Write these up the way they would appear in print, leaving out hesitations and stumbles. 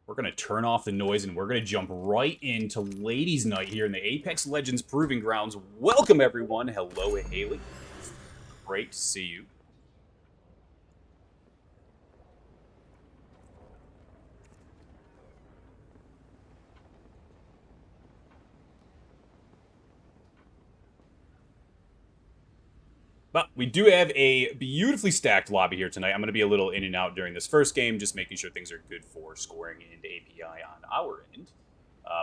We're going to turn off the noise, and we're going to jump right into Ladies' Night here in the Apex Legends Proving Grounds. Welcome, everyone. Hello, Haley. Great to see you. But we do have a beautifully stacked lobby here tonight. I'm going to be a little in and out during this first game, just making sure things are good for scoring and API on our end.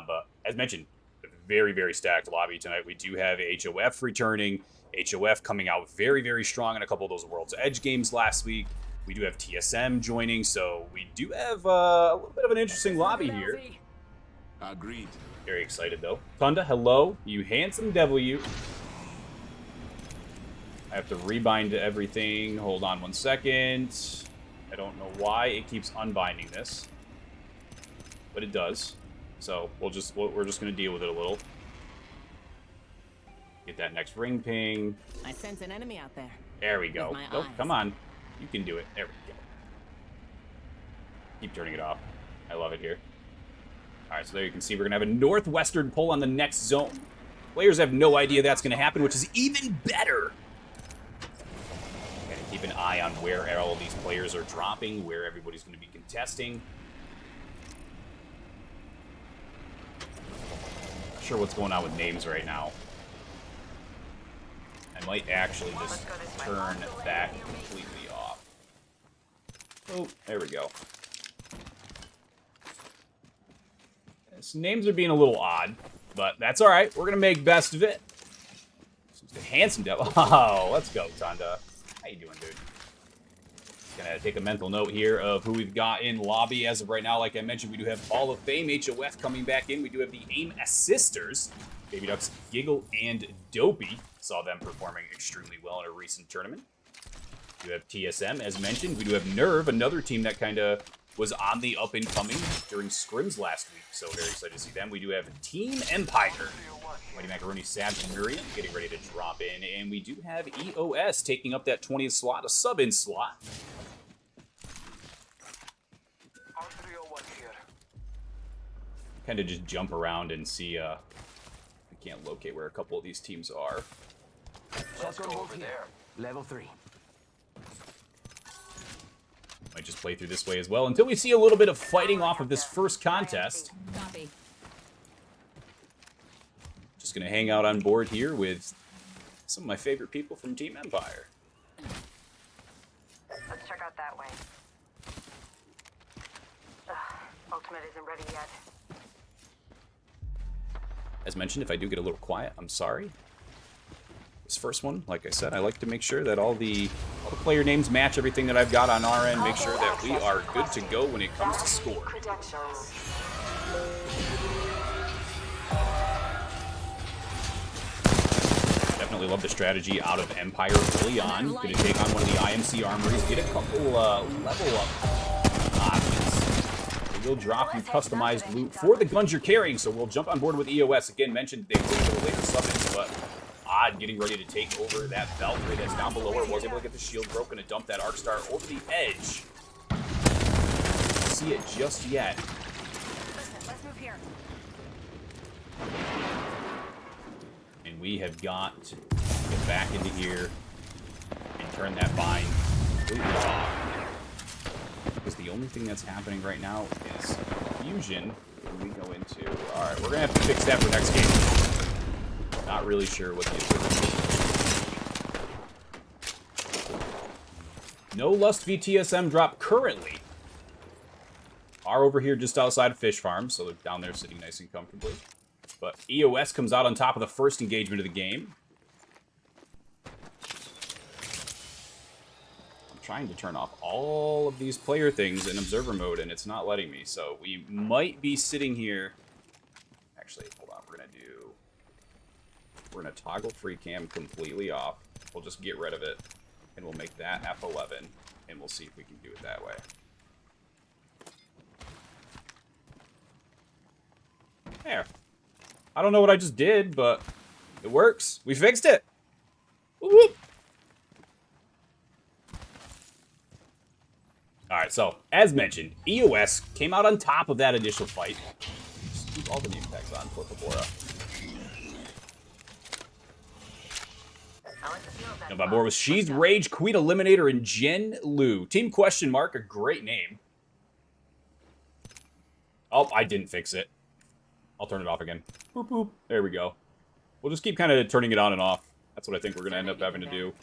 But as mentioned, a very, very stacked lobby tonight. We do have HOF returning. HOF coming out very, very strong in a couple of those World's Edge games last week. We do have TSM joining, so we do have a little bit of an interesting lobby here. Agreed. Very excited, though. Tunda, hello. You handsome devil, you. I have to rebind everything. Hold on 1 second. I don't know why it keeps unbinding this, but it does. So we're just gonna deal with it a little. Get that next ring ping. I sense an enemy out there. There we go. Oh, come on. You can do it. There we go. Keep turning it off. I love it here. All right, so there you can see we're gonna have a northwestern pull on the next zone. Players have no idea that's gonna happen, which is even better. Keep an eye on where all of these players are dropping, where everybody's going to be contesting. Not sure what's going on with names right now. I might actually just turn that completely off. Oh, there we go. Yes, names are being a little odd, but that's all right. We're going to make best of it. Handsome devil. Oh, let's go, Tunda. How you doing, dude? Just gonna take a mental note here of who we've got in lobby as of right now. Like I mentioned, we do have Hall of Fame HOF coming back in. We do have the AIM Assisters, Baby Ducks, Giggle, and Dopey. Saw them performing extremely well in a recent tournament. We do have TSM, as mentioned. We do have Nerve, another team that kind of was on the up and coming during scrims last week. So very excited to see them. We do have Team Empire. Mighty Macaroni, Savage, and Miriam getting ready to drop in. And we do have EOS taking up that 20th slot, a sub-in slot. Kind of just jump around and see, I can't locate where a couple of these teams are. Let's go over there. Level 3. Might just play through this way as well until we see a little bit of fighting off of this first contest. Copy. Just gonna hang out on board here with some of my favorite people from Team Empire. Let's check out that way. Ultimate isn't ready yet. As mentioned, if I do get a little quiet, I'm sorry. This first one, like I said, I like to make sure that all the player names match everything that I've got on our end. Make sure that we are good to go when it comes to score. Definitely love the strategy out of Empire early on. Going to take on one of the IMC armories, get a couple level up options. They will drop you customized loot for the guns you're carrying, so we'll jump on board with EOS. Again, mentioned they will go later summons, but Odd getting ready to take over that Valkyrie that's down below her. Was able to get the shield broken and dump that Arc Star over the edge. Don't see it just yet. Let's move here. And we have got to get back into here and turn that bind completely off. Because the only thing that's happening right now is fusion when we go into... Alright, we're going to have to fix that for next game. Not really sure what the is. No Lust VTSM drop currently. Are over here just outside of Fish Farm, so they're down there sitting nice and comfortably. But EOS comes out on top of the first engagement of the game. I'm trying to turn off all of these player things in observer mode, and it's not letting me. So we might be sitting here. Actually, hold on. We're going to toggle free cam completely off. We'll just get rid of it, and we'll make that F11, and we'll see if we can do it that way. There. I don't know what I just did, but It works. We fixed it. Whoop. Alright, so, as mentioned, EOS came out on top of that initial fight. Just keep all the name tags on, por favor. Jump on board with She's Rage, Queen Eliminator, and Jen Lu. Team question mark, a great name. Oh, I didn't fix it. I'll turn it off again. Boop, boop. There we go. We'll just keep kind of turning it on and off. That's what I think we're going to end up having to do.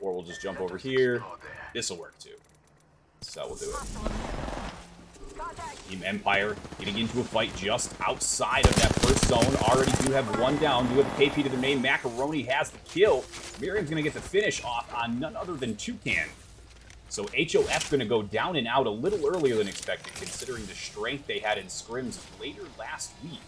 Or we'll just jump over here. This will work too. So we'll do it. Team Empire getting into a fight just outside of that first zone. Already do have one down. Do have a KP to the main. Macaroni has the kill. Miriam's going to get the finish off on none other than Toucan. So HOF going to go down and out a little earlier than expected, considering the strength they had in scrims later last week.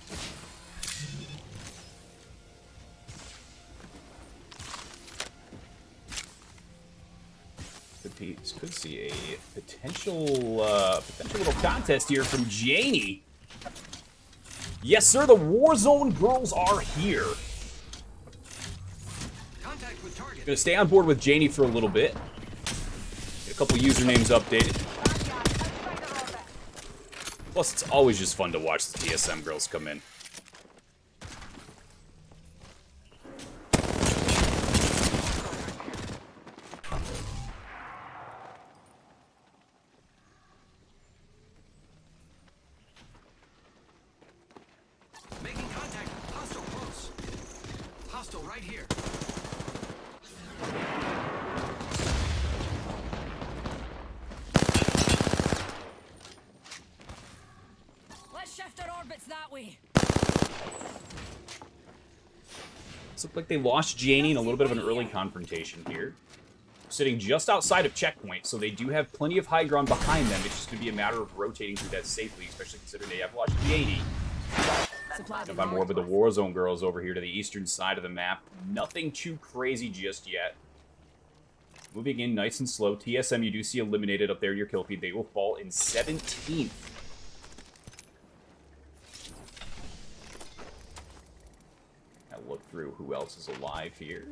Could see a potential little contest here from Janie. Yes, sir, the Warzone girls are here. Gonna stay on board with Janie for a little bit. Get a couple usernames updated. Plus, it's always just fun to watch the TSM girls come in. Right here. Let's shift our orbits that way. This looks like they lost Janie in a little bit of an early confrontation here. Sitting just outside of checkpoint, so they do have plenty of high ground behind them. It's just going to be a matter of rotating through that safely, especially considering they have lost Janie. Jump on board with the Warzone girls over here to the eastern side of the map. Nothing too crazy just yet. Moving in nice and slow. TSM, you do see eliminated up there in your kill feed. They will fall in 17th. Now look through who else is alive here.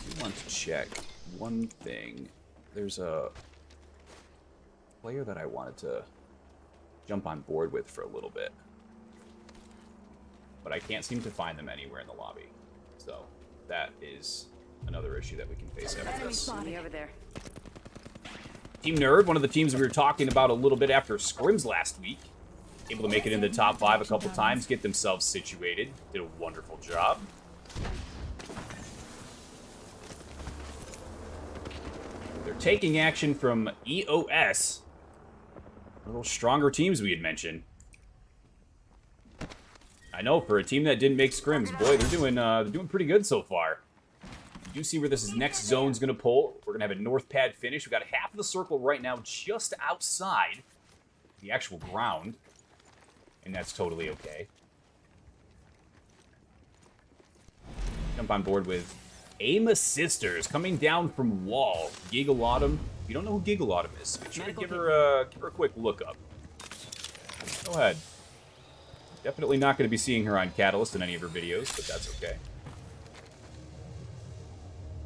We want to check one thing. There's a player that I wanted to jump on board with for a little bit, but I can't seem to find them anywhere in the lobby. So that is another issue that we can face after this. Over there. Team Nerd, one of the teams we were talking about a little bit after scrims last week, able to make it in the top 5 a couple times, get themselves situated. Did a wonderful job. They're taking action from EOS. A little stronger teams we had mentioned. I know, for a team that didn't make scrims, boy, they're doing pretty good so far. You do see where this next zone's going to pull. We're going to have a north pad finish. We've got half of the circle right now just outside the actual ground, and that's totally okay. Jump on board with Ama Sisters coming down from Wall. Gigalautum. If you don't know who Gigalautum is, make sure to give her a quick look up. Go ahead. Definitely not going to be seeing her on Catalyst in any of her videos, but that's okay.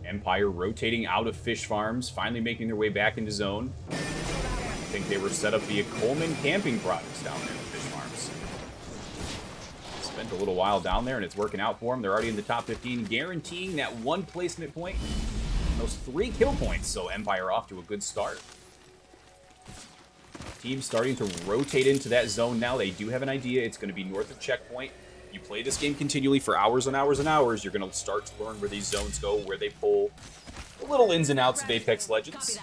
Empire rotating out of fish farms, finally making their way back into zone. I think they were set up via Coleman camping products down there with fish farms. Spent a little while down there, and it's working out for them. They're already in the top 15, guaranteeing that one placement point and those 3 kill points. So Empire off to a good start. Team starting to rotate into that zone now. They do have an idea. It's going to be north of checkpoint. You play this game continually for hours and hours and hours, you're going to start to learn where these zones go, where they pull, the little ins and outs of Apex Legends.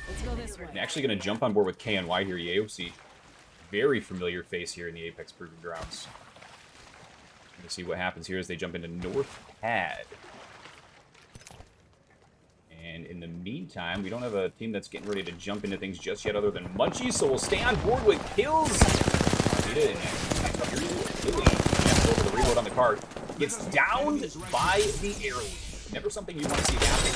Let's go this way. I'm actually going to jump on board with KNY here, Yaosi. Very familiar face here in the Apex Proving Grounds. Let's see what happens here as they jump into North Pad. And in the meantime, we don't have a team that's getting ready to jump into things just yet other than Munchies, so we'll stay on board with kills. Over the reload on the card. Gets downed by the airloop. Never something you want to see happen.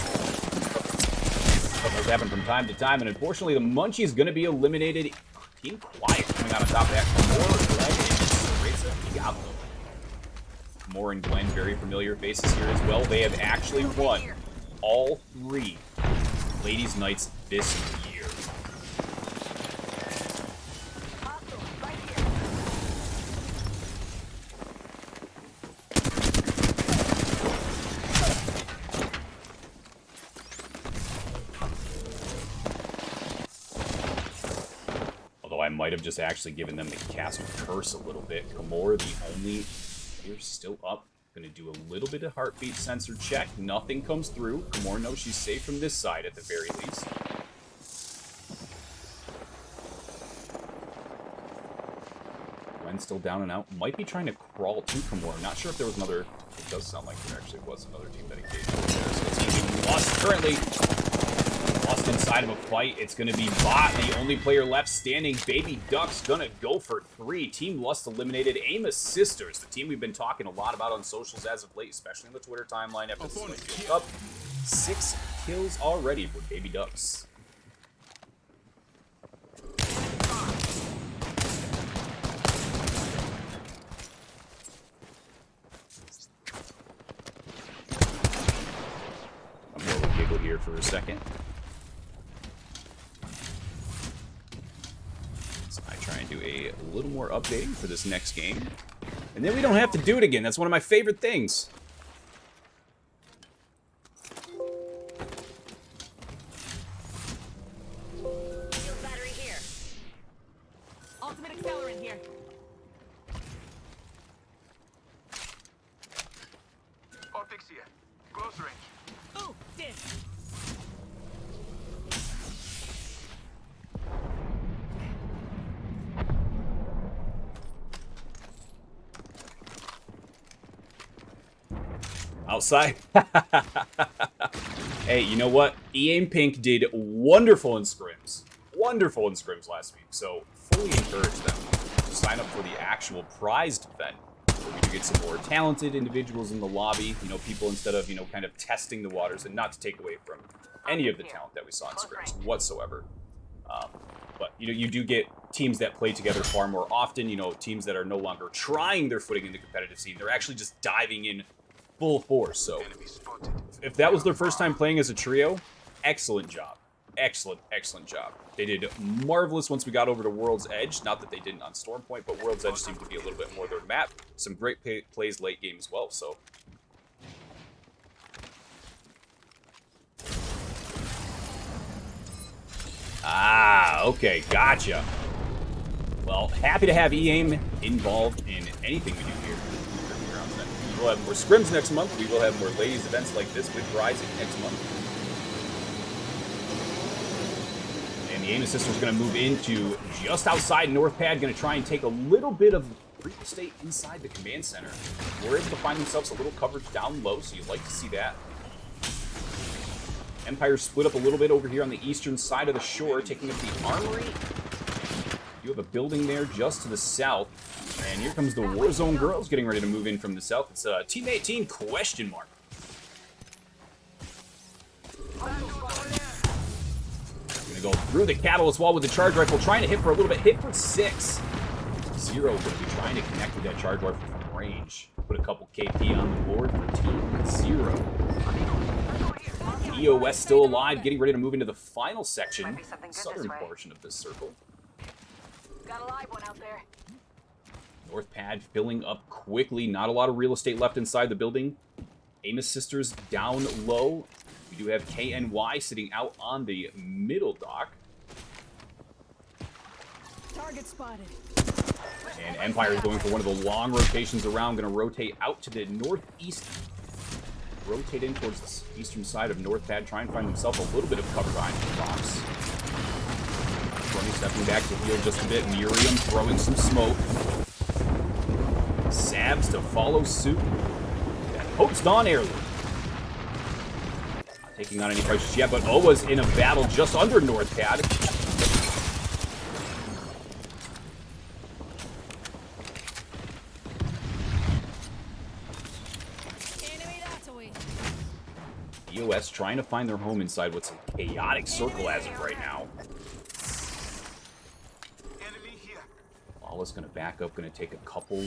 But those happen from time to time, and unfortunately the Munchie is going to be eliminated being quiet coming out on top of that. More and Gwen, very familiar faces here as well. They have actually won all 3 Ladies' Nights this year. Although I might have just actually given them the Castle Curse a little bit. Gamora, the only... You're still up. Gonna do a little bit of heartbeat sensor check. Nothing comes through. Gamora knows she's safe from this side at the very least. Gwen's still down and out. Might be trying to crawl to Gamora. Not sure if there was another... It does sound like there actually was another team that engaged over there. So it's even lost currently. Lost inside of a fight. It's going to be Bot, the only player left standing. Baby Duck's going to go for 3. Team Lust eliminated. Amos Sisters, the team we've been talking a lot about on socials as of late, especially in the Twitter timeline after the switch up. 6 kills already for Baby Ducks. I'm going to giggle here for a second. Try and do a little more updating for this next game. And then we don't have to do it again. That's one of my favorite things. Battery here. Ultimate accelerant here. Optics here. Close range. Ooh, did. Outside. Hey, you know what? EA and Pink did wonderful in scrims. Wonderful in scrims last week. So fully encourage them to sign up for the actual prized event. Where we do get some more talented individuals in the lobby. You know, people instead of, you know, kind of testing the waters, and not to take away from any of the talent that we saw in scrims whatsoever. But, you know, you do get teams that play together far more often. You know, teams that are no longer trying their footing in the competitive scene. They're actually just diving in full force. So if that was their first time playing as a trio, excellent job. Excellent, excellent job. They did marvelous once we got over to World's Edge. Not that they didn't on Stormpoint, but World's Edge seemed to be a little bit more their map. Some great plays late game as well, so. Ah, okay, gotcha. Well, happy to have EAIM involved in anything we do here. We will have more scrims next month. We will have more ladies events like this with Rising next month. And the Amos Sisters are going to move into just outside North Pad. Going to try and take a little bit of real estate inside the command center. We're able to find themselves a little coverage down low, so you'd like to see that. Empire split up a little bit over here on the eastern side of the shore, taking up the armory. You have a building there just to the south. And here comes the Warzone girls getting ready to move in from the south. It's Team 18 question mark. Gonna go through the catalyst wall with the charge rifle, trying to hit for a little bit. Hit for 6. Zero gonna be trying to connect with that charge rifle from range. Put a couple KP on the board for Team 0. EOS still alive, getting ready to move into the final section, southern portion of this circle. Got a live one out there. North Pad filling up quickly. Not a lot of real estate left inside the building. Amos Sisters down low. We do have KNY sitting out on the middle dock. Target spotted. And Empire is going for one of the long rotations around. Going to rotate out to the northeast. Rotate in towards the eastern side of North Pad. Try and find himself a little bit of cover behind the rocks. Tony stepping back to heal just a bit. Miriam throwing some smoke. Sabs to follow suit. And Hope's Dawn Heirloom. Not taking on any pressures yet, but Owa's in a battle just under North Pad. EOS trying to find their home inside what's a chaotic circle as of right now. Flawless going to back up, going to take a couple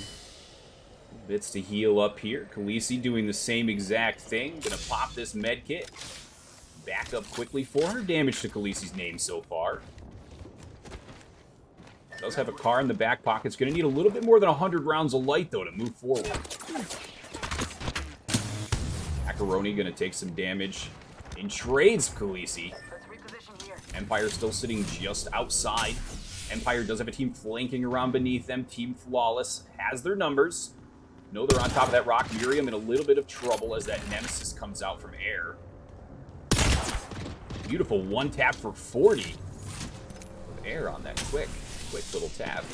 bits to heal up here. Khaleesi doing the same exact thing. Going to pop this med kit. Back up quickly. 400 damage to Khaleesi's name so far. Does have a car in the back pocket. It's going to need a little bit more than 100 rounds of light, though, to move forward. Macaroni going to take some damage in trades, Khaleesi. Let's reposition here. Empire still sitting just outside. Empire does have a team flanking around beneath them. Team Flawless has their numbers. No, they're on top of that rock. Miriam in a little bit of trouble as that Nemesis comes out from air. Beautiful one tap for 40. With air on that quick little tap.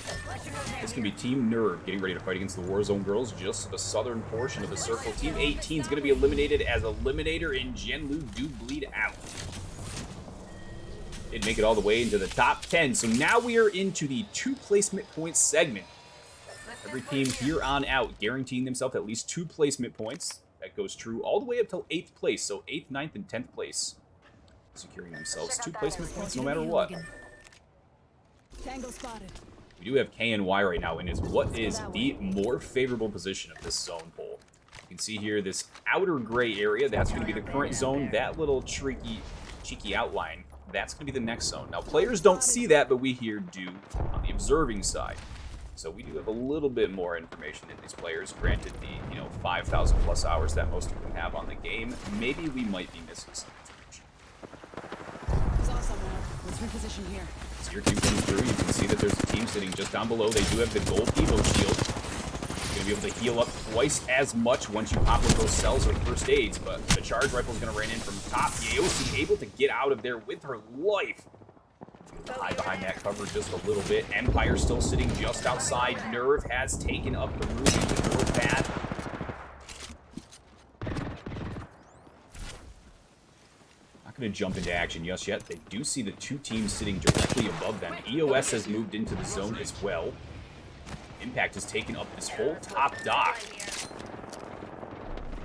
This can be Team Nerve getting ready to fight against the Warzone Girls just to the southern portion of the circle. Team 18 is going to be eliminated as Eliminator and Genlu do bleed out. Did make it all the way into the top 10. So now we are into the 2 placement points segment. Every team here on out guaranteeing themselves at least 2 placement points. That goes true all the way up till 8th place. So 8th, 9th, and 10th place. Securing themselves 2 placement points no matter what. Tango spotted. We do have KNY right now, and is what is the more favorable position of this zone poll. You can see here this outer gray area. That's going to be the current zone. That little cheeky outline. That's going to be the next zone. Now, players don't see that, but we here do on the observing side. So we do have a little bit more information than these players. Granted, the 5,000 plus hours that most of them have on the game, maybe we might be missing some information. Saw someone. Let's reposition here. As your team comes through, you can see that there's a team sitting just down below. They do have the gold Evo shield. You're going to be able to heal up twice as much once you pop with those cells or first aids, but the charge rifle is going to rain in from top. Yaosi able to get out of there with her life. Hide behind that cover just a little bit. Empire still sitting just outside. Nerve has taken up the room into North Pad. Not going to jump into action just yet. They do see the 2 teams sitting directly above them. EOS has moved into the zone as well. Impact has taken up this whole top dock.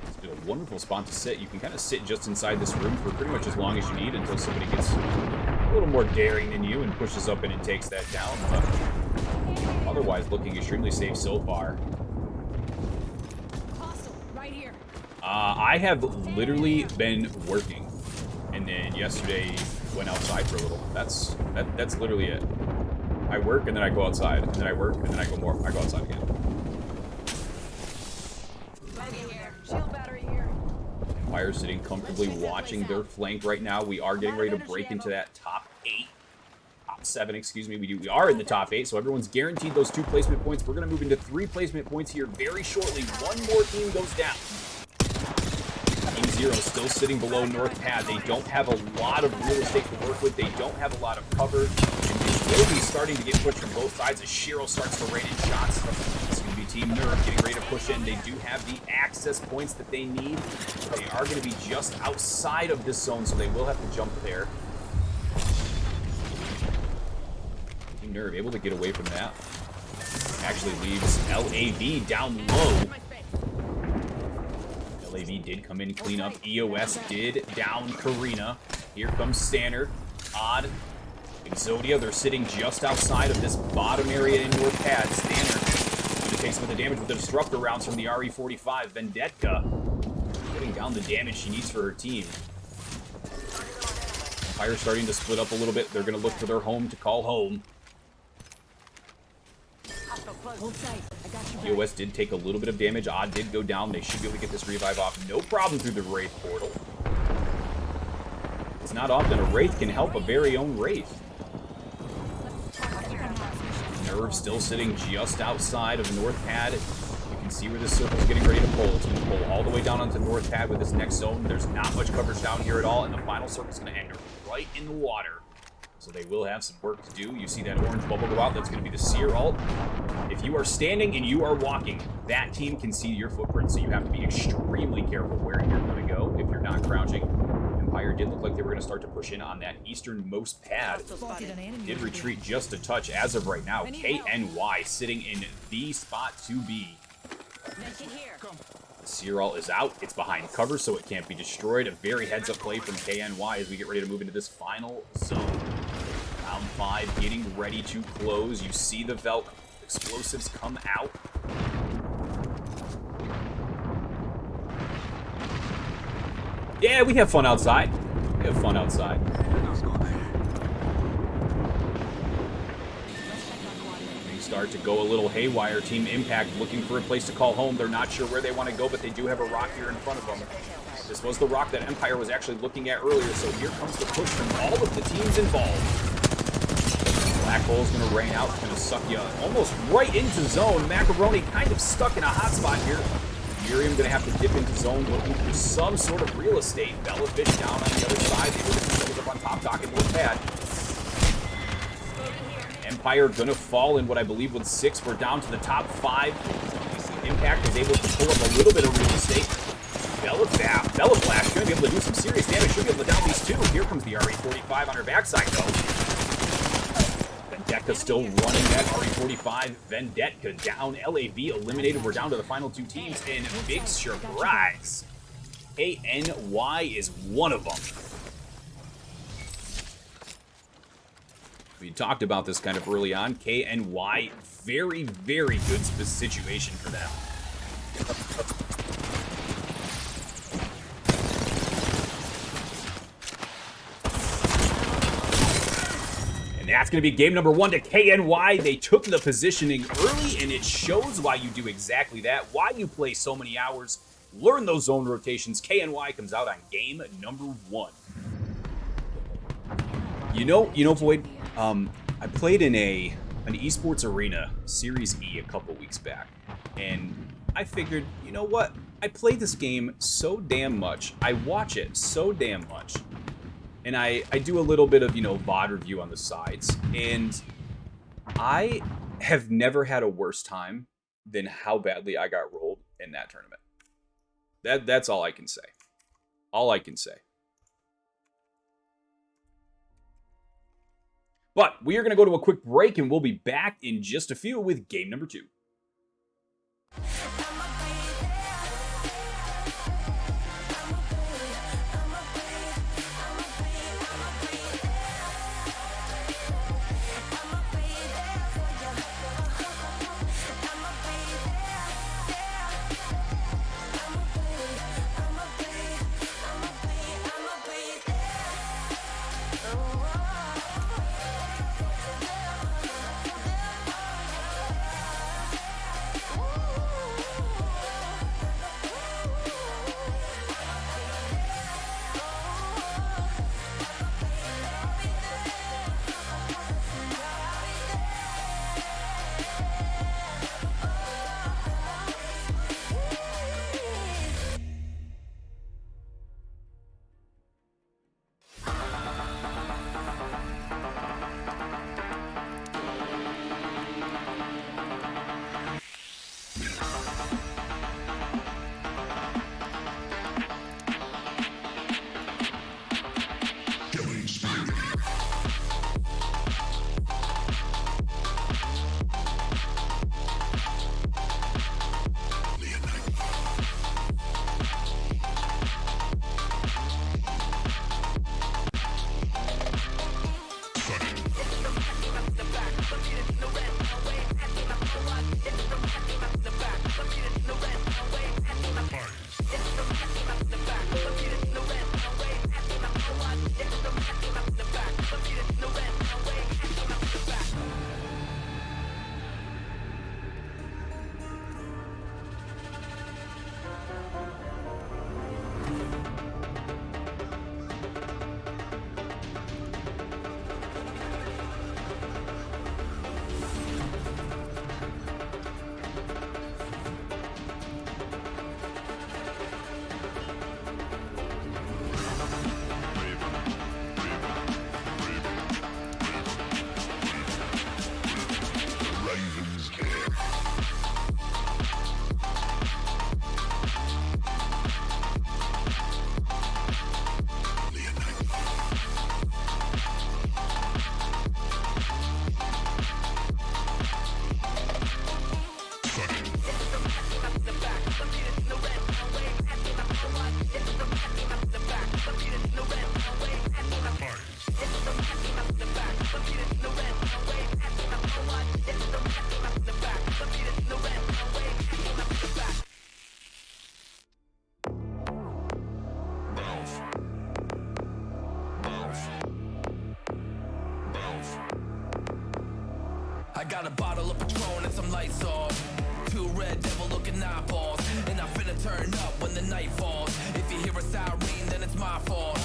It's been a wonderful spot to sit. You can kind of sit just inside this room for pretty much as long as you need until somebody gets a little more daring than you and pushes up in and takes that down. But otherwise, looking extremely safe so far. Hostile, right here. I have literally been working, and then yesterday went outside for a little. That's literally it. I work and then I go outside, and then I work and then I go outside again. Shield battery here. Empire sitting comfortably watching their flank right now. We are getting ready to break into that top 7, excuse me. We are in the top 8, so everyone's guaranteed those 2 placement points. We're going to move into 3 placement points here very shortly. One more team goes down. Team 0 still sitting below North Pad. They don't have a lot of real estate to work with. They don't have a lot of cover. And they will be starting to get pushed from both sides as Shiro starts to rain in shots. It's going to be Team Nerve getting ready to push in. They do have the access points that they need. They are going to be just outside of this zone, so they will have to jump there. Team Nerve able to get away from that. Actually leaves LAV down low. LAV did come in and clean up. EOS did down Karina. Here comes Stanner. Odd. Exodia, they're sitting just outside of this bottom area in North Pad. Stanner going to take some of the damage with the Disruptor rounds from the RE-45. Vendetta putting down the damage she needs for her team. Empire starting to split up a little bit. They're going to look for their home to call home. Hold tight. I got you. EOS did take a little bit of damage. Odd did go down. They should be able to get this revive off. No problem through the Wraith portal. It's not often a Wraith can help a very own Wraith. Nerve still sitting just outside of North Pad. You can see where this circle's getting ready to pull. It's going to pull all the way down onto North Pad with this next zone. There's not much coverage down here at all, and the final circle's going to end right in the water. So they will have some work to do. You see that orange bubble go out. That's going to be the Seer ult. If you are standing and you are walking, that team can see your footprint, so you have to be extremely careful where you're going to go if you're not crouching. Empire did look like they were going to start to push in on that easternmost pad. Did retreat just a touch as of right now. KNY sitting in the spot to be. The Seer ult is out. It's behind cover, so it can't be destroyed. A very heads-up play from KNY as we get ready to move into this final zone. Round 5 getting ready to close. You see the Velk explosives come out. Yeah, we have fun outside. We have fun outside. Things start to go a little haywire. Team Impact looking for a place to call home. They're not sure where they want to go, but they do have a rock here in front of them. This was the rock that Empire was actually looking at earlier, so here comes the push from all of the teams involved. Black Hole's going to rain out. It's going to suck you almost right into zone. Macaroni kind of stuck in a hot spot here. Miriam going to have to dip into zone, looking for some sort of real estate. Bellafish down on the other side. They were just up on top, docking the pad. Empire going to fall in what I believe was 6. We're down to the top 5. Impact is able to pull up a little bit of real estate. Bella Flash going to be able to do some serious damage. She'll be able to down these 2. Here comes the RE45 on her backside, though. Vendetta still running that RE45. Vendetta down. LAV eliminated. We're down to the final 2 teams. And big surprise, KNY is one of them. We talked about this kind of early on. KNY, very, very good situation for them. And that's going to be game number 1 to KNY. They took the positioning early, and it shows why you do exactly that, why you play so many hours, learn those zone rotations. KNY comes out on game number 1. You know, Void, I played in an esports arena, Series E, a couple weeks back, and I figured, you know what? I play this game so damn much, I watch it so damn much, and I do a little bit of, VOD review on the sides, and I have never had a worse time than how badly I got rolled in that tournament. That's all I can say. All I can say. But we are going to go to a quick break, and we'll be back in just a few with game number 2. I got a bottle of Patron and some lights off. 2 red devil looking eyeballs. And I'm finna turn up when the night falls. If you hear a siren, then it's my fault.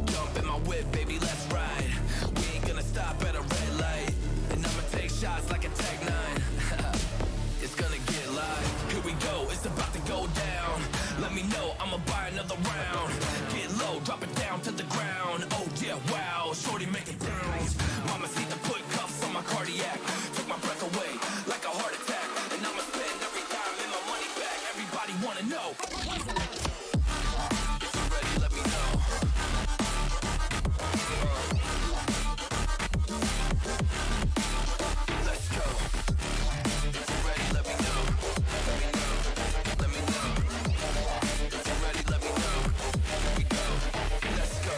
Jump in my whip, baby, let's ride. We ain't gonna stop at a red light. And I'ma take shots like a Tech 9. It's gonna get live. Here we go, it's about to go down. Let me know, I'ma buy another round. Get low, drop it down to the ground. Oh yeah, wow, shorty making bounce. Mama see the put cuffs on my cardiac. Took my breath away like a heart attack. And I'ma spend every dime and my money back. Everybody wanna know. If you're ready, let me know. Let's go. If you're ready, let me know. Let me know. Let me know. If you're ready, let me know. Here we go. Let's go.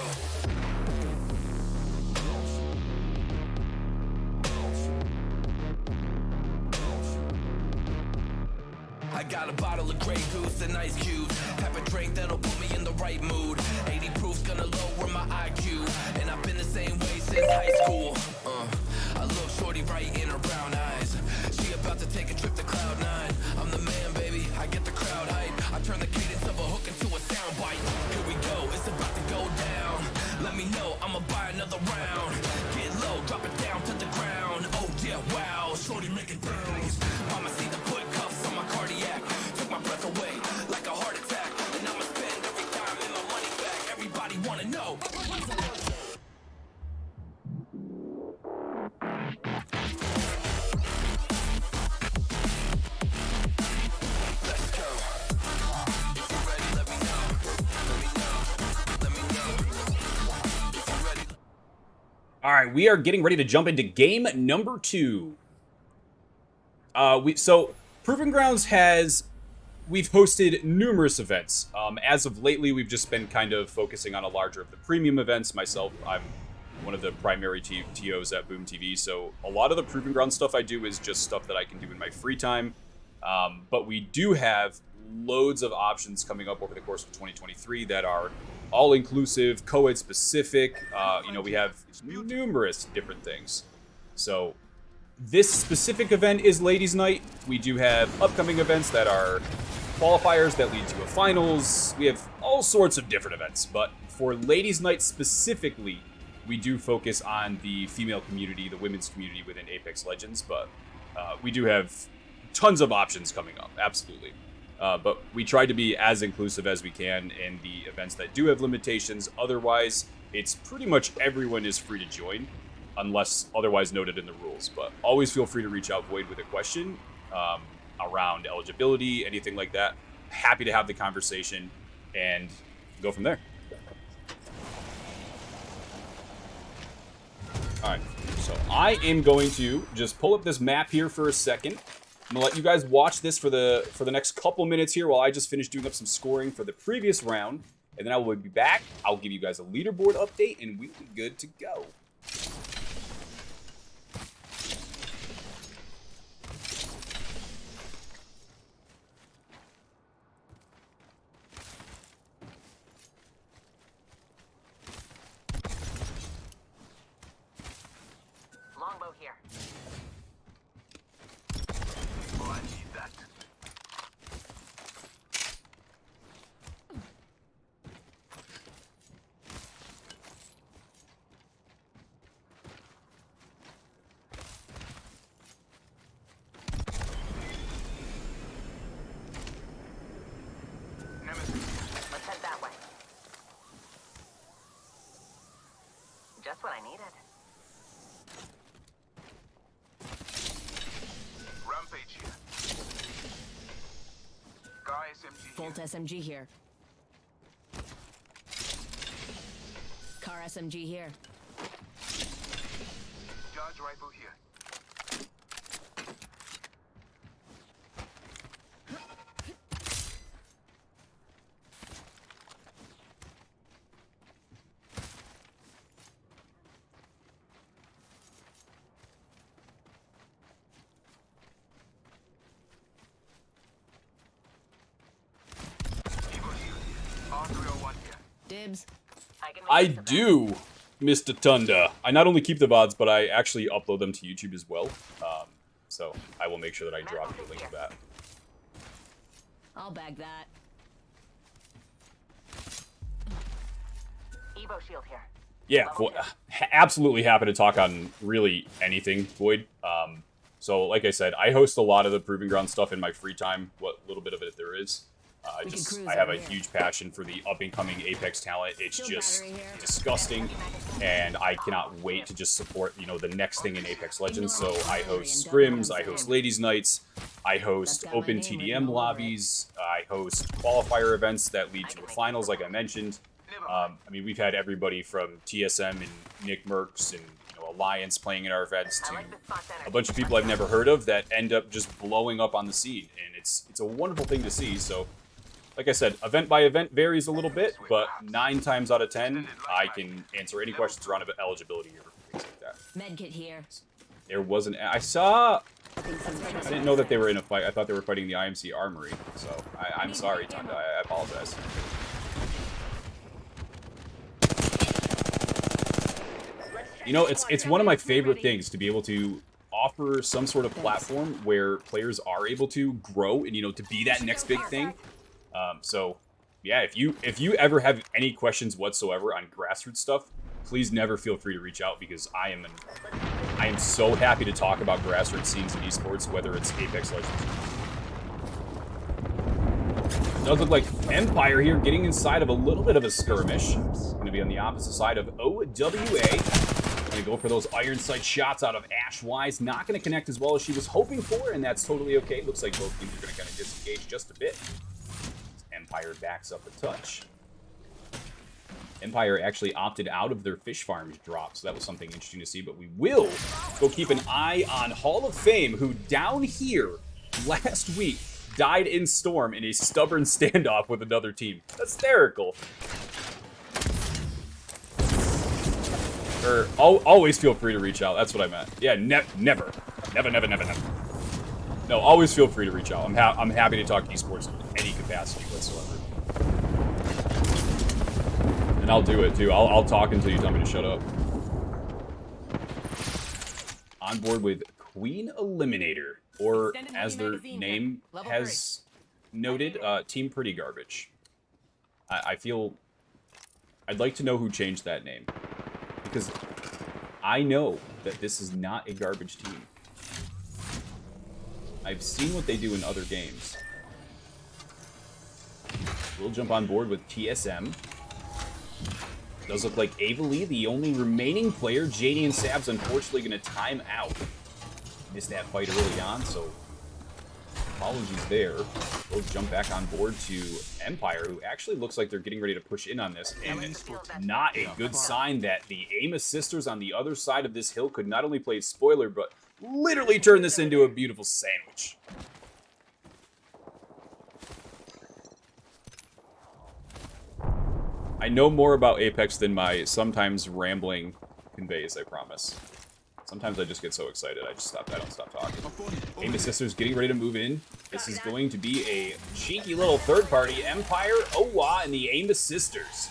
I got a bottle of Grey Goose and ice cubes. Type of drink that'll put me in the right mood. 80 proof's gonna lower my IQ. And I've been the same way since high school. I look shorty right in her brown eyes. She about to take a trip to Cloud 9. I'm the man, baby, I get the crowd hype. I turn the cadence of a hook into a soundbite. Here we go, it's about to go down. Let me know, I'ma buy another round. Get low, drop it down to the ground. Oh yeah, wow, shorty make it bounce. Mama see the put cuffs on my cardiac. Took my breath away like a heart attack. And I'ma spend every dime and my money back. Everybody wanna know. Let's go. If you're ready, let me know. Let me know. Let me know. If you're ready. All right, we are getting ready to jump into game number 2. So Proving Grounds we've hosted numerous events. As of lately, we've just been kind of focusing on a larger of the premium events. Myself, I'm one of the primary TOs at boomtv, so a lot of the Proving Ground stuff I do is just stuff that I can do in my free time. But we do have loads of options coming up over the course of 2023 that are all-inclusive, co-ed specific. We have numerous different things. So this specific event is Ladies Night. We do have upcoming events that are qualifiers that lead to a finals. We have all sorts of different events, but for Ladies Night specifically, we do focus on the female community, the women's community within Apex Legends, but we do have tons of options coming up, absolutely. But we try to be as inclusive as we can in the events that do have limitations. Otherwise, it's pretty much everyone is free to join, unless otherwise noted in the rules. But always feel free to reach out, Void, with a question around eligibility, anything like that. Happy to have the conversation and go from there. All right, so I am going to just pull up this map here for a second. I'm gonna let you guys watch this for the next couple minutes here while I just finish doing up some scoring for the previous round, and then I will be back. I'll give you guys a leaderboard update, and we'll be good to go. Longbow here. Oh, I need that. Nemesis. Let's head that way. Just what I needed. Rampage here. Guy SMG Bolt here. SMG here. Car SMG here. Charge rifle here. Evo shield here. R301 here. Dibs. I can make I use of that. do. Mr. Tunda. I not only keep the VODs, but I actually upload them to YouTube as well. So I will make sure that I drop you a link to that. I'll bag that. Evo shield here. Yeah, absolutely happy to talk on really anything, Void. So, like I said, I host a lot of the Proving Ground stuff in my free time, what little bit of it there is. I have a huge passion for the up-and-coming Apex talent. It's just disgusting, and I cannot wait to just support, you know, the next thing in Apex Legends. So I host scrims, I host ladies' nights, I host open TDM lobbies, I host qualifier events that lead to the finals, like I mentioned. I mean, we've had everybody from TSM and Nick Merckx and Alliance playing in our events to a bunch of people I've never heard of that end up just blowing up on the scene, and it's a wonderful thing to see. So, like I said, event by event varies a little bit, but 9 times out of 10, I can answer any questions around eligibility or things like that. Medkit here. There was an... I saw... I didn't know that they were in a fight. I thought they were fighting the IMC Armory, so I'm sorry, Tunda. I apologize. You know, it's one of my favorite things to be able to offer some sort of platform where players are able to grow and, you know, to be that next big thing. So, yeah, if you ever have any questions whatsoever on grassroots stuff, please never feel free to reach out, because I am so happy to talk about grassroots scenes in esports, whether it's Apex Legends. It does look like Empire here getting inside of a little bit of a skirmish. Going to be on the opposite side of OWA. Going to go for those iron sight shots out of Ash Wise. Not going to connect as well as she was hoping for, and that's totally okay. Looks like both teams are going to kind of disengage just a bit. Empire backs up a touch. Empire actually opted out of their fish farms drop, so that was something interesting to see. But we will go keep an eye on Hall of Fame, who down here last week died in Storm in a stubborn standoff with another team. Hysterical. Or always feel free to reach out. That's what I meant. Yeah, never. No, always feel free to reach out. I'm happy to talk esports in any capacity whatsoever. And I'll do it too. I'll talk until you tell me to shut up. On board with Queen Eliminator, or as their name has noted, Team Pretty Garbage. I feel I'd like to know who changed that name, because I know that this is not a garbage team. I've seen what they do in other games. We'll jump on board with TSM. Does look like Ava Lee, the only remaining player. JD and Sab's unfortunately going to time out. Missed that fight early on, so apologies there. We'll jump back on board to Empire, who actually looks like they're getting ready to push in on this. And it's not a good sign that the Amos sisters on the other side of this hill could not only play spoiler, but literally turn this into a beautiful sandwich. I know more about Apex than my sometimes rambling conveys, I promise. Sometimes I just get so excited, I don't stop talking. Amos sisters getting ready to move in. This is going to be a cheeky little third party. Empire, OWA, and the Amos sisters.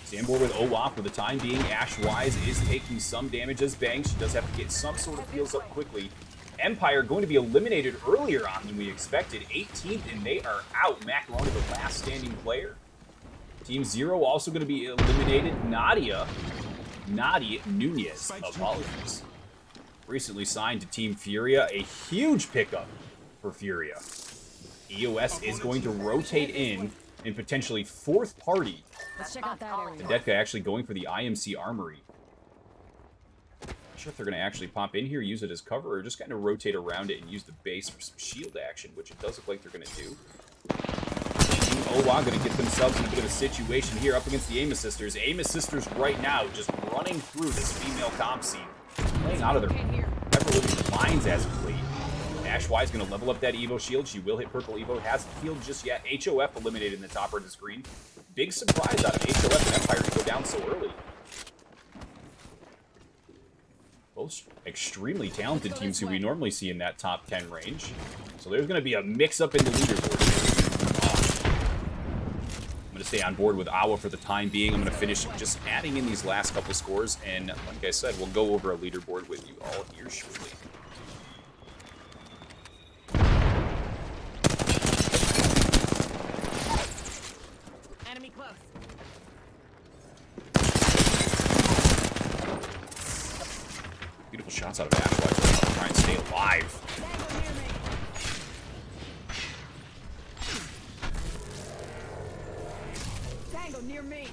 Stay on board with OWA for the time being. Ash Wise is taking some damage as Bang. She does have to get some sort of heals up quickly. Empire going to be eliminated earlier on than we expected. 18th, and they are out. Mac Maloney, the last standing player. Team Zero also going to be eliminated. Nadia Nunez, apologies. Recently signed to Team Furia, a huge pickup for Furia. EOS is going to rotate in and potentially fourth party. Let's check out that area. Detka actually going for the IMC Armory. Not sure if they're going to actually pop in here, use it as cover, or just kind of rotate around it and use the base for some shield action, which it does look like they're going to do. OWA going to get themselves in a bit of a situation here up against the Amos sisters. Amos sisters right now just running through this female comp scene, playing out of their ever-living minds as of late. Ashwise going to level up that Evo shield. She will hit purple Evo. Hasn't healed just yet. HOF eliminated in the top part of the screen. Big surprise out of HOF and Empire to go down so early. Both extremely talented teams who we normally see in that top 10 range. So there's going to be a mix-up in the leaderboard. I'm going to stay on board with Awa for the time being. I'm going to finish just adding in these last couple scores, and like I said, we'll go over a leaderboard with you all here shortly. Enemy close. Beautiful shots out of Ash. I'll try and stay alive. Tango near me.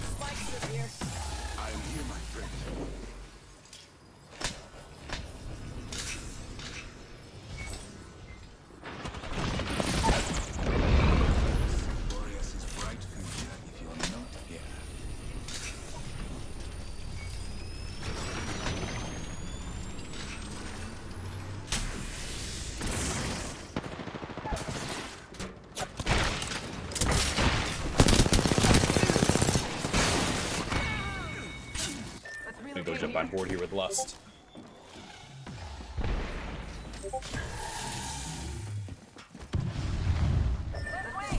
Spikes are here. I am here, my friend. Glorious is bright future if you're not here. I'm gonna go jump on board here with Lust.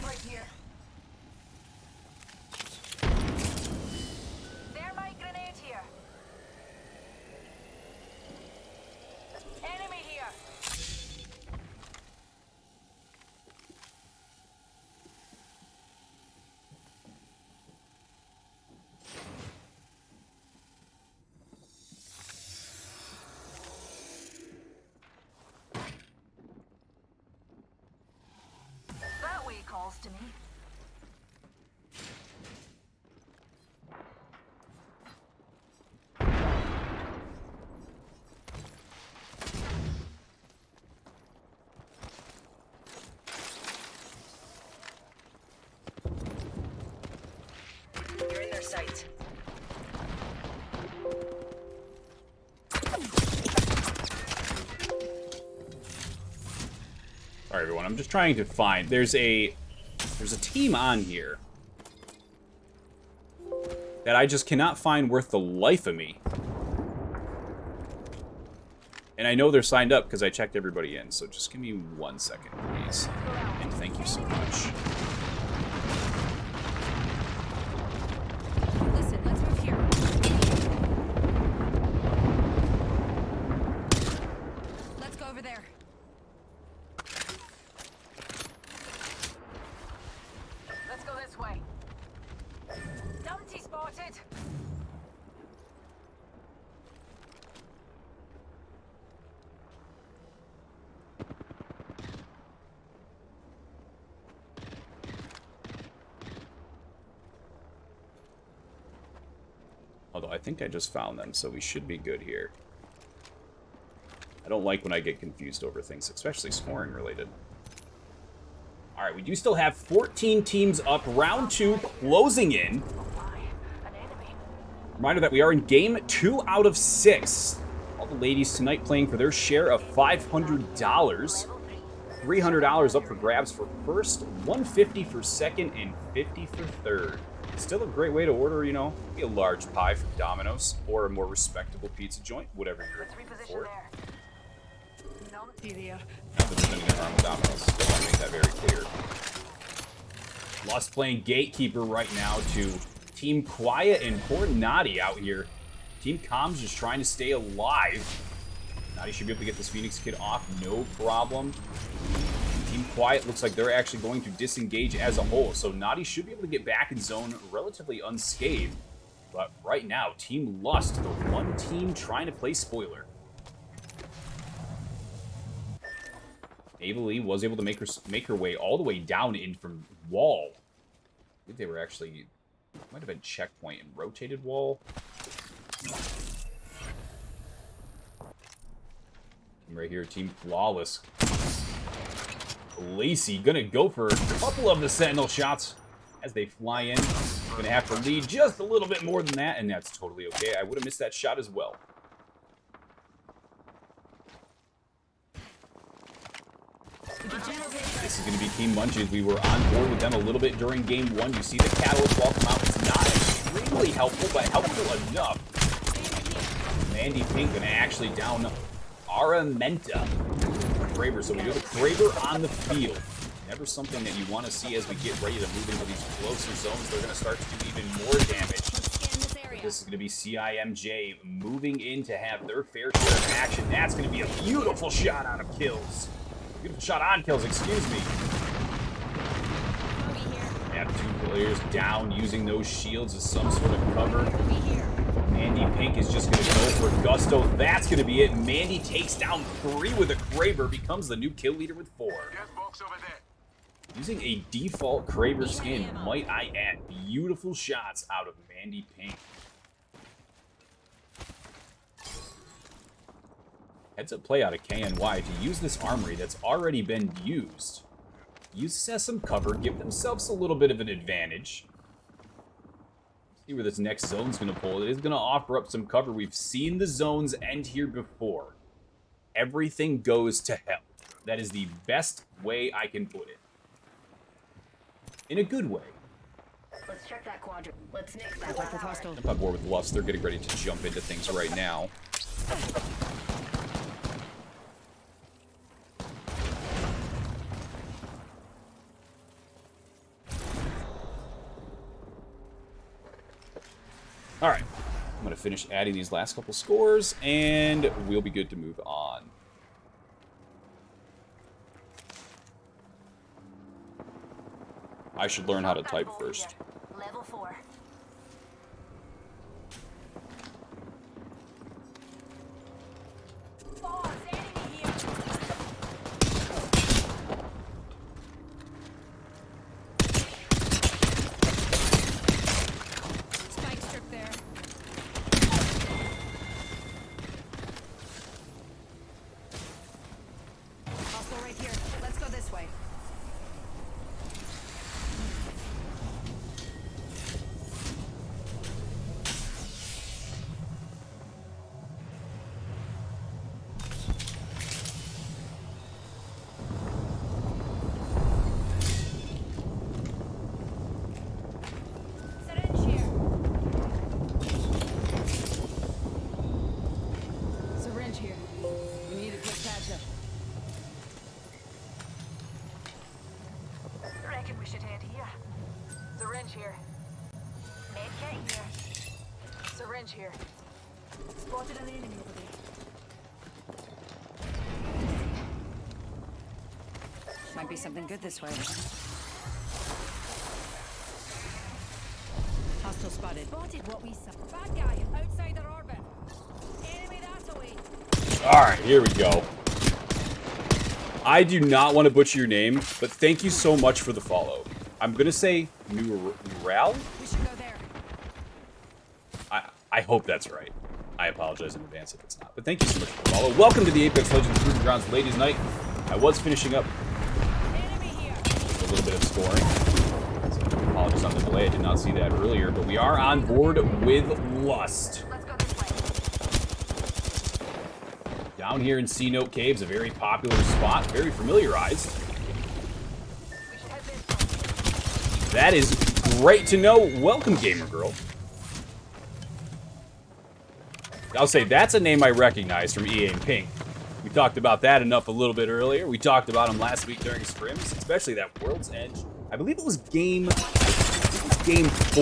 Right here. Thermite grenade here. Enemy here. That way calls to me. You're in their sights. Sorry, everyone. I'm just trying to find. There's a team on here that I just cannot find worth the life of me. And I know they're signed up because I checked everybody in. So just give me 1 second, please. And thank you so much. Listen, let's move here. Let's go over there. Let's go this way. Dumpty spotted. Although I think I just found them, so we should be good here. I don't like when I get confused over things, especially scoring related. Alright, we do still have 14 teams up. Round 2 closing in. An enemy. Reminder that we are in game 2 out of 6. All the ladies tonight playing for their share of $500. $300 up for grabs for first, $150 for second, and $50 for third. Still a great way to order, you know, maybe a large pie from Domino's or a more respectable pizza joint, whatever you're Let's looking reposition for. there. Numpty there. Not that there's anything wrong with Domino's. I want to make that very clear. Lust playing gatekeeper right now to Team Quiet and poor Naughty out here. Team Com's just trying to stay alive. Naughty should be able to get this Phoenix kid off, no problem. Team Quiet looks like they're actually going to disengage as a whole, so Naughty should be able to get back in zone relatively unscathed. But right now, Team Lust, the one team trying to play spoiler. Ava Lee was able to make her way all the way down in from wall. I think they were actually, might have been checkpoint and rotated wall. And right here, Team Flawless. Lacey gonna go for a couple of the Sentinel shots as they fly in. Gonna have to lead just a little bit more than that, and that's totally okay. I would have missed that shot as well. This is going to be Team Munchies. We were on board with them a little bit during Game 1. You see the Catalyst wall come out. It's not extremely helpful, but helpful enough. Mandy Pink gonna actually down Aramenta. Kraber, so we do the Kraber on the field. Never something that you want to see as we get ready to move into these closer zones. They're going to start to do even more damage. This is going to be CIMJ moving in to have their fair share of action. That's going to be a beautiful shot out of kills. Beautiful shot on kills, excuse me. Have two players down using those shields as some sort of cover. Mandy Pink is just going to go for Gusto. That's going to be it. Mandy takes down 3 with a Kraber, becomes the new kill leader with 4. Using a default Kraber skin, might I add. Beautiful shots out of Mandy Pink. Heads up play out of KNY to use this armory that's already been used. Use this as some cover, give themselves a little bit of an advantage. See where this next zone's going to pull. It is going to offer up some cover. We've seen the zones end here before. Everything goes to hell. That is the best way I can put it. In a good way. Let's check that quadrant. Let's nix that one. I'm on board with Lust. They're getting ready to jump into things right now. All right. I'm going to finish adding these last couple scores, and we'll be good to move on. I should learn how to type first. Level 4. Boss, enemy here. Spike strip there. Hostile right here. Let's go this way. Syringe here. Syringe here. We need a quick patch up. Reckon we should head here. Syringe here. Medkit here. Syringe here. Spotted an enemy over there. Might be something good this way. Hostile spotted. Spotted what we saw. Bad guy outside their orbit. Enemy that away. All right, here we go. I do not want to butcher your name, but thank you so much for the follow. I'm going to say Mural? We should go there. I hope that's right. I apologize in advance if it's not. But thank you so much for the follow. Welcome to the Apex Legends Proving Grounds Ladies Night. I was finishing up Enemy here. a little bit of scoring. So apologies on the delay. I did not see that earlier. But we are on board with Lust. Let's go this way. Down here in C-Note Caves, a very popular spot. Very familiarized. We should head this way. That is great to know. Welcome, Gamer Girl. I'll say that's a name I recognize from EA and Pink. We talked about that enough a little bit earlier. We talked about him last week during scrims, especially that World's Edge. I believe it was game 4.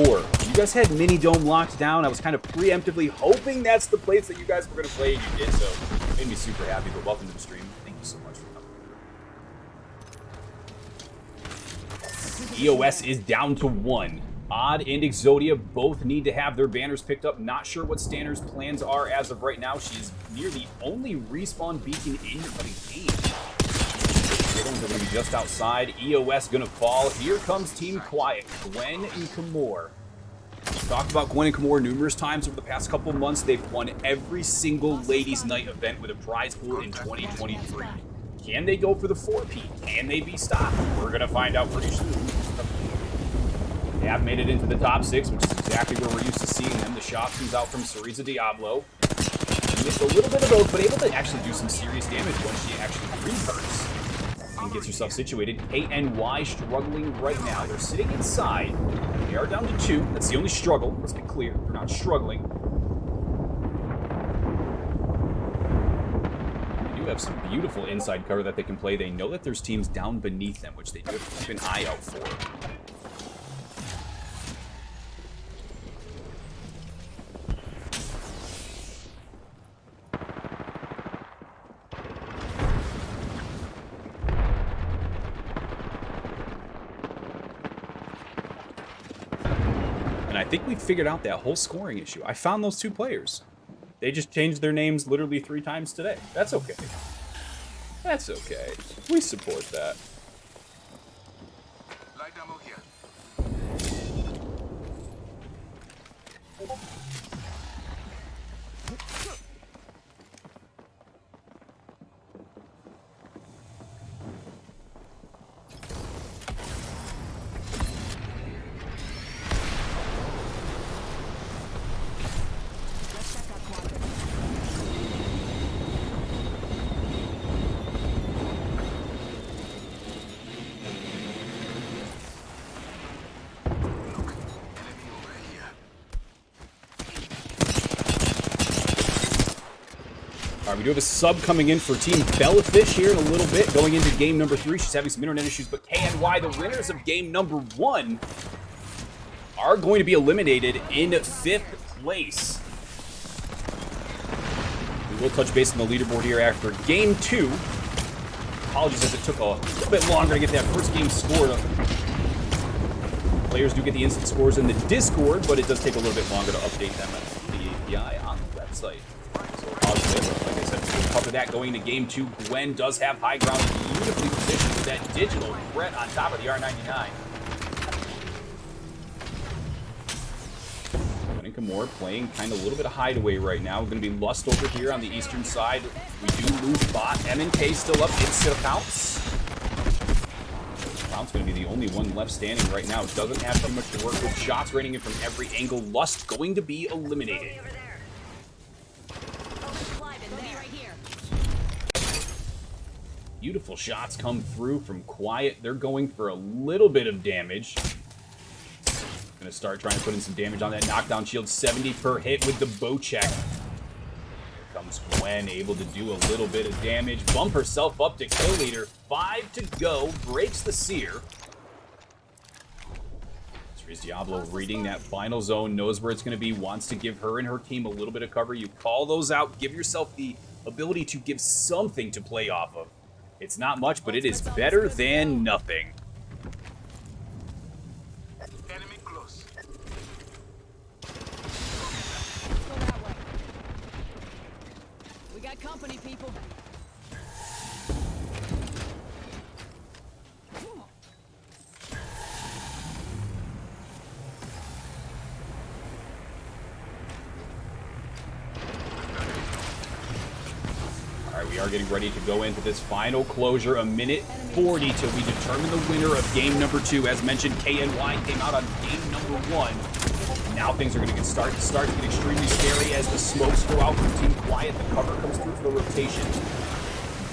You guys had Mini Dome locked down. I was kind of preemptively hoping that's the place that you guys were going to play, and you did, so it made me super happy. But welcome to the stream. Thank you so much for coming. EOS is down to 1. Odd and Exodia both need to have their banners picked up. Not sure what Stanner's plans are as of right now. She's near the only respawn beacon in the game. They're going to be just outside. EOS gonna fall. Here comes Team Quiet. Gwen and Kamor. We've talked about Gwen and Kamor numerous times over the past couple months. They've won every single Ladies' Night event with a prize pool in 2023. Can they go for the 4P? Can they be stopped? We're gonna find out pretty soon. They have made it into the top 6, which is exactly where we're used to seeing them. The shot comes out from Cereza Diablo. She missed a little bit of both, but able to actually do some serious damage when she actually reverts and gets herself situated. KNY struggling right now. They're sitting inside. They are down to 2. That's the only struggle. Let's be clear. They're not struggling. have some beautiful inside cover that they can play. They know that there's teams down beneath them, which they do have to keep an eye out for. And I think we figured out that whole scoring issue. I found those two players. They just changed their names literally 3 times today. That's okay. That's okay. We support that. Light ammo here. All right, we do have a sub coming in for Team Bellafish here in a little bit, going into game number 3. She's having some internet issues, but KNY, the winners of game number 1, are going to be eliminated in 5th place. We will touch base on the leaderboard here after game 2. Apologies as it took a little bit longer to get that first game scored. Players do get the instant scores in the Discord, but it does take a little bit longer to update them at the API on the website. So apologies, like I said, we'll cover that going into game 2. Gwen does have high ground, beautifully positioned with that digital threat on top of the R99. Kamor playing kind of a little bit of hideaway right now. We're going to be Lust over here on the eastern side. We do lose bot. M&K still up. It still counts. Count's going to be the only one left standing right now. Doesn't have too much to work with. Shots raining in from every angle. Lust going to be eliminated. Beautiful shots come through from Quiet. They're going for a little bit of damage. Gonna start trying to put in some damage on that knockdown shield. 70 per hit with the bow check. Here comes Gwen, able to do a little bit of damage. Bump herself up to kill leader. 5 to go. Breaks the seer. Cerise Diablo reading that final zone. Knows where it's going to be. Wants to give her and her team a little bit of cover. You call those out. Give yourself the ability to give something to play off of. It's not much, but it is better than nothing. Company people. All right, we are getting ready to go into this final closure. 1:40 till we determine the winner of game number 2. As mentioned, KNY came out on game number 1. Now things are going to start to get extremely scary as the smokes go out from Team Quiet. The cover comes through for the rotation.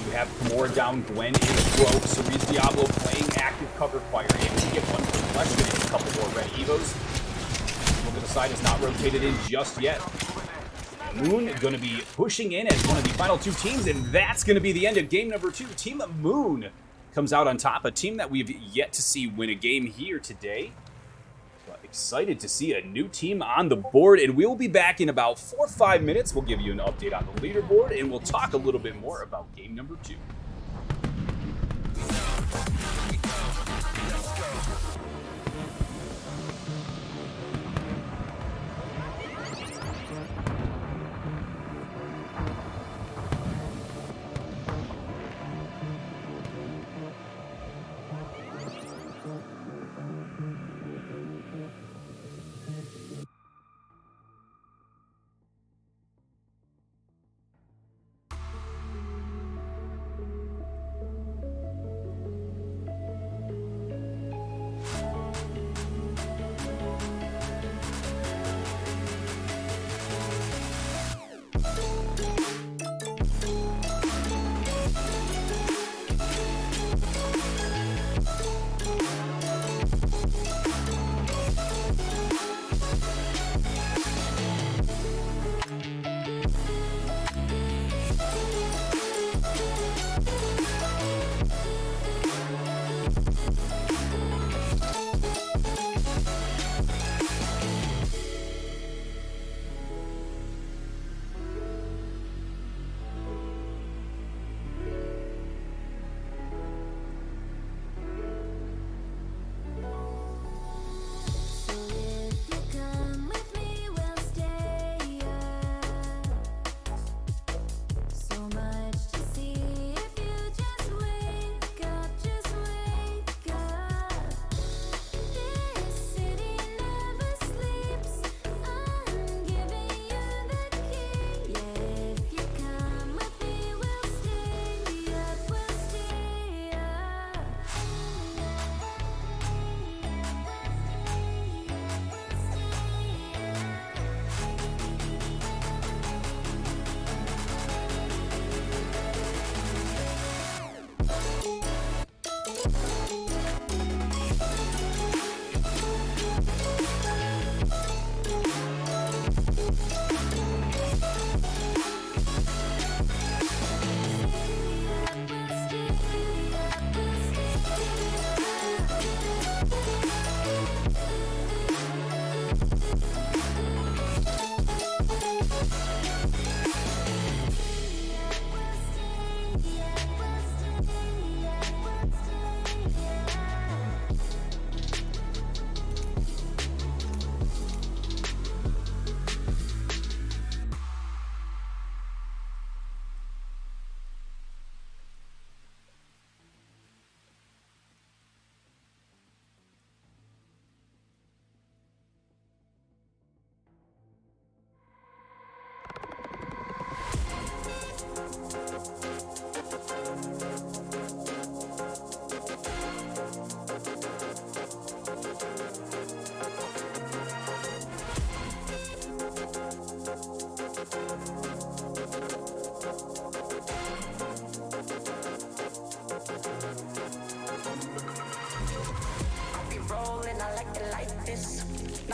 You have Kamora down, Gwen is broke, Cerise Diablo playing active cover fire, able to get one for flesh, getting a couple more red evos. Look at the side is not rotated in just yet. Moon going to be pushing in as one of the final 2 teams, and that's going to be the end of game number 2. Team Moon comes out on top, a team that we've yet to see win a game here today. Excited to see a new team on the board, and we'll be back in about 4 or 5 minutes. We'll give you an update on the leaderboard, and we'll talk a little bit more about game number 2.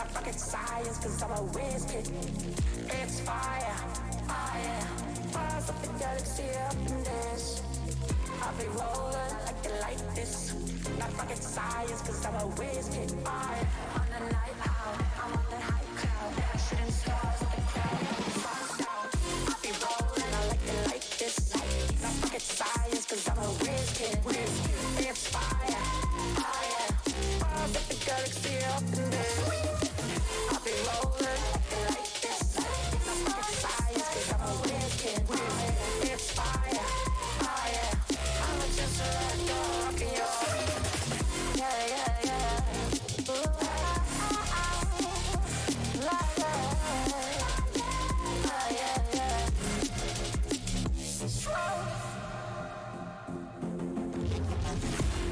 Not rocket science, cause I'm a whiz kid. It's fire, fire. Fires up the galaxy up in this. I'll be rolling like it like this. Not rocket science, cause I'm a whiz kid. Fire on the night owl, I'm on the high cloud. Shooting stars at the crowd, sun's out. I'll be rolling, I like it like this. Not rocket science, cause I'm a whiz kid. It's fire, fire. Fires up the galaxy up in this. I'll be rolling like this. Not rocket science, cause I'm a whiz kid. It's fire, fire. I'ma just let go rock and roll. Yeah, yeah, yeah. Ooh, la, la, la, yeah, yeah.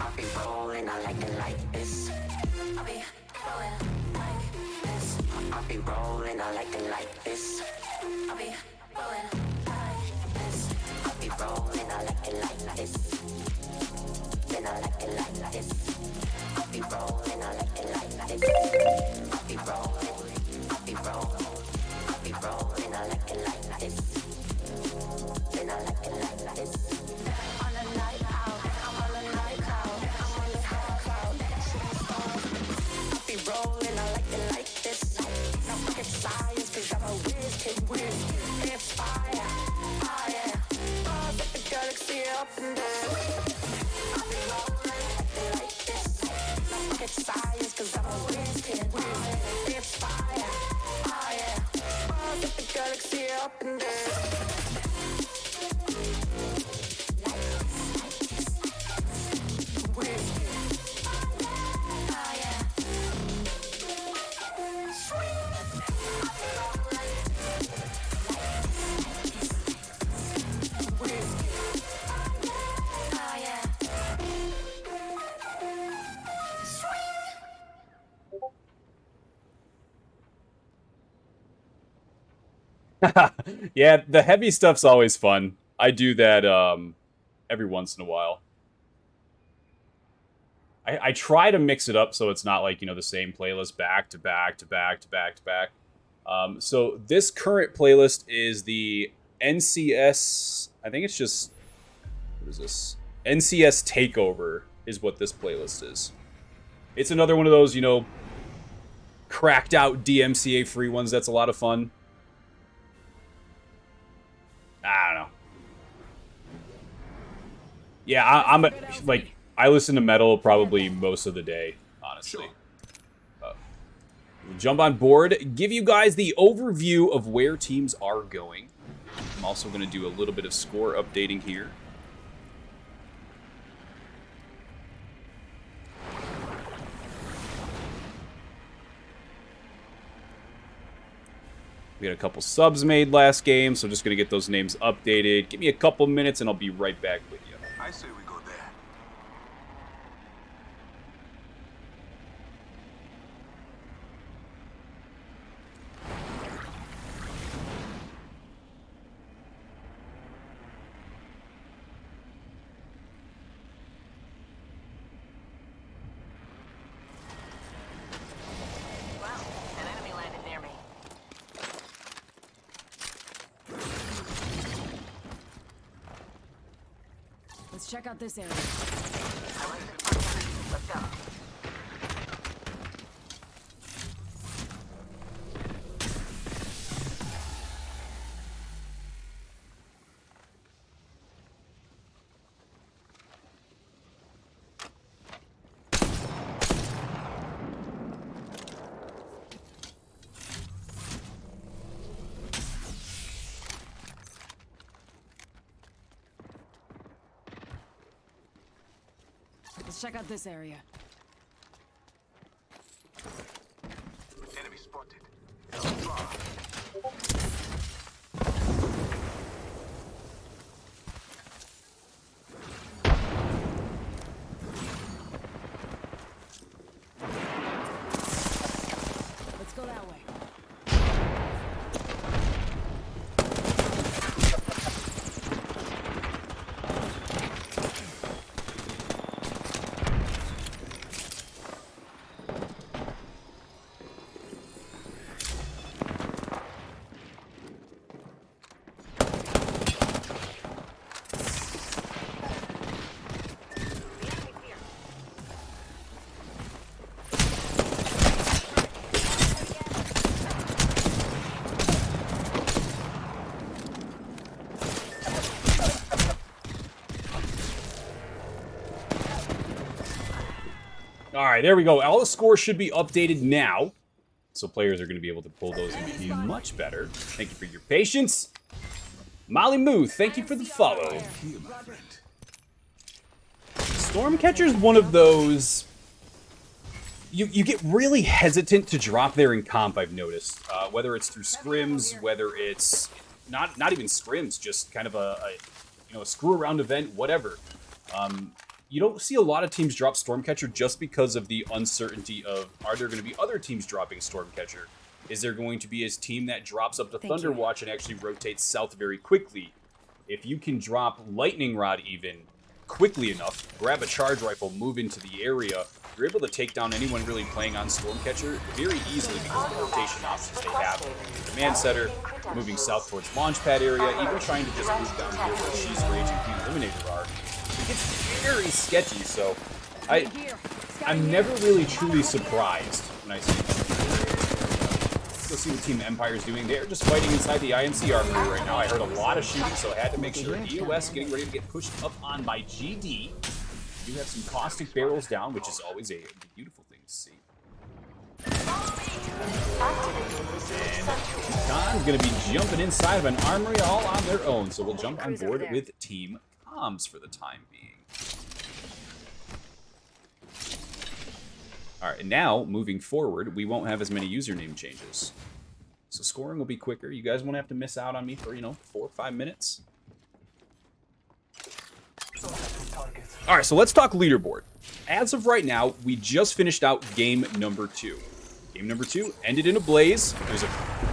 I'll be rolling, I like it like this. I'll be rolling like this. I'll be rolling, I like it like this. I'll be rolling like this. I'll be rolling, I like it like this. Then I like it like this. I'll be rolling, I like it like this. I'll be rolling, I'll be rolling, I'll be rolling, I like it like this. Then I like it like this. On the night out, I'm on the night cloud, I'm on the high cloud, shooting stars. I'll be rolling, I like it like this. Not rocket science, cause I'm a whiz kid. It's fire, fire. Fires up the galaxy up in there. I'll be rolling like this. Not rocket science, cause I'm a whiz kid. It's fire, fire. Fires up the galaxy up in there. Yeah, the heavy stuff's always fun. I do that every once in a while. I try to mix it up so it's not like, you know, the same playlist back to back to back to back to back. So this current playlist is the NCS, I think it's just, what is this? NCS Takeover is what this playlist is. It's another one of those, you know, cracked out DMCA free ones that's a lot of fun. I don't know. Yeah, I'm like, I listen to metal probably most of the day, honestly. We'll jump on board, give you guys the overview of where teams are going. I'm also going to do a little bit of score updating here. We had a couple subs made last game, so just going to get those names updated. Give me a couple minutes and I'll be right back with you. I say we go there. Wow, an enemy landed near me. Let's check out this area. Let's go. Let's check out this area. Enemy spotted. Draw. Let's go that way. All right, there we go. All the scores should be updated now. So players are going to be able to pull those in much better. Thank you for your patience. Molly Moo, thank you for the follow. Here, my friend. Stormcatcher's one of those... You get really hesitant to drop there in comp, I've noticed. Whether it's through scrims, whether it's... Not even scrims, just kind of a screw-around event, whatever. You don't see a lot of teams drop Stormcatcher just because of the uncertainty of, are there going to be other teams dropping Stormcatcher? Is there going to be a team that drops up to Thunderwatch and actually rotates south very quickly? If you can drop Lightning Rod even quickly enough, grab a charge rifle, move into the area, you're able to take down anyone really playing on Stormcatcher very easily because of the rotation options they have. Command Setter, moving south towards Launchpad area, even trying to just move down here where She's Raging the Eliminator are. It gets very sketchy, so I'm never really truly surprised when I see them. Let's go see what Team Empire's doing. They're just fighting inside the IMC armory right now. I heard a lot of shooting, so I had to make sure EOS getting ready to get pushed up on by GD. You have some caustic barrels down, which is always a beautiful thing to see. And Khan's going to be jumping inside of an armory all on their own, so we'll jump on board with Team Comms for the time being. All right, and now, moving forward, we won't have as many username changes. So scoring will be quicker. You guys won't have to miss out on me for, 4 or 5 minutes. All right, so let's talk leaderboard. As of right now, we just finished out game number 2. Game number 2 ended in a blaze. It was a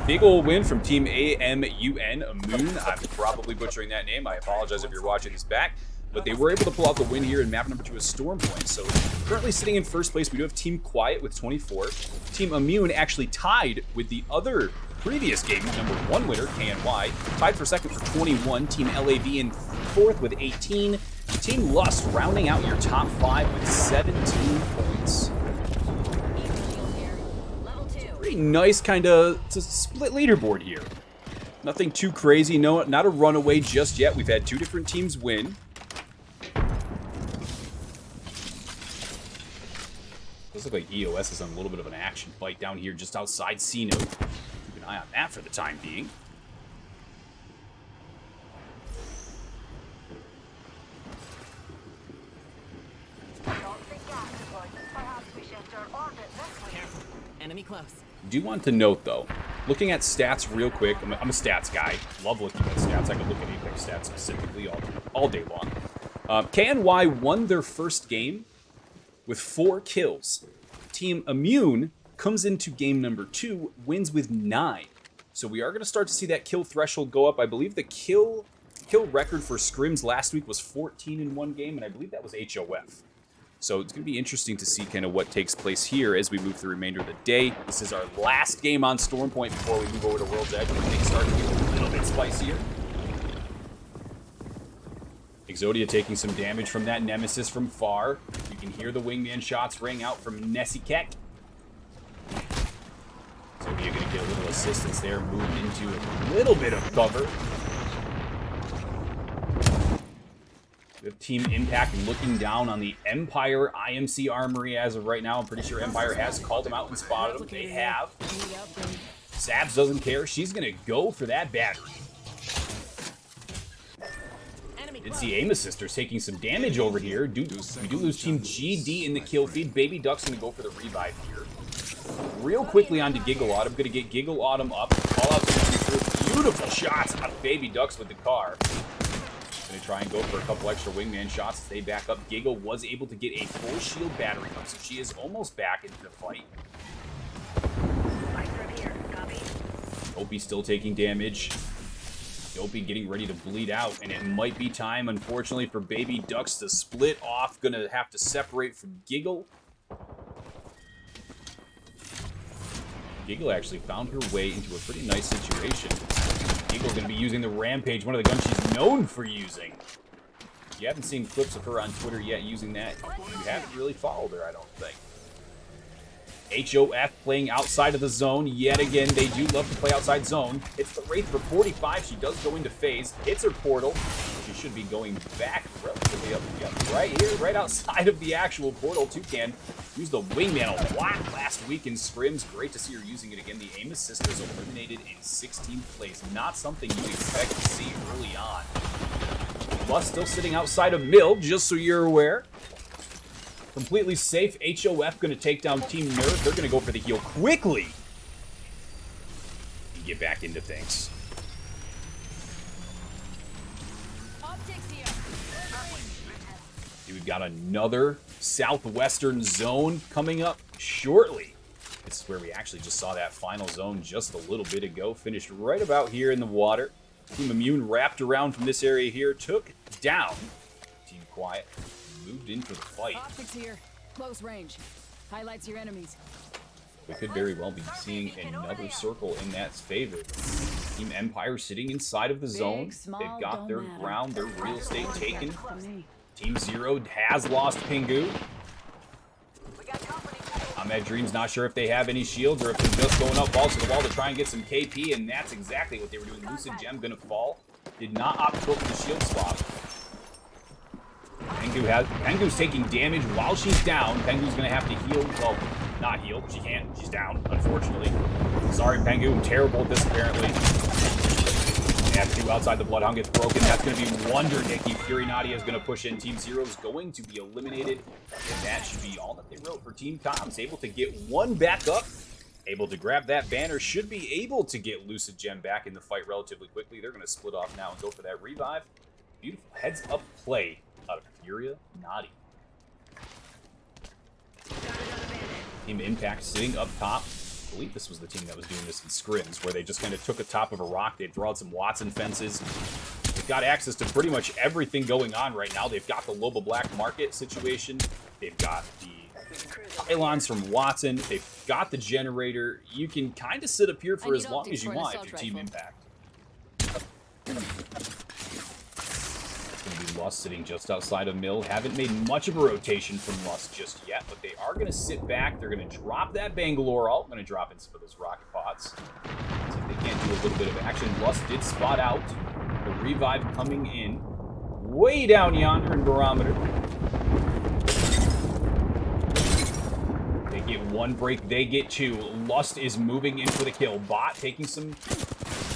big old win from Team AMUN, Moon. I'm probably butchering that name. I apologize if you're watching this back. But they were able to pull out the win here in map number 2 as Storm Point. So currently sitting in first place, we do have Team Quiet with 24. Team Immune actually tied with the other previous game, number 1 winner, KNY. Tied for second for 21. Team LAV in fourth with 18. Team Lust rounding out your top 5 with 17 points. Pretty nice kind of split leaderboard here. Nothing too crazy. No, not a runaway just yet. We've had 2 different teams win. Looks like EOS is on a little bit of an action fight down here just outside C-Note. Keep an eye on that for the time being. Enemy close. Do want to note, though, looking at stats real quick, I'm a stats guy. Love looking at stats. I could look at Apex stats specifically all day long. KNY won their first game with 4 kills. Team Immune comes into game number 2, wins with 9. So we are going to start to see that kill threshold go up. I believe the kill record for scrims last week was 14 in one game, and I believe that was HOF. So it's going to be interesting to see kind of what takes place here as we move through the remainder of the day. This is our last game on Storm Point before we move over to World's Edge, when things start to get a little bit spicier. Exodia taking some damage from that Nemesis from far. You can hear the wingman shots ring out from Nessikek. Exodia going to get a little assistance there, moved into a little bit of cover. We have Team Impact looking down on the Empire IMC Armory as of right now. I'm pretty sure Empire has called them out and spotted them. They have. Sabs doesn't care. She's going to go for that battery. Did see Aim Assisters taking some damage over here. We do lose Team GD in the kill feed. Baby Duck's going to go for the revive here. Real quickly onto Giggle Autumn. Going to get Giggle Autumn up. All out to beautiful shots on Baby Ducks with the car. Going to try and go for a couple extra wingman shots as they back up. Giggle was able to get a full shield battery up, so she is almost back into the fight. Opie still taking damage. Opie getting ready to bleed out, and it might be time, unfortunately, for Baby Ducks to split off. Gonna have to separate from Giggle. Giggle actually found her way into a pretty nice situation. Giggle's gonna be using the Rampage, one of the guns she's known for using. If you haven't seen clips of her on Twitter yet using that, you haven't really followed her, I don't think. HOF playing outside of the zone yet again. They do love to play outside zone. It's the Wraith for 45. She does go into phase, hits her portal. She should be going back relatively up, right here, right outside of the actual portal. Toucan used the wingman a lot last week in scrims. Great to see her using it again. The aim assist was eliminated in 16th place. Not something you expect to see early on. Lust still sitting outside of Mill, just so you're aware. Completely safe. HOF going to take down Team Nerve. They're going to go for the heal quickly. And get back into things. Optics here. We've got another southwestern zone coming up shortly. This is where we actually just saw that final zone just a little bit ago. Finished right about here in the water. Team Immune wrapped around from this area here. Took down Team Quiet. Moved in for the fight. Optics here. Close range. Highlights your enemies. We could very well be seeing another circle in that's favor. Team Empire sitting inside of the zone. They've got their ground, their real estate taken. Team Zero has lost Pingu. Ahmed Dream's not sure if they have any shields or if they're just going up balls to the wall to try and get some KP, and that's exactly what they were doing. Lucid Gem gonna fall. Did not opt to go for the shield swap. Pengu's taking damage while she's down. Pengu's gonna have to heal. Well, not heal. She can't. She's down, unfortunately. Sorry, Pengu. I'm terrible at this, apparently. They have two outside. The Bloodhound gets broken. That's gonna be Wonder Nikki. Fury Nadia is gonna push in. Team Zero's going to be eliminated. And that should be all that they wrote for Team Comms. Able to get one back up. Able to grab that banner. Should be able to get Lucid Gem back in the fight relatively quickly. They're gonna split off now and go for that revive. Beautiful heads up play out of Furia Nadi. Team Impact sitting up top. I believe this was the team that was doing this in scrims, where they just kind of took the top of a rock. They'd throw out some Watson fences. They've got access to pretty much everything going on right now. They've got the Loba Black Market situation. They've got the pylons from Watson. They've got the generator. You can kind of sit up here for as long as you want if you're Team Impact. Lust sitting just outside of Mill. Haven't made much of a rotation from Lust just yet, but they are going to sit back. They're going to drop that Bangalore ult. Going to drop in some of those rocket pods. See if they can't do a little bit of action. Lust did spot out. The revive coming in way down yonder in Barometer. They get one break. They get two. Lust is moving in for the kill. Bot taking some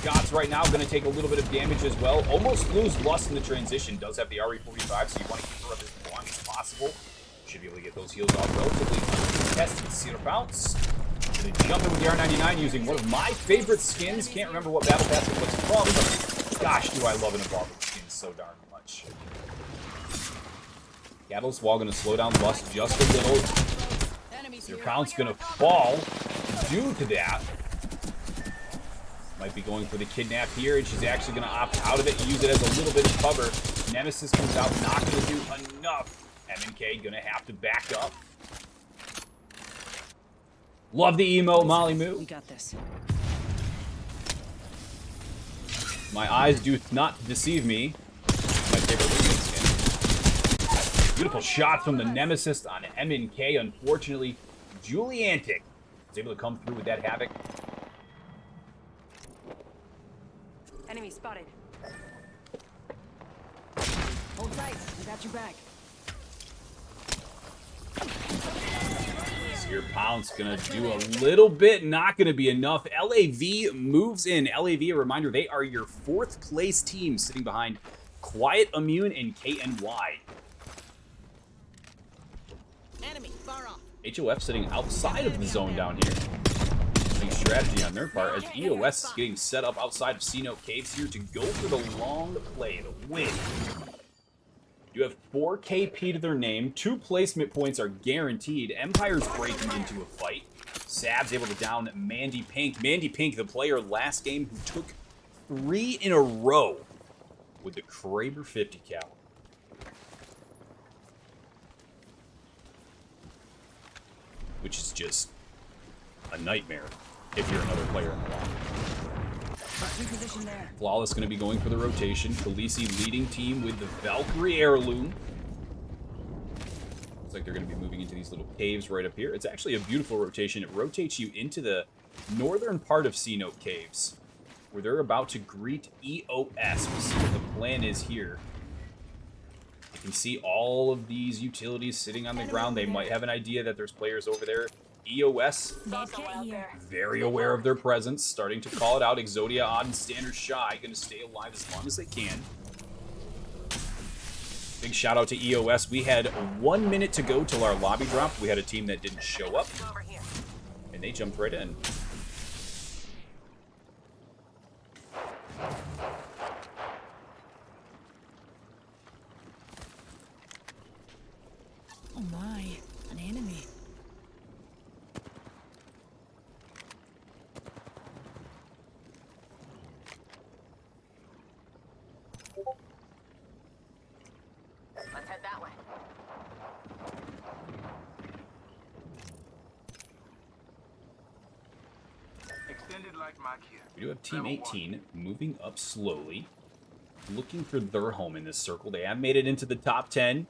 shots right now, going to take a little bit of damage as well. Almost lose Lust in the transition. Does have the RE45, so you want to keep her up as long as possible. Should be able to get those heals off relatively tested. Seer Bounce. Going to jump in with the R99 using one of my favorite skins. Can't remember what battle pass it was from, but gosh, do I love an evolving skin so darn much. Catalyst Wall going to slow down Lust just a little. Seer Bounce going to fall due to that. Might be going for the kidnap here, and she's actually going to opt out of it and use it as a little bit of cover. Nemesis comes out, not going to do enough. MNK going to have to back up. Love the emo, Molly Moo. We got this. My eyes do not deceive me. My favorite skin. Beautiful shot from the Nemesis on MNK. Unfortunately, Juliantic is able to come through with that Havoc. Enemy spotted. Hold tight. I got your back. Seer Pounce gonna do a little bit, not gonna be enough. LAV moves in. LAV, a reminder, they are your 4th place team sitting behind Quiet Immune and KNY. Enemy, far off. HOF sitting outside of the zone down here. Strategy on their part as EOS is getting set up outside of C-Note Caves here to go for the long play, the win. You have 4 KP to their name. 2 placement points are guaranteed. Empire's breaking into a fight. Sab's able to down Mandy Pink. Mandy Pink, the player last game who took 3 in a row with the Kraber 50 cal. Which is just a nightmare if you're another player in the line. Position there. Flawless going to be going for the rotation. Khaleesi leading team with the Valkyrie heirloom. Looks like they're going to be moving into these little caves right up here. It's actually a beautiful rotation. It rotates you into the northern part of C-Note Caves, where they're about to greet EOS. We'll see what the plan is here. You can see all of these utilities sitting on the ground. They might have an idea that there's players over there. EOS, Medkit here. very aware of their presence, starting to call it out. Exodia, Odd, and Standard Shy going to stay alive as long as they can. Big shout out to EOS. We had 1 minute to go till our lobby dropped. We had a team that didn't show up, Over here. and they jumped right in. Oh my, an enemy. Let's head that way. Extended light mag here. We do have Team 18 moving up slowly, looking for their home in this circle. They have made it into the top 10.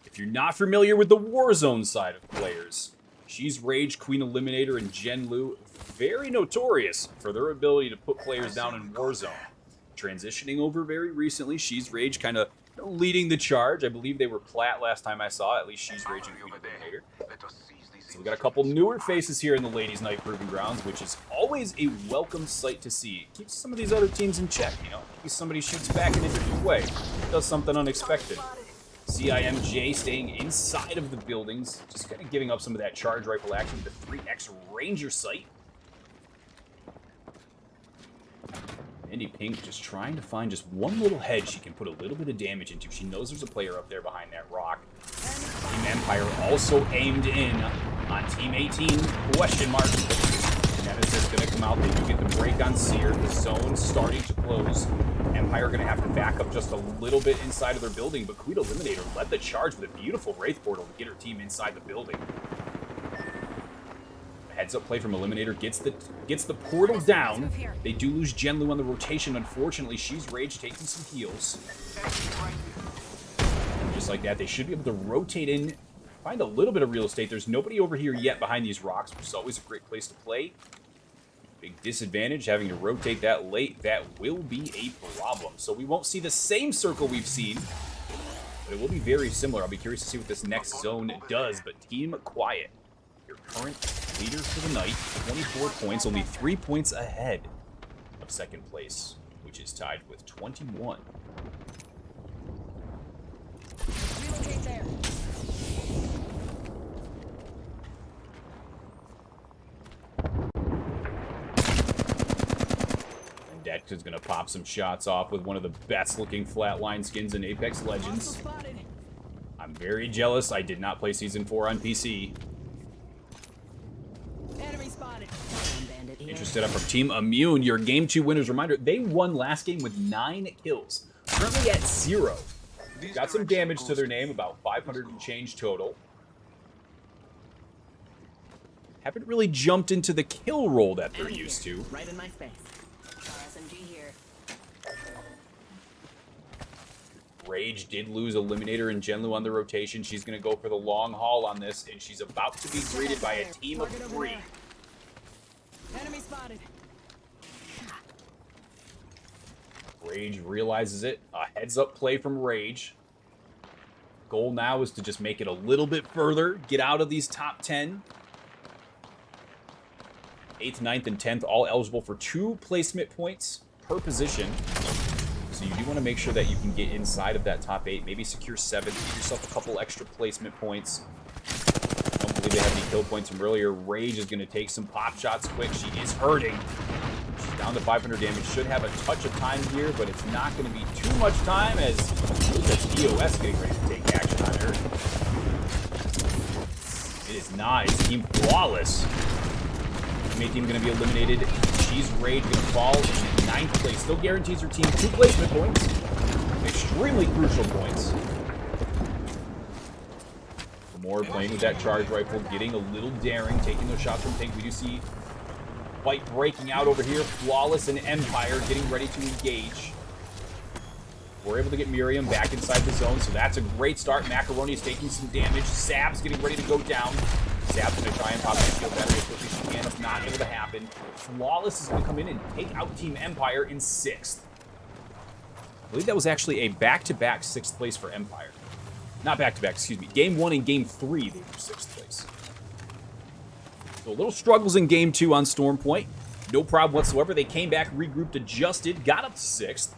If you're not familiar with the Warzone side of players, She's Rage, Queen Eliminator, and Jen Lu, very notorious for their ability to put players down in Warzone. Transitioning over very recently, She's Rage kind of leading the charge. I believe they were plat last time I saw, at least She's Rage and Queen Eliminator. So we got a couple newer faces here in the Ladies' Night Proving Grounds, which is always a welcome sight to see. It keeps some of these other teams in check, you know. In case somebody shoots back in a different way, does something unexpected. CIMJ staying inside of the buildings, just kind of giving up some of that charge rifle action with the 3x Ranger sight. Indy Pink just trying to find just one little head she can put a little bit of damage into. She knows there's a player up there behind that rock. Team Empire also aimed in on Team 18, question mark. And that is just going to come out. They do get the break on Seer. The zone's starting to close. Empire going to have to back up just a little bit inside of their building, but Queen Eliminator led the charge with a beautiful Wraith Portal to get her team inside the building. Heads-up play from Eliminator gets the portal down. They do lose Jen Lu on the rotation. Unfortunately, She's Rage taking some heals. And just like that, they should be able to rotate in, find a little bit of real estate. There's nobody over here yet behind these rocks, which is always a great place to play. Big disadvantage, having to rotate that late. That will be a problem. So we won't see the same circle we've seen, but it will be very similar. I'll be curious to see what this next zone does, but Team Quiet, your current leader for the night, 24 points, only 3 points ahead of second place, which is tied with 21. Relocate there. And Detka's gonna pop some shots off with one of the best looking flatline skins in Apex Legends. Spotted. I'm very jealous. I did not play Season 4 on PC. Enemy spotted. Bandit here. Interested up from Team Immune, your Game 2 winners. Reminder, they won last game with 9 kills. Currently at 0. Got some damage to their name, about 500 and change total. Haven't really jumped into the kill roll that they're Enemy used here. to. Right in my space. RSMG here. Rage did lose Eliminator and Jen Lu on the rotation. She's going to go for the long haul on this, and she's about to be greeted by a team of 3. Enemy spotted. Rage realizes it. A heads-up play from Rage. Goal now is to just make it a little bit further, get out of these top 10. 8th, 9th, and 10th, all eligible for 2 placement points per position. So you do want to make sure that you can get inside of that top 8, maybe secure 7th, give yourself a couple extra placement points. I don't believe they have any kill points from earlier. Rage is going to take some pop shots quick. She is hurting. She's down to 500 damage. Should have a touch of time here, but it's not going to be too much time as that's EOS getting ready to take action on her. It is not. It's Team Flawless. Team 18 going to be eliminated. She's Rage going to fall in 9th place. Still guarantees her team 2 placement points. Extremely crucial points. For more, playing with that charge rifle, getting a little daring, taking those shots from Pink. We do see fight breaking out over here. Flawless and Empire getting ready to engage. We're able to get Miriam back inside the zone, so that's a great start. Macaroni is taking some damage. Sab's getting ready to go down. Sab's going to try and pop his shield battery as quickly as she can. It's not able to happen. Flawless is going to come in and take out Team Empire in 6th. I believe that was actually a back-to-back 6th place for Empire. Not back-to-back, excuse me. Game 1 and Game 3, they were 6th place. So a little struggles in Game 2 on Storm Point. No problem whatsoever. They came back, regrouped, adjusted, got up to 6th.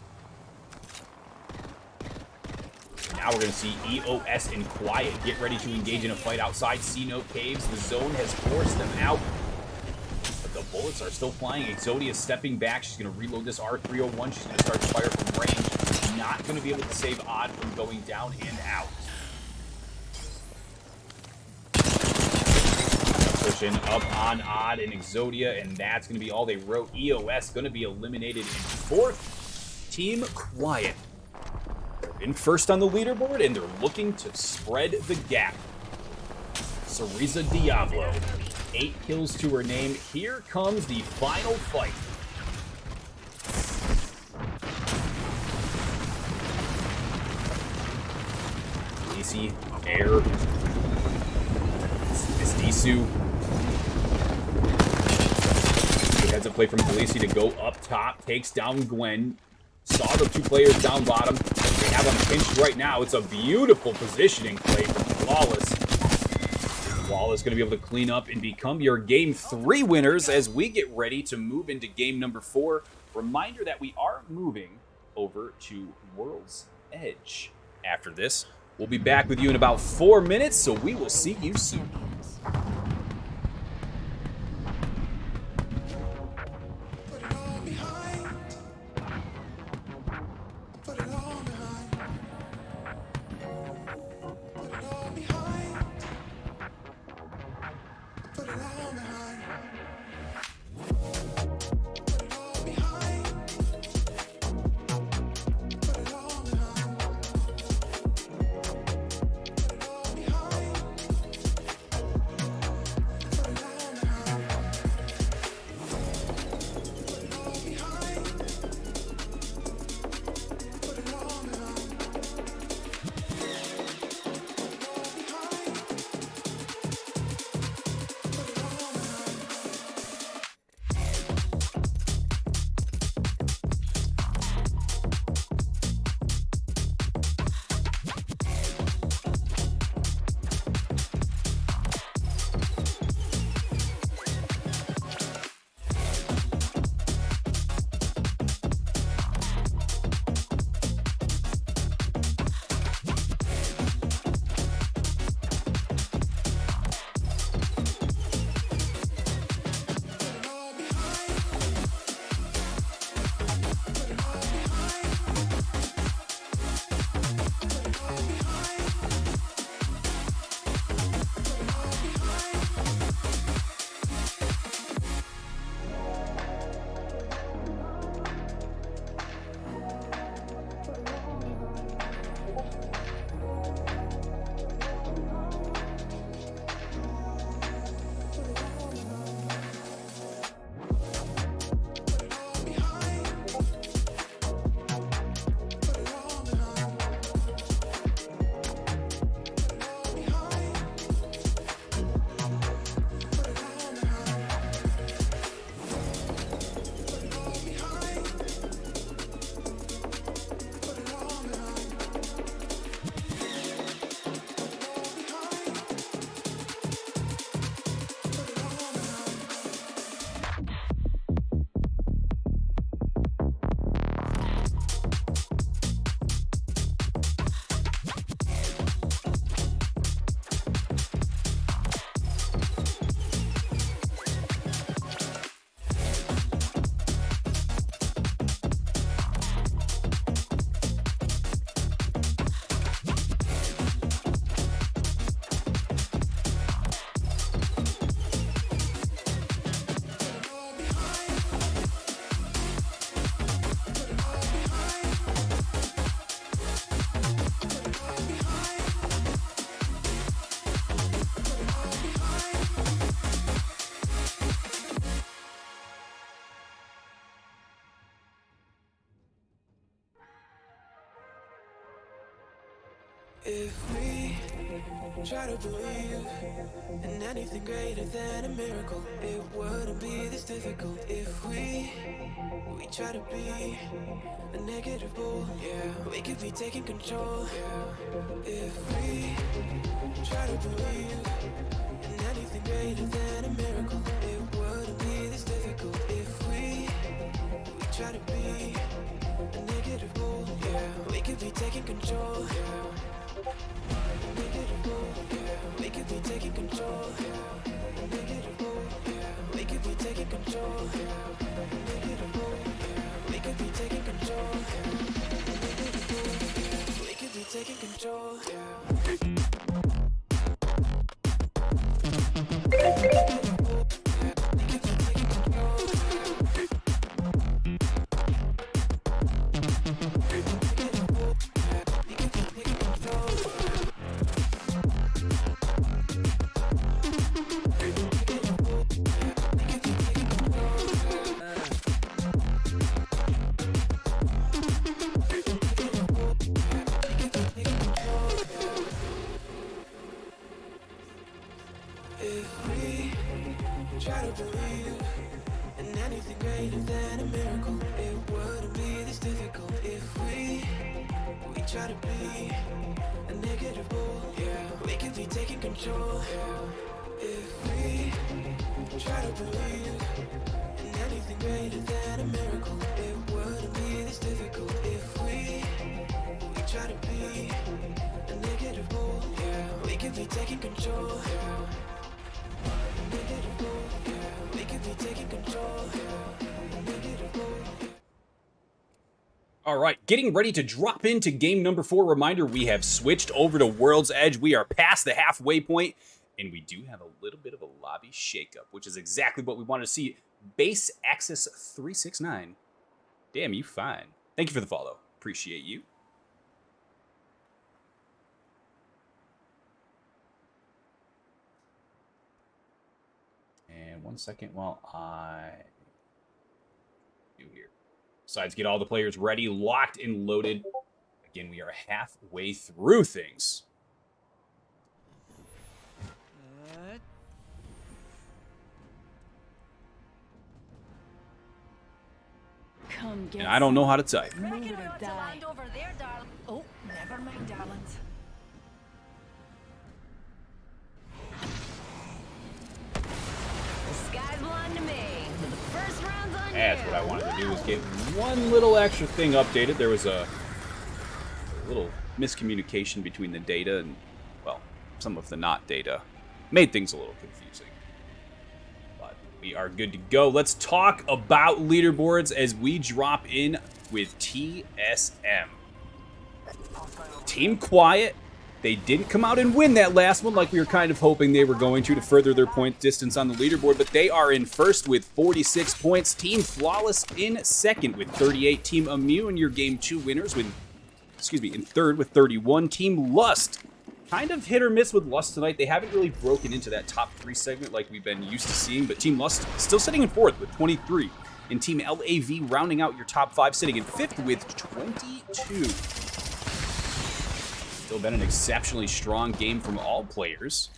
Now we're going to see EOS and Quiet get ready to engage in a fight outside C-Note Caves. The zone has forced them out. But the bullets are still flying. Exodia stepping back. She's going to reload this R301. She's going to start to fire from range. Not going to be able to save Odd from going down and out. Pushing up on Odd and Exodia, and that's going to be all they wrote. EOS going to be eliminated in 4th. Team Quiet in 1st on the leaderboard, and they're looking to spread the gap. Cereza Diablo, 8 kills to her name. Here comes the final fight. Khaleesi, Air, Miss Disu. Heads up play from Khaleesi to go up top, takes down Gwen. Saw the 2 players down bottom. They have them pinched right now. It's a beautiful positioning play from Flawless. Flawless going to be able to clean up and become your Game 3 winners as we get ready to move into Game number 4. Reminder that we are moving over to World's Edge. After this, we'll be back with you in about 4 minutes, so we will see you soon. If we Try to believe in anything greater than a miracle. It wouldn't be this difficult if we try to be a negative bull. Yeah, we could be taking control. Yeah, if we try to believe in anything greater than a miracle. It wouldn't be this difficult if we try to be a negative bull. Yeah, we could be taking control. Yeah. We could be taking control. We could be taking control. We could be taking control. We could be taking control. If we try to believe in anything greater than a miracle, it wouldn't be this difficult if we try to be a negative bull. Yeah, we could be taking control. Yeah, if we try to believe in anything greater than a miracle, it wouldn't be this difficult if we try to be a negative bull. Yeah, we could be taking control. Yeah. We could be taking control. All right, getting ready to drop into game number 4. Reminder, we have switched over to World's Edge. We are past the halfway point, and we do have a little bit of a lobby shakeup, which is exactly what we wanted to see. Base Axis 369. Damn, you fine. Thank you for the follow. Appreciate you. And 1 second while I do here. Besides, get all the players ready, locked, and loaded. Again, we are halfway through things. Come get And I don't know how to type. Reckon Move we or ought to die. land over there, darling. Oh, never mind, darlings. The sky's blind to me. The first round's on That's you. what I wanted to do, was get one little extra thing updated. There was a little miscommunication between the data and, well, some of the not data. Made things a little confusing. But we are good to go. Let's talk about leaderboards as we drop in with TSM. Team Quiet. They didn't come out and win that last one like we were kind of hoping they were going to further their point distance on the leaderboard, but they are in first with 46 points. Team Flawless in second with 38. Team Immune, your game 2 winners with, in third with 31. Team Lust, kind of hit or miss with Lust tonight. They haven't really broken into that top 3 segment like we've been used to seeing, but Team Lust still sitting in fourth with 23. And Team LAV rounding out your top 5, sitting in fifth with 22. Still been an exceptionally strong game from all players.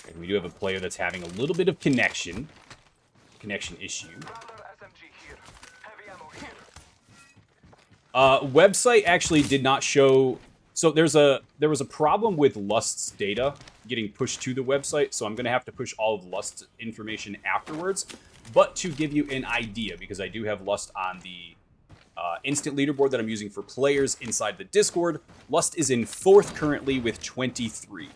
And we do have a player that's having a little bit of connection issue. Website actually did not show. So there was a problem with Lust's data getting pushed to the website, so I'm going to have to push all of Lust's information afterwards. But to give you an idea, because I do have Lust on the instant leaderboard that I'm using for players inside the Discord, Lust is in fourth currently with 23.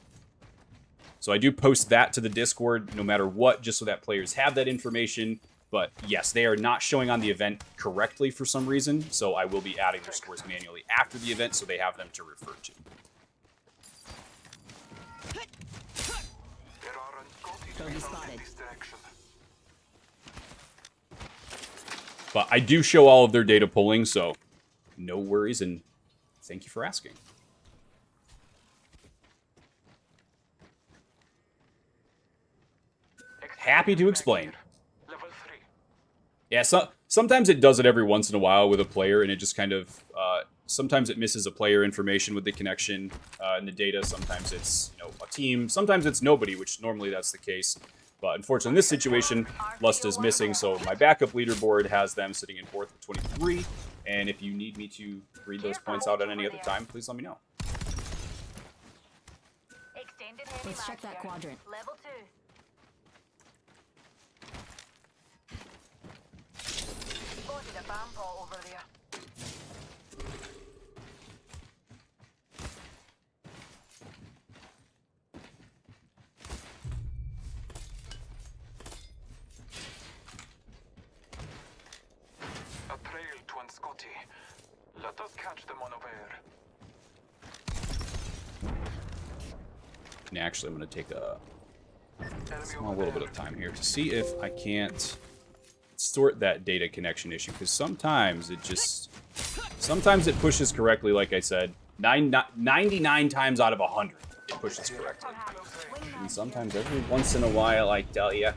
So I do post that to the Discord no matter what, just so that players have that information. But yes, they are not showing on the event correctly for some reason, so I will be adding their scores manually after the event so they have them to refer to. Bogey spotted. But I do show all of their data pulling, so no worries, and thank you for asking. Happy to explain. Yeah, sometimes it does it every once in a while with a player, and it just kind of sometimes it misses a player information with the connection in the data. Sometimes it's a team. Sometimes it's nobody, which normally that's the case. But unfortunately, in this situation, Lust is missing, so my backup leaderboard has them sitting in 4th with 23. And if you need me to read those points out at any other time, please let me know. Let's check that quadrant. Level 2. Spotted a bomb ball over there. A trail to Scotty. Let us catch them unaware. And actually, I'm going to take a small little bit of time here to see if I can't sort that data connection issue, because sometimes it pushes correctly, like I said. 99 times out of 100, it pushes correctly. And sometimes every once in a while, I tell you,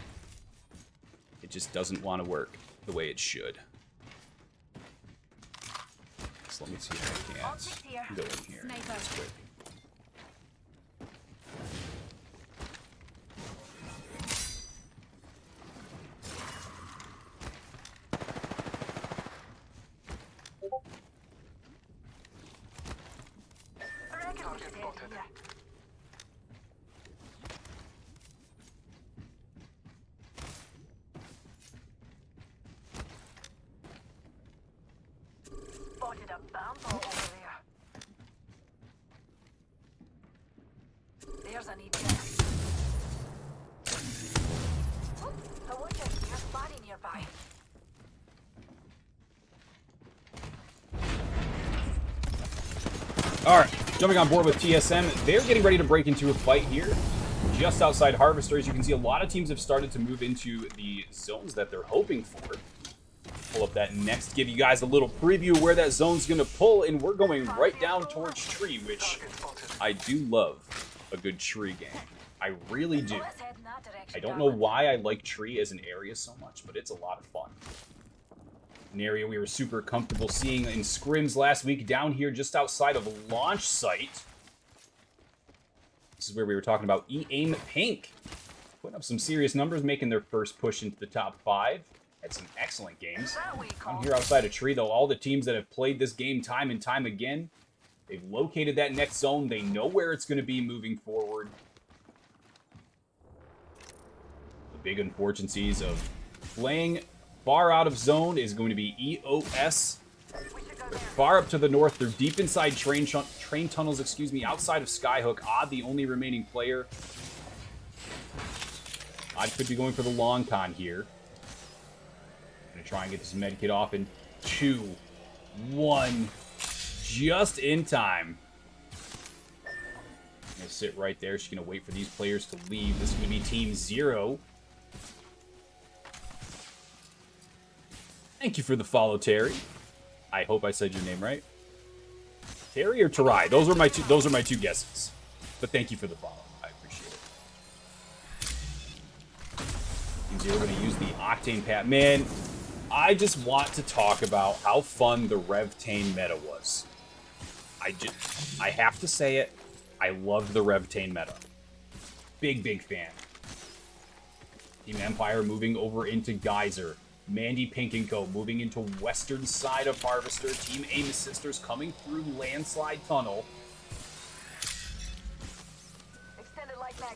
it just doesn't want to work the way it should. So let me see if I can go in here. That's quick. Spotted a bomb ball over there. There's an eject. I wonder if there's a body nearby. Alright, jumping on board with TSM. They're getting ready to break into a fight here. Just outside Harvester, as you can see, a lot of teams have started to move into the zones that they're hoping for. Pull up that next, give you guys a little preview where that zone's going to pull, and we're going right down towards tree, which I do love a good tree game. I really do. Let's head in that direction. I don't know why I like tree as an area so much, but it's a lot of fun. An area we were super comfortable seeing in scrims last week down here just outside of launch site. This is where we were talking about E-Aim Pink. Putting up some serious numbers, making their first push into the top 5. Had some excellent games. Down here outside of tree, though, all the teams that have played this game time and time again, they've located that next zone. They know where it's going to be moving forward. The big unfortunatesies of playing far out of zone is going to be EOS. They're far up to the north. They're deep inside train tunnels, outside of Skyhook. Odd, the only remaining player. Odd could be going for the long con here. Gonna try and get this med kit off in 2, 1, just in time. Gonna sit right there. She's gonna wait for these players to leave. This is gonna be Team 0. Thank you for the follow, Terry. I hope I said your name right. Terry or Tarai? Those are my two guesses. But thank you for the follow. I appreciate it. Team 0 gonna use the Octane Pat. Man, I just want to talk about how fun the Revtane meta was. I have to say it. I loved the Revtane meta. Big fan. Team Empire moving over into Geyser. Mandy Pink & Co. moving into western side of Harvester. Team Amos Sisters coming through Landslide Tunnel.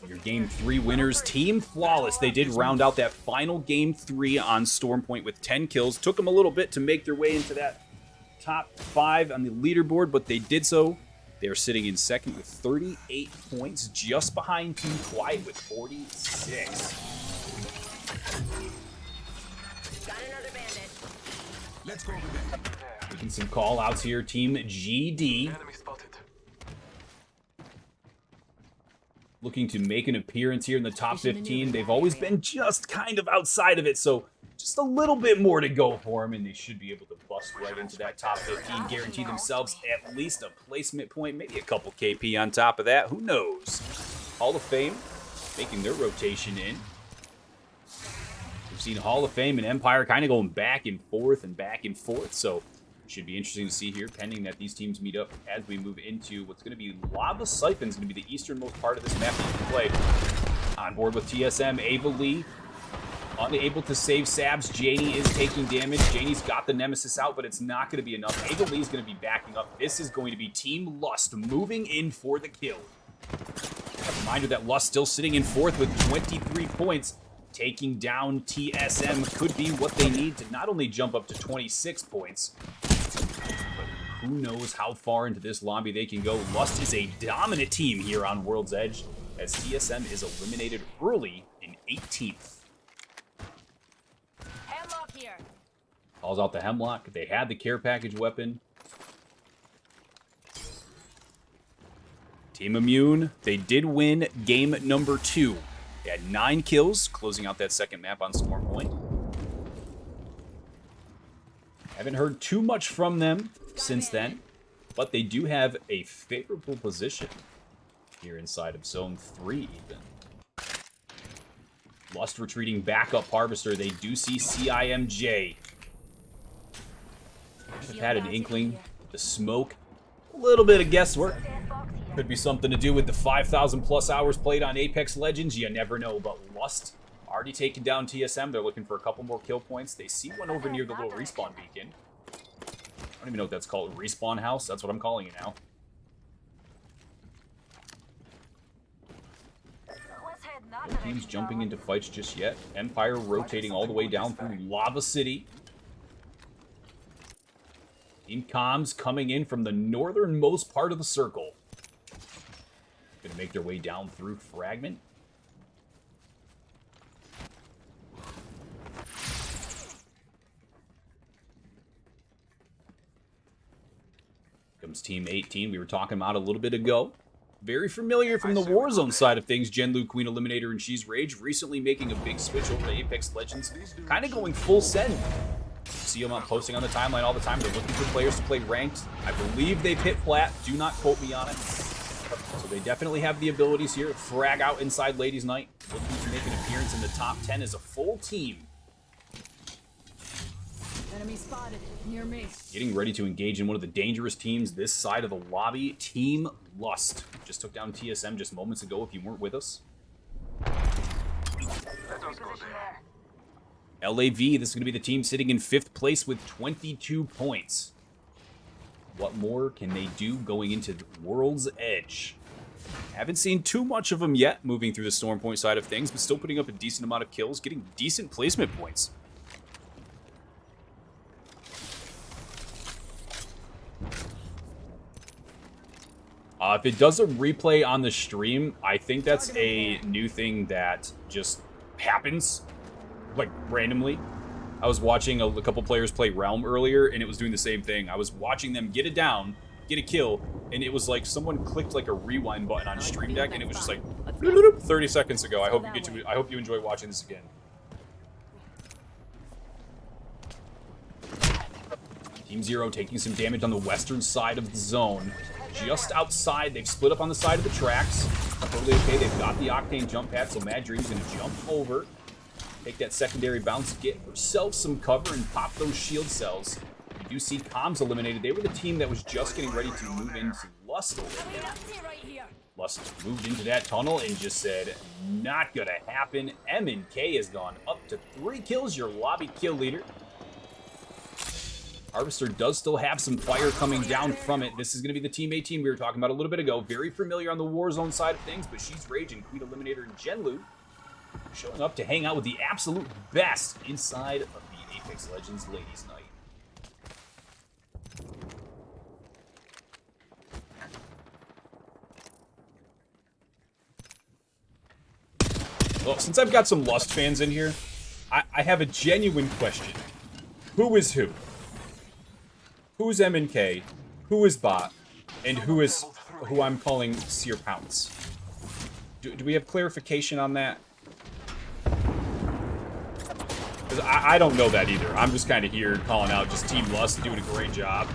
Your Game 3 winners, Team Flawless. They did round out that final Game 3 on Stormpoint with 10 kills. Took them a little bit to make their way into that top 5 on the leaderboard, but they did so. They're sitting in second with 38 points, just behind Team Quiet with 46. Got another bandit. Let's go over there. Making some call outs here. Team GD Enemy spotted. looking to make an appearance here in the top 15. They've always been just kind of outside of it, so just a little bit more to go for them, and they should be able to bust right into that top 15, guarantee themselves at least a placement point, maybe a couple KP on top of that. Who knows? Hall of Fame making their rotation in. We've seen Hall of Fame and Empire kind of going back and forth, so it should be interesting to see here, pending that these teams meet up as we move into what's going to be Lava Siphon's going to be the easternmost part of this map that you can play. On board with TSM, Ava Lee, unable to save Sabs. Janie is taking damage. Janie's got the Nemesis out, but it's not going to be enough. Ava Lee's going to be backing up. This is going to be Team Lust moving in for the kill. A reminder that Lust still sitting in fourth with 23 points. Taking down TSM could be what they need to not only jump up to 26 points, but who knows how far into this lobby they can go. Lust is a dominant team here on World's Edge, as TSM is eliminated early in 18th. Hemlock here. Calls out the Hemlock. They had the care package weapon. Team Immune, they did win game number 2. They had 9 kills, closing out that second map on Storm Point. Haven't heard too much from them since then, but they do have a favorable position here inside of Zone 3 even. Lust retreating back up Harvester. They do see CIMJ. I've had an inkling, the smoke, a little bit of guesswork. Could be something to do with the 5,000 plus hours played on Apex Legends. You never know, but Lust already taken down TSM. They're looking for a couple more kill points. They see one over near the little respawn beacon. I don't even know what that's called. Respawn house? That's what I'm calling it now. No teams jumping into fights just yet. Empire rotating all the way down through Lava City. Team Comms coming in from the northernmost part of the circle. Gonna make their way down through Fragment. Comes Team 18, we were talking about a little bit ago. Very familiar from the Warzone side of things. Genlu, Queen Eliminator, and She's Rage recently making a big switch over to Apex Legends. Kind of going full send. See them posting on the timeline all the time. They're looking for players to play ranked. I believe they've hit plat. Do not quote me on it. So they definitely have the abilities here. Frag out inside Ladies Night. Looking to make an appearance in the top 10 as a full team. Enemy spotted near me. Getting ready to engage in one of the dangerous teams this side of the lobby. Team Lust. Just took down TSM just moments ago if you weren't with us. LAV, this is going to be the team sitting in 5th place with 22 points. What more can they do going into the World's Edge? Haven't seen too much of them yet moving through the Storm Point side of things, but still putting up a decent amount of kills, getting decent placement points. If it does a replay on the stream, I think that's a new thing that just happens, like, randomly. I was watching a couple players play Realm earlier, and it was doing the same thing. I was watching them get it down, get a kill, and it was like someone clicked like a rewind button on Stream Deck, and it was just like 30 seconds ago. I hope you enjoy watching this again. Team Zero taking some damage on the western side of the zone. Just outside, they've split up on the side of the tracks. Totally okay, they've got the Octane jump pad, so Mad Dream's gonna jump over. Take that secondary bounce, get herself some cover, and pop those shield cells. You do see Comms eliminated. They were the team that was just getting ready to move into Lust. Lust moved into that tunnel and just said, not gonna happen. M&K has gone up to 3 kills, your lobby kill leader. Harvester does still have some fire coming down from it. This is going to be the Team 18 we were talking about a little bit ago. Very familiar on the Warzone side of things, but She's Rage and Queen Eliminator and Genlu showing up to hang out with the absolute best inside of the Apex Legends Ladies Night. Well, since I've got some Lust fans in here, I have a genuine question. Who is who? Who's M&K? Who is Bot? And who is who I'm calling Seer Pounce? Do we have clarification on that? Because I don't know that either. I'm just kind of here calling out just Team Lust doing a great job.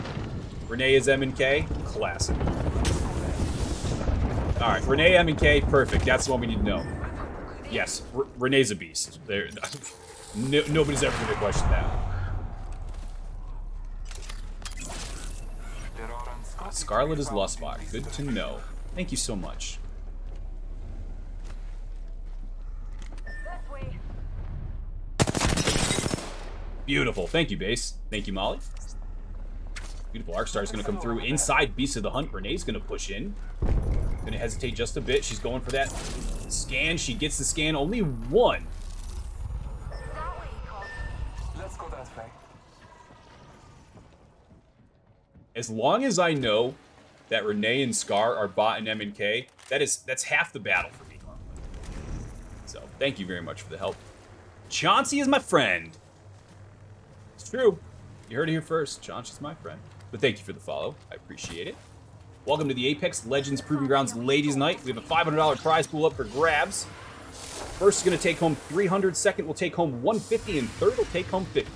Renee is M&K. Classic. Alright, Renee M&K. Perfect. That's the one we need to know. Yes, Renee's a beast. Nobody's ever going to question that. Scarlet is Lustbot. Good to know. Thank you so much. Beautiful. Thank you, Base. Thank you, Molly. Beautiful. Arcstar is going to come through inside Beast of the Hunt. Renee's going to push in. Going to hesitate just a bit. She's going for that scan. She gets the scan. Only one. Let's go that way. As long as I know that Renee and Scar are Bot and M&K, that's half the battle for me. So, thank you very much for the help. Chauncey is my friend. It's true. You heard it here first. Chauncey's my friend. But thank you for the follow. I appreciate it. Welcome to the Apex Legends Proving Grounds Ladies Night. We have a $500 prize pool up for grabs. First is going to take home 300. Second will take home 150. And third will take home 50.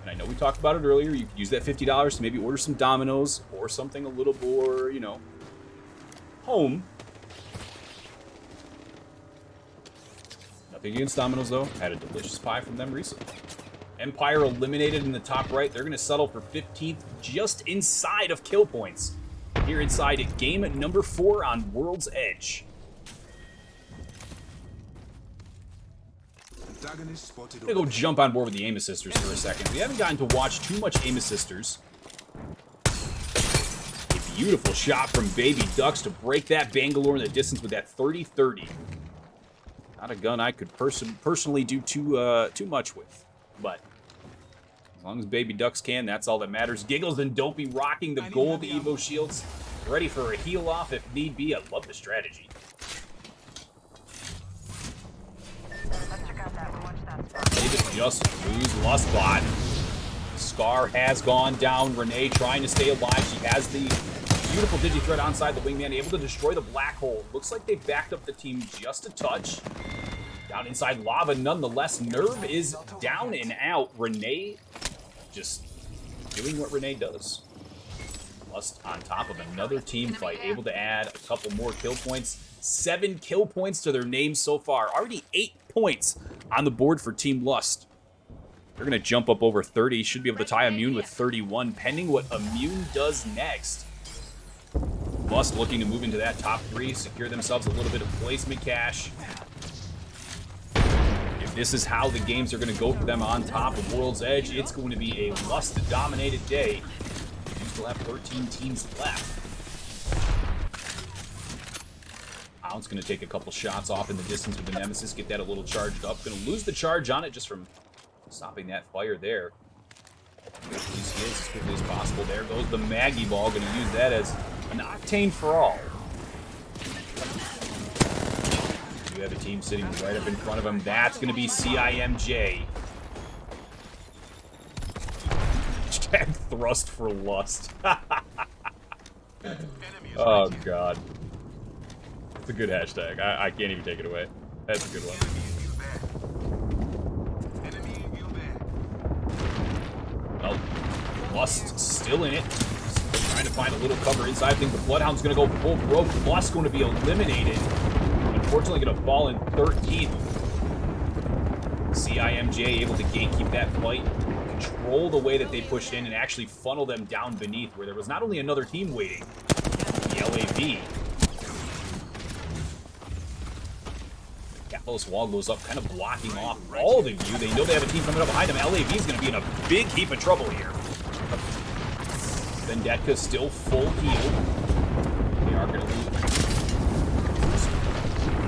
And I know we talked about it earlier. You could use that $50 to maybe order some Domino's or something a little more, you know, home. Nothing against Domino's, though. Had a delicious pie from them recently. Empire eliminated in the top right. They're going to settle for 15th, just inside of kill points. Here inside at game number 4 on World's Edge. I'm going to go jump on board with the Amos sisters for a second. We haven't gotten to watch too much Amos sisters. A beautiful shot from Baby Ducks to break that Bangalore in the distance with that 30-30. Not a gun I could personally do too much with. But as long as Baby Ducks can, that's all that matters. Giggles and Dopey rocking the gold Evo shields. Ready for a heal off if need be. I love the strategy. David just lose Lustbot. Scar has gone down. Renee trying to stay alive. She has the beautiful Digi-Thread onside the wingman, able to destroy the black hole. Looks like they backed up the team just a touch. Down inside Lava, nonetheless. Nerve is down and out. Renee just doing what Renee does. Lust on top of another team fight, able to add a couple more kill points. 7 kill points to their name so far. Already 8 points on the board for Team Lust. They're going to jump up over 30. Should be able to tie Immune with 31, pending what Immune does next. Lust looking to move into that top 3, secure themselves a little bit of placement cash. If this is how the games are going to go for them on top of World's Edge, it's going to be a Lust-dominated day. We still have 13 teams left. Ounce going to take a couple shots off in the distance with the Nemesis, get that a little charged up. Going to lose the charge on it just from stopping that fire there. These hits as quickly as possible. There goes the Maggie Ball. Going to use that as an octane for all. You have a team sitting right up in front of him. That's going to be CIMJ. Hashtag thrust for lust. Oh, God. It's a good hashtag. I can't even take it away. That's a good one. Well, Lust still in it. Still trying to find a little cover inside. I think the Bloodhound's going to go full broke. Lust going to be eliminated. Unfortunately, going to fall in 13th. CIMJ able to gatekeep that fight, control the way that they pushed in, and actually funnel them down beneath, where there was not only another team waiting, the LAV. Capitol's wall goes up, kind of blocking off all of the view. They know they have a team coming up behind them. LAV is going to be in a big heap of trouble here. Vendetta still full heal. They are going to lose.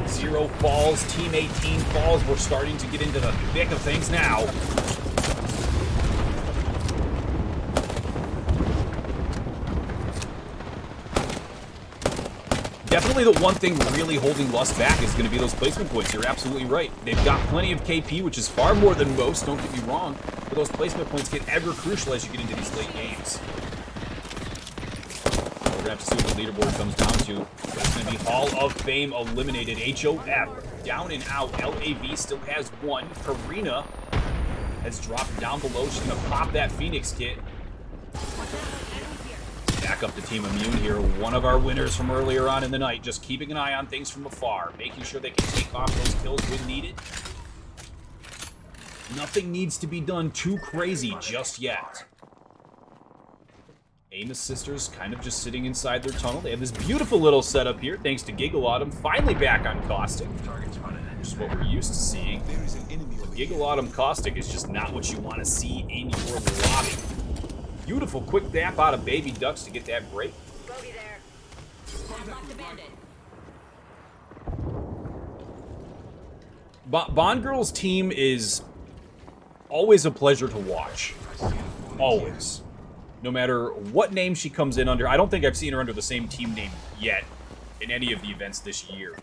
0 falls, Team 18 falls. We're starting to get into the thick of things now. Definitely the one thing really holding Lust back is going to be those placement points. You're absolutely right. They've got plenty of KP, which is far more than most, don't get me wrong. But those placement points get ever crucial as you get into these late games. We're going to have to see what the leaderboard comes down to. But it's going to be Hall of Fame eliminated. HOF down and out. LAV still has one. Karina has dropped down below. She's going to pop that Phoenix kit. Back up to Team Immune here. One of our winners from earlier on in the night. Just keeping an eye on things from afar. Making sure they can take off those kills when needed. Nothing needs to be done too crazy just yet. Amos Sisters kind of just sitting inside their tunnel. They have this beautiful little setup here, thanks to Gigalautum. Finally back on Caustic, which is what we're used to seeing. Gigalautum Caustic is just not what you want to see in your lobby. Beautiful quick dap out of Baby Ducks to get that break. Bogey there. Padlock the bandit. Bond Girl's team is always a pleasure to watch. Always. No matter what name she comes in under. I don't think I've seen her under the same team name yet in any of the events this year.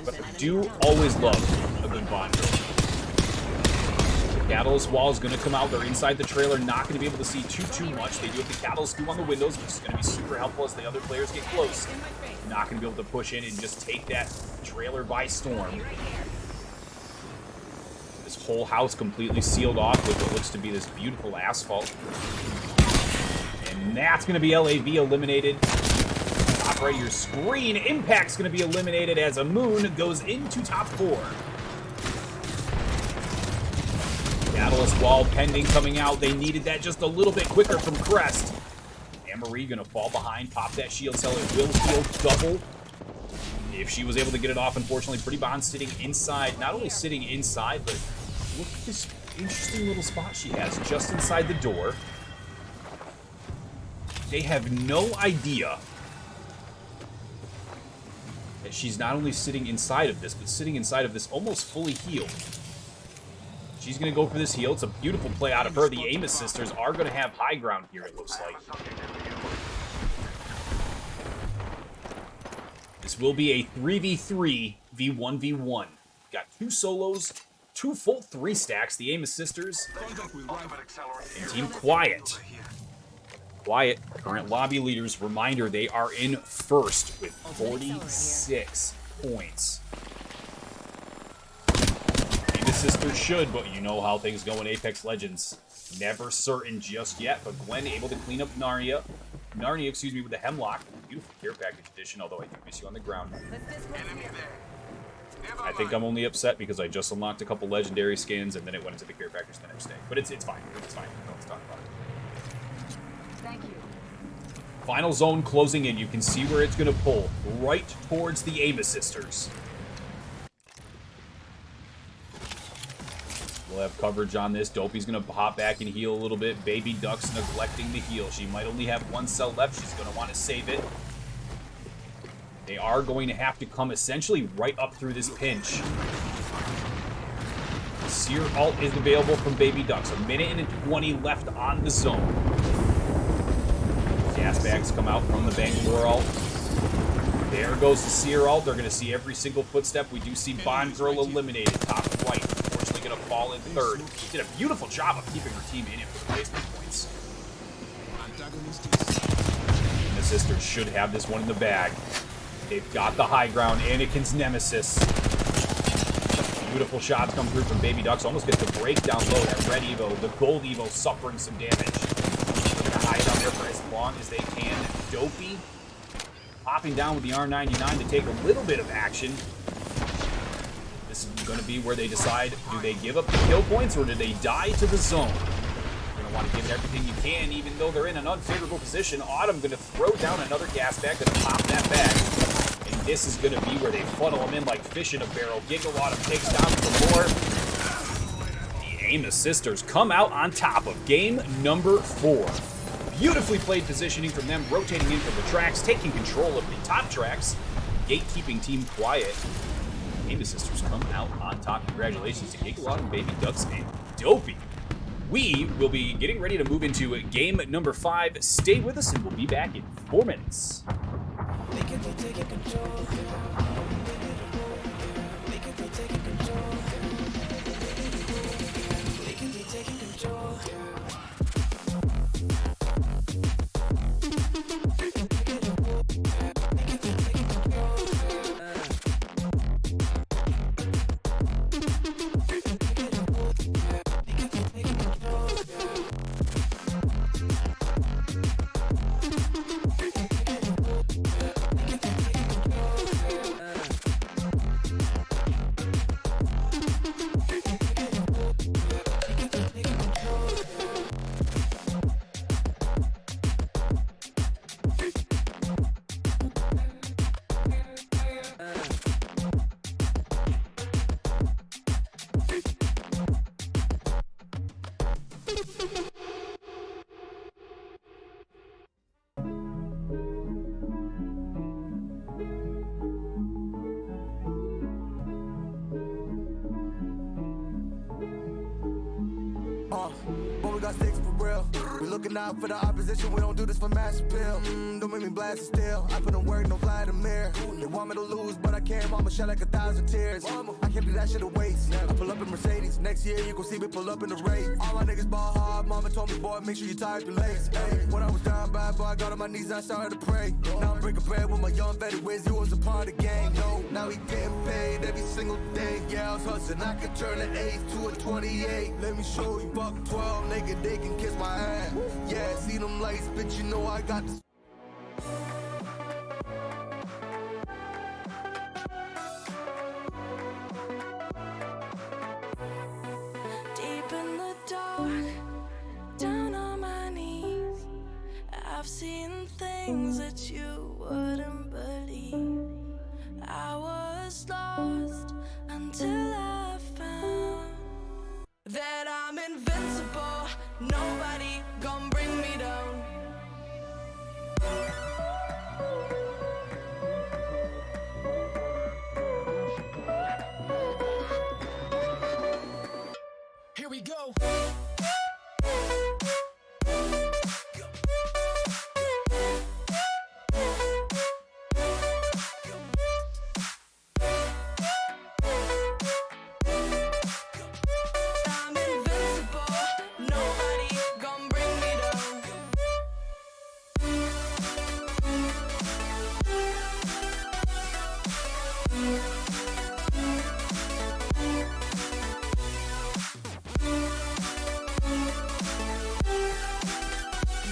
But I do always love a good Bond Girl. Catalyst wall is going to come out. They're inside the trailer, not going to be able to see too much. They do have the Catalyst goo on the windows, which is going to be super helpful as the other players get close. Not going to be able to push in and just take that trailer by storm. This whole house completely sealed off with what looks to be this beautiful asphalt. And that's going to be LAV eliminated. Top right of your screen, Impact's going to be eliminated as a Moon goes into top 4. Catalyst wall pending coming out. They needed that just a little bit quicker from Crest. Anne-Marie going to fall behind, pop that shield cell. It will heal double. If she was able to get it off, unfortunately, Pretty Bond sitting inside. Not only sitting inside, but look at this interesting little spot she has just inside the door. They have no idea that she's not only sitting inside of this, but sitting inside of this almost fully healed. She's going to go for this heal. It's a beautiful play out of her. The Amos Sisters are going to have high ground here, it looks like. This will be a 3v3 v1v1. Got 2 solos, 2 full 3 stacks. The Amos Sisters and Team Quiet. Quiet, current lobby leaders. Reminder, they are in first with 46 points. The Sisters should, but you know how things go in Apex Legends. Never certain just yet, but Gwen able to clean up Narnia, excuse me, with the Hemlock. Beautiful care package edition, although I do miss you on the ground. I think I'm only upset because I just unlocked a couple legendary skins and then it went into the care package the next day. But it's fine. It's fine. Let's talk about it. Thank you. Final zone closing in. You can see where it's going to pull. Right towards the Amos Sisters. We'll have coverage on this. Dopey's going to hop back and heal a little bit. Baby Duck's neglecting the heal. She might only have 1 cell left. She's going to want to save it. They are going to have to come essentially right up through this pinch. Seer ult is available from Baby Ducks. 1 minute and 20 left on the zone. Gas bags come out from the Bangalore ult. There goes the Seer ult. They're going to see every single footstep. We do see Bond Girl eliminated. Top right. Unfortunately going to fall in third. Did a beautiful job of keeping her team in it for the placement points. And the Sisters should have this one in the bag. They've got the high ground. Anakin's nemesis. Beautiful shots come through from Baby Ducks. Almost gets the breakdown low. That red Evo, the gold Evo suffering some damage. They're going to hide down there for as long as they can. Dopey popping down with the R99 to take a little bit of action. This is going to be where they decide, do they give up the kill points or do they die to the zone? You're going to want to give it everything you can, even though they're in an unfavorable position. Autumn going to throw down another gas bag, going to pop that bag. And this is going to be where they funnel them in like fish in a barrel. Autumn takes down some more. The Amos Sisters come out on top of game number 4. Beautifully played positioning from them, rotating in from the tracks, taking control of the top tracks. Gatekeeping Team Quiet. Amos Sisters come out on top. Congratulations to Gigalautum, Baby Ducks, and Dopey. We will be getting ready to move into game number 5. Stay with us and we'll be back in 4 minutes. could be taking control. We could be taking control. We could be taking control. But we got sticks for real. We looking out for the opposition. We don't do this for mass appeal. Don't make me blast it still. I put in work, no Vladimir. They want me to lose, but I can't. Mama shed like 1,000 tears. I can't do that shit to waste. I pull up in Mercedes. Next year you gon' see me pull up in the race. All my niggas ball hard. Mama told me, boy, make sure you tie up your lace. Hey, when I was down bad, boy, I got on my knees and I started to pray. Now I'm breaking bread with my young vet. Wiz, you was a part of the gang. No, now he getting paid every single day. Yeah, I was hustling. I could turn an 8 to a 28. Let me show you. Buck 12, nigga, they can kiss my ass. Yeah, see them lights, bitch, you know I got this. Deep in the dark, down on my knees, I've seen things that you wouldn't believe. I was lost until I found that I'm invincible. Nobody gon' bring me down. Here we go. I'm invincible. Nobody gon' bring me down.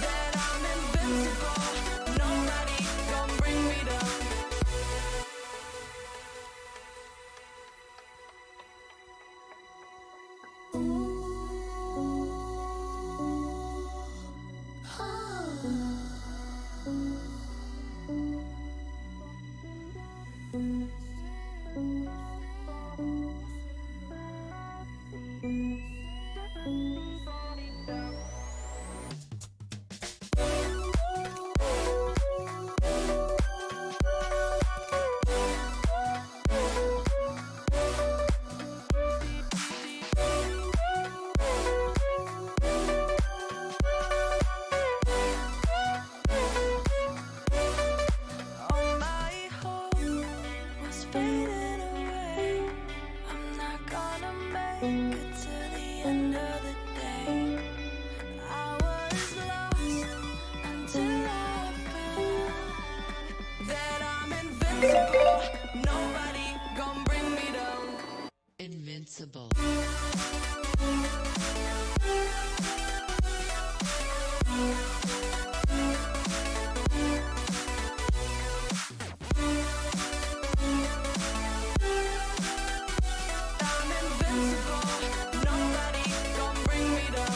That I'm invincible. Nobody gon' bring me down. All my hope was fading away. I'm not gonna make it to the end of the day. I was lost until I found that I'm invincible. Nobody gon' bring me down. Invincible. I'm invincible. Nobody gon' bring me down.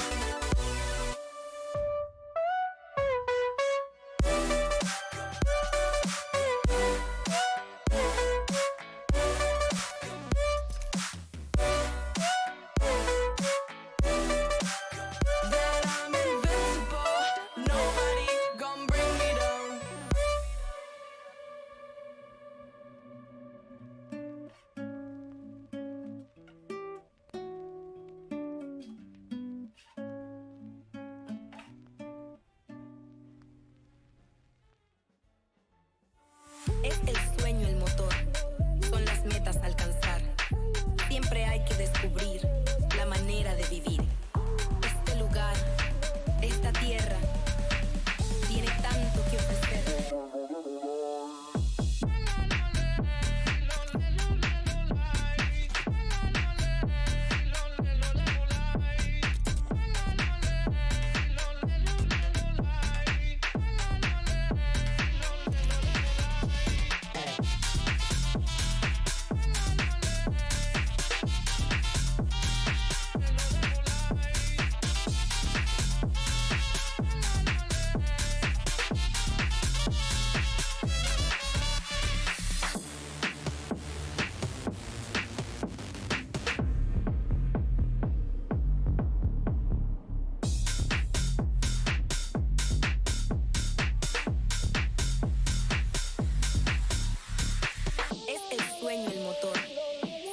motor,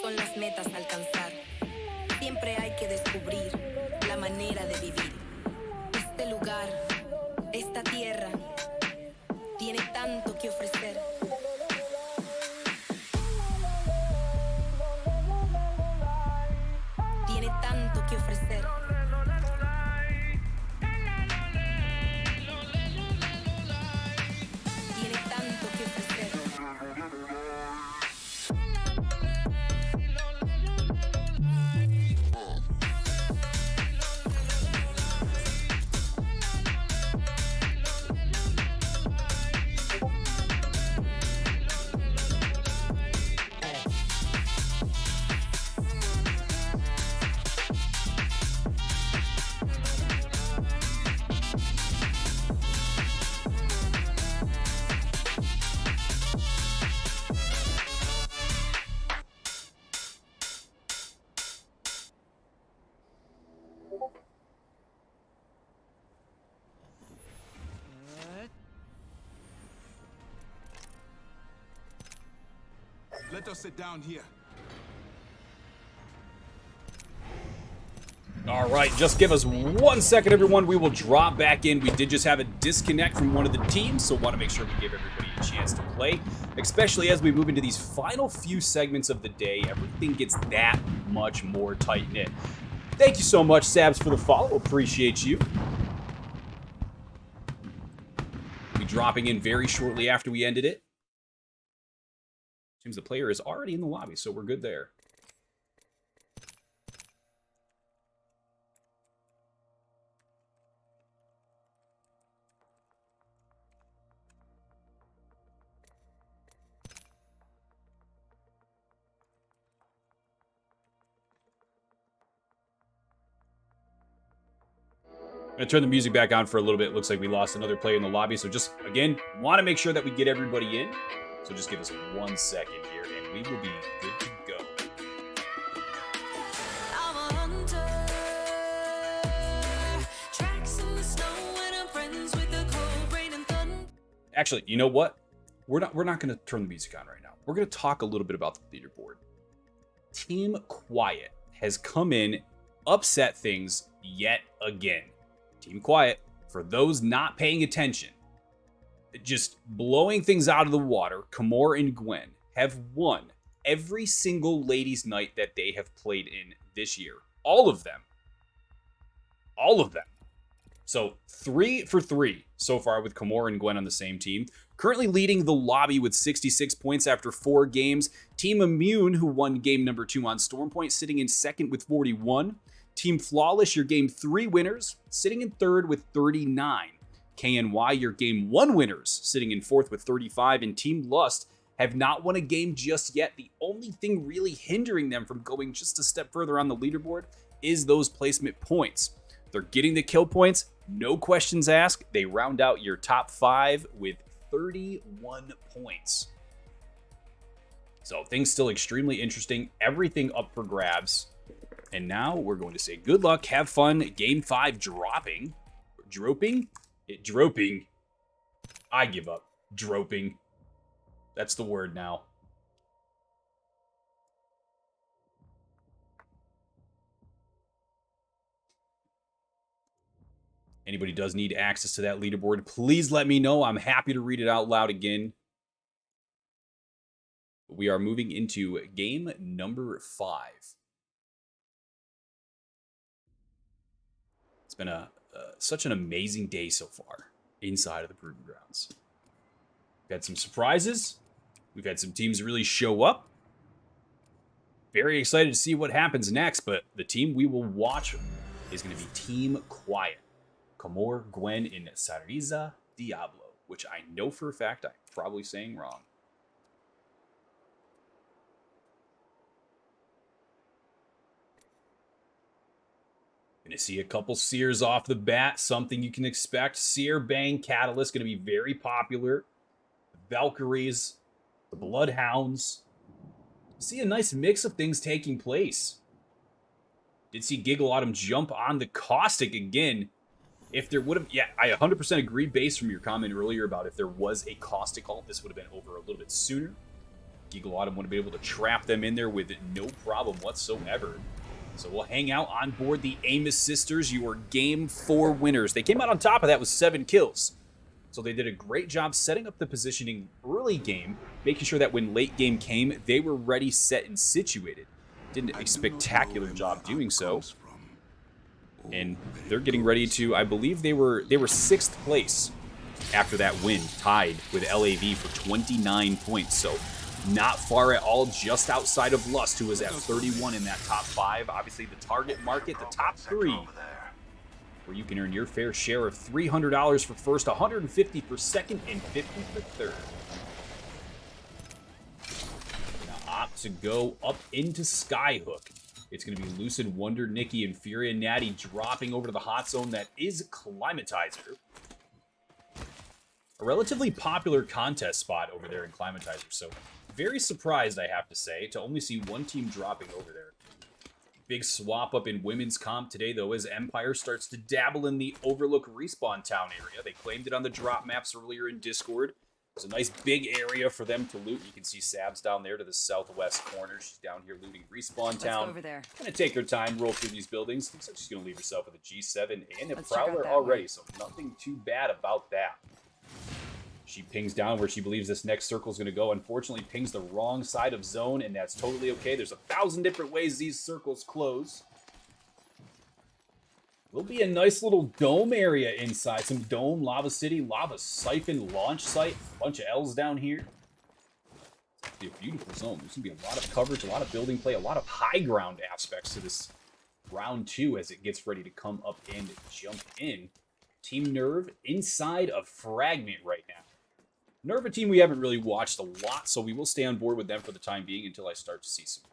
son las metas a alcanzar. Siempre hay que descubrir la manera de vivir. Este lugar, esta tierra, tiene tanto que ofrecer. Tiene tanto que ofrecer. Tiene tanto que ofrecer. Let us sit down here. All right, just give us 1 second, everyone. We will drop back in. We did just have a disconnect from one of the teams, so want to make sure we give everybody a chance to play, especially as we move into these final few segments of the day. Everything gets that much more tight-knit. Thank you so much, Sabs, for the follow. Appreciate you. We'll be dropping in very shortly after we ended it. Seems the player is already in the lobby, so we're good there. I'm going to turn the music back on for a little bit. It looks like we lost another player in the lobby. So just, again, want to make sure that we get everybody in. So just give us 1 second here, and we will be good to go. I'm a hunter. Tracks in the snow and I'm friends with the cold rain and thunder. Actually, you know what? We're not going to turn the music on right now. We're going to talk a little bit about the leaderboard. Team Quiet has come in, upset things yet again. Team Quiet, for those not paying attention, just blowing things out of the water, Kamor and Gwen have won every single ladies' night that they have played in this year. All of them. All of them. So 3 for 3 so far with Kamor and Gwen on the same team. Currently leading the lobby with 66 points after 4 games. Team Immune, who won game number 2 on Stormpoint, sitting in second with 41. Team Flawless, your game 3 winners, sitting in third with 39. KNY, your game 1 winners, sitting in fourth with 35. And Team Lust have not won a game just yet. The only thing really hindering them from going just a step further on the leaderboard is those placement points. They're getting the kill points, no questions asked. They round out your top 5 with 31 points. So things still extremely interesting. Everything up for grabs. And now we're going to say good luck, have fun. Game 5 dropping. Droping? Droping. I give up. Droping. That's the word now. Anybody does need access to that leaderboard, please let me know. I'm happy to read it out loud again. We are moving into game number 5. It's been such an amazing day so far inside of the Proving Grounds. We've had some surprises. We've had some teams really show up. Very excited to see what happens next, but the team we will watch is going to be Team Quiet. Kamor, Gwen, and Sariza Diablo, which I know for a fact I'm probably saying wrong. Gonna see a couple Seers off the bat, something you can expect. Seer, Bang, Catalyst, gonna be very popular. The Valkyries, the Bloodhounds. See a nice mix of things taking place. Did see Giggle Autumn jump on the Caustic again. If there would have, yeah, I 100% agree based from your comment earlier about if there was a Caustic ult, this would have been over a little bit sooner. Eagle Autumn would have been able to trap them in there with no problem whatsoever. So we'll hang out on board the Amos sisters. You are Game 4 winners. They came out on top of that with 7 kills. So they did a great job setting up the positioning early game, making sure that when late game came, they were ready, set, and situated. Did a spectacular job doing so. And they're getting ready to, I believe they were 6th place after that win, tied with LAV for 29 points. So not far at all, just outside of Lust, who was at 31 in that top 5. Obviously the target market, the top 3, where you can earn your fair share of $300 for first, $150 for second, and $50 for third. Now opt to go up into Skyhook. It's going to be Lucid, Wonder, Nikki, and Fury and Natty dropping over to the hot zone that is Climatizer. A relatively popular contest spot over there in Climatizer, so very surprised, I have to say, to only see one team dropping over there. Big swap up in women's comp today, though, as Empire starts to dabble in the Overlook Respawn Town area. They claimed it on the drop maps earlier in Discord. It's a nice big area for them to loot. You can see Sabs down there to the southwest corner. She's down here looting Respawn Town. Over there. Gonna take her time, roll through these buildings. Looks like she's gonna leave herself with a G7 and a Prowler already, so nothing too bad about that. She pings down where she believes this next circle is going to go. Unfortunately, pings the wrong side of zone, and that's totally okay. There's 1,000 different ways these circles close. Will be a nice little dome area inside. Some dome, Lava City, Lava Siphon launch site. A bunch of L's down here. It's going to be a beautiful zone. There's going to be a lot of coverage, a lot of building play, a lot of high ground aspects to this round 2 as it gets ready to come up and jump in. Team Nerve inside of Fragment right now. Nerve, a team we haven't really watched a lot, so we will stay on board with them for the time being until I start to see some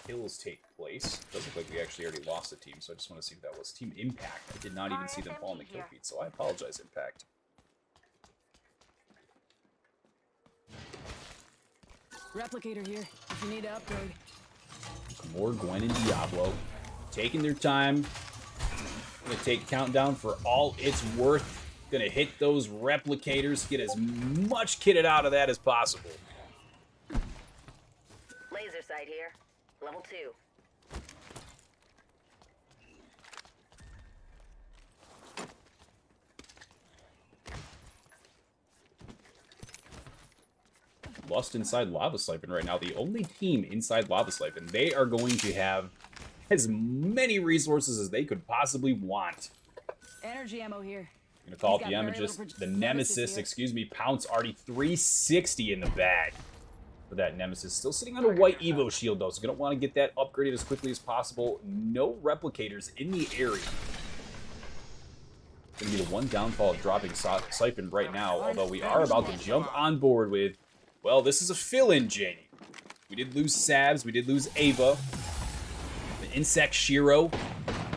kills take place. Does look like we actually already lost a team, so I just want to see if that was Team Impact. I did not even see them fall in the kill feed, so I apologize, Impact. Replicator here, if you need to upgrade. More Gwen and Diablo. Taking their time. Gonna take countdown for all it's worth. Gonna hit those replicators, get as much kitted out of that as possible. Laser sight here. Level 2. Lust inside Lava Siphon right now. The only team inside Lava Siphon. They are going to have as many resources as they could possibly want. Energy ammo here. I'm gonna call it the Nemesis, excuse me. Pounce already 360 in the bag for that Nemesis. Still sitting on a white Evo shield though, so gonna want to get that upgraded as quickly as possible. No replicators in the area. Gonna be the one downfall of dropping Siphon right now, although we are about to jump on board with, well, this is a fill-in, Janie. We did lose Sabs, we did lose Ava. The Insect Shiro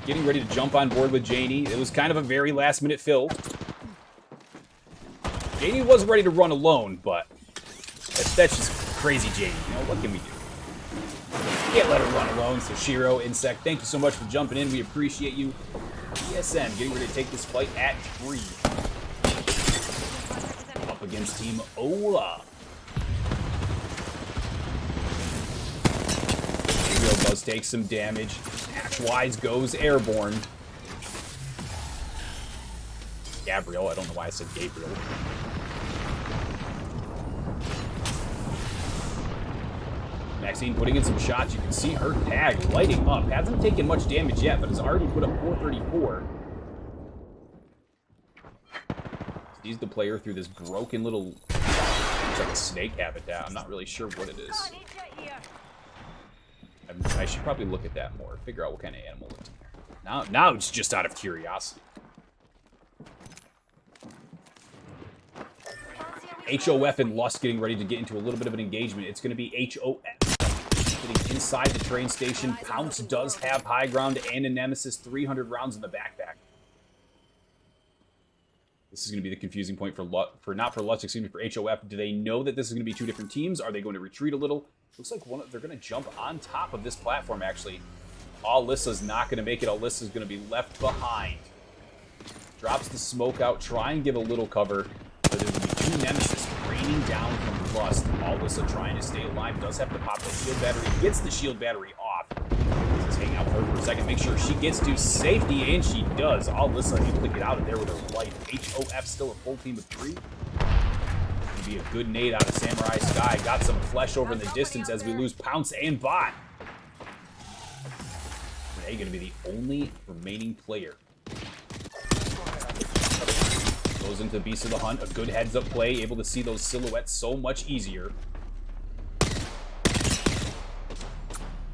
getting ready to jump on board with Janie. It was kind of a very last-minute fill. Janie was ready to run alone, but that's just crazy Janie. You know, what can we do? Can't let her run alone, so Shiro, Insect, thank you so much for jumping in. We appreciate you. ESM getting ready to take this fight at 3. Up against Team Ola. Gabriel does take some damage. Hatchwise goes airborne. Gabriel, I don't know why I said Gabriel. Maxine putting in some shots. You can see her tag lighting up. Hasn't taken much damage yet, but has already put up 434. Sees the player through this broken little... Looks like a snake habitat. I'm not really sure what it is. I should probably look at that more. Figure out what kind of animal it's in there. Now it's just out of curiosity. HOF and Lust getting ready to get into a little bit of an engagement. It's going to be HOF getting inside the train station. Pounce does have high ground and a Nemesis, 300 rounds in the backpack. This is going to be the confusing point for not for Lust, excuse me, for HOF. Do they know that this is going to be 2 different teams? Are they going to retreat a little? Looks like they're going to jump on top of this platform, actually. Alyssa's not going to make it. Alyssa's going to be left behind. Drops the smoke out. Try and give a little cover. But there's going to be 2 Nemesis raining raining down from Lust. Alyssa trying to stay alive, does have to pop the shield battery, gets the shield battery off. This is hang out for her for a second, make sure she gets to safety, and she does. Alyssa able to get out of there with her life. HOF still a full team of 3. Gonna be a good nade out of Samurai Sky. Got some flesh over in the distance as we lose Pounce and Bot. Renee gonna be the only remaining player. Goes into the Beast of the Hunt. A good heads-up play. Able to see those silhouettes so much easier.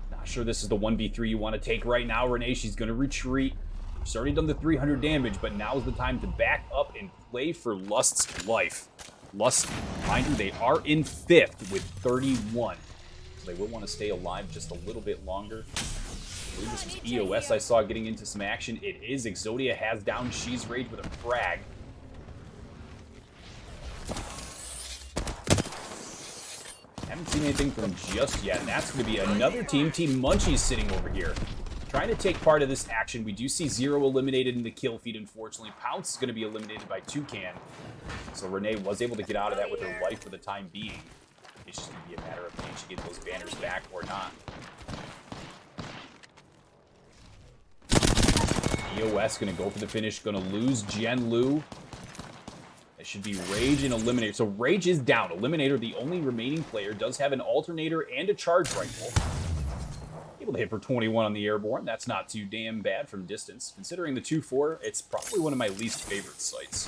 Not sure this is the 1v3 you want to take right now, Renee. She's going to retreat. She's already done the 300 damage, but now is the time to back up and play for Lust's life. Lust, mind you, they are in 5th with 31. So they will want to stay alive just a little bit longer. I believe this was EOS I saw getting into some action. It is. Exodia has down She's Rage with a frag. Haven't seen anything from just yet, and that's going to be another team. Team Munchie's sitting over here, trying to take part of this action. We do see Zero eliminated in the kill feed, unfortunately. Pounce is going to be eliminated by Toucan. So Renee was able to get out of that with her life for the time being. It's just going to be a matter of can she get those banners back or not. EOS going to go for the finish, going to lose Jen Lu. It should be Rage and Eliminator. So Rage is down. Eliminator, the only remaining player, does have an alternator and a charge rifle. Able to hit for 21 on the airborne. That's not too damn bad from distance. Considering the 2-4, it's probably one of my least favorite sights.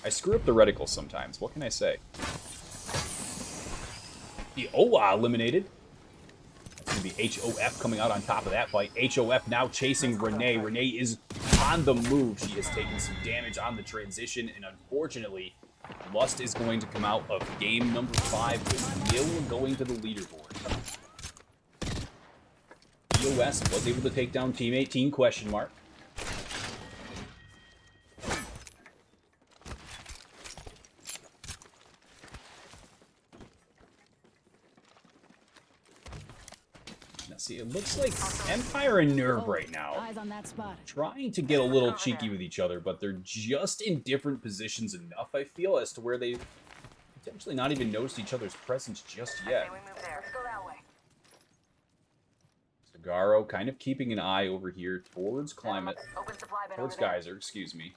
I screw up the reticle sometimes. What can I say? The Owa eliminated. That's going to be HOF coming out on top of that fight. HOF now chasing Renee. Renee is on the move. She has taken some damage on the transition, and unfortunately, Lust is going to come out of game number 5 with Nil going to the leaderboard. EOS was able to take down Team 18, question mark. See, it looks like Empire and Nerve right now Eyes on that spot. trying to get a little cheeky with each other, but they're just in different positions enough, I feel, as to where they potentially not even noticed each other's presence just yet. Sagaro kind of keeping an eye over here towards Climate, towards Geyser, excuse me.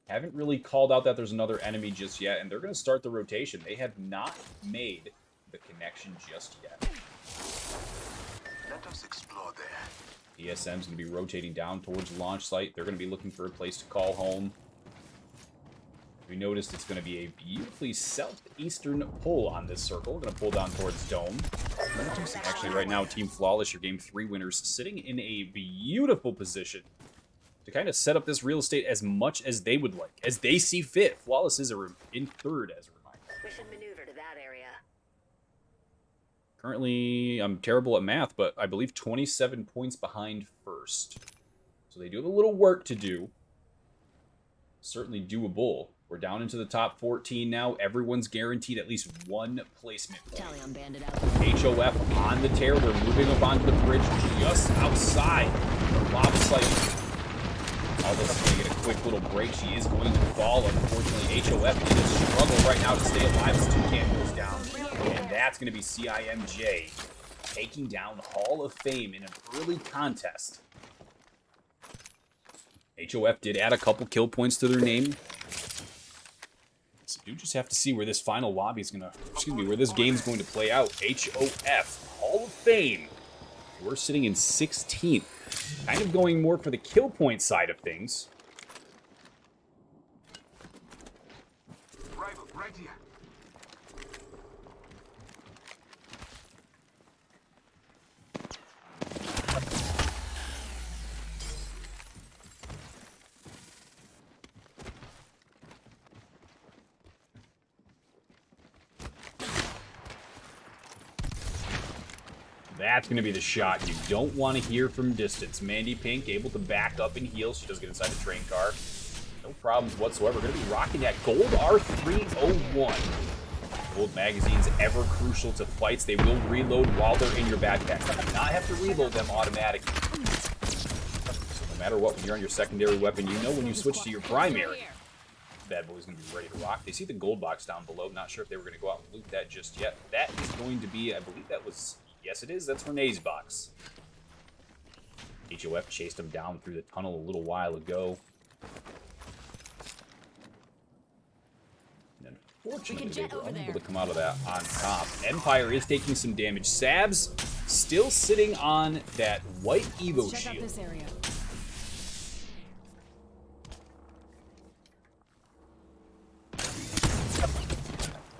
Haven't really called out that there's another enemy just yet, and they're going to start the rotation. They have not made the connection just yet. Let us explore there. ESM's going to be rotating down towards launch site. They're going to be looking for a place to call home. We noticed it's going to be a beautifully southeastern pull on this circle. Going to pull down towards Dome. Actually, right now, Team Flawless, your Game 3 winners, sitting in a beautiful position to kind of set up this real estate as much as they would like, as they see fit. Flawless is in 3rd, as a reminder. We should maneuver to that area. Currently, I'm terrible at math, but I believe 27 points behind 1st. So they do have a little work to do. Certainly doable. We're down into the top 14 now. Everyone's guaranteed at least 1 placement point. Talion bandit out. HOF on the tear. They're moving up onto the bridge just outside the lava site. All this is going to get a quick little break. She is going to fall. Unfortunately, HOF is a struggle right now to stay alive as Toucan goes down. And that's going to be CIMJ taking down Hall of Fame in an early contest. HOF did add a couple kill points to their name. So you just have to see where this final lobby is going to, where this game's going to play out. HOF, Hall of Fame. We're sitting in 16th. Kind of going more for the kill point side of things. Right here. That's going to be the shot you don't want to hear from distance. Mandy Pink able to back up and heal. She does get inside the train car. No problems whatsoever. Going to be rocking that gold R301. Gold magazines ever crucial to fights. They will reload while they're in your backpack. You do not have to reload them automatically. So no matter what, when you're on your secondary weapon, you know when you switch to your primary. bad boy is going to be ready to rock. They see the gold box down below. Not sure if they were going to go out and loot that just yet. That is going to be, I believe that was, yes it is, that's Renee's box. HOF chased him down through the tunnel a little while ago. And unfortunately, they were unable to come out of that on top. Empire is taking some damage. Sabs still sitting on that white Evo Check out shield. this area.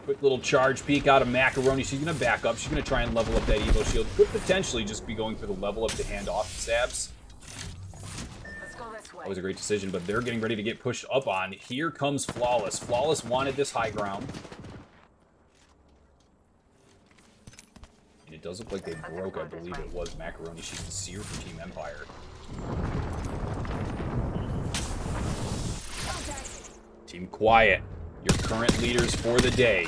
Quick little charge peek out of Macaroni. She's going to back up. She's going to try and level up that Evo shield. Could potentially just be going for the level up to hand off to Sabs. Let's go this way. That was a great decision, but they're getting ready to get pushed up on. Here comes Flawless. Flawless wanted this high ground. And it does look like they broke, I believe it was Macaroni. She's the seer for Team Empire. Team Quiet, your current leaders for the day.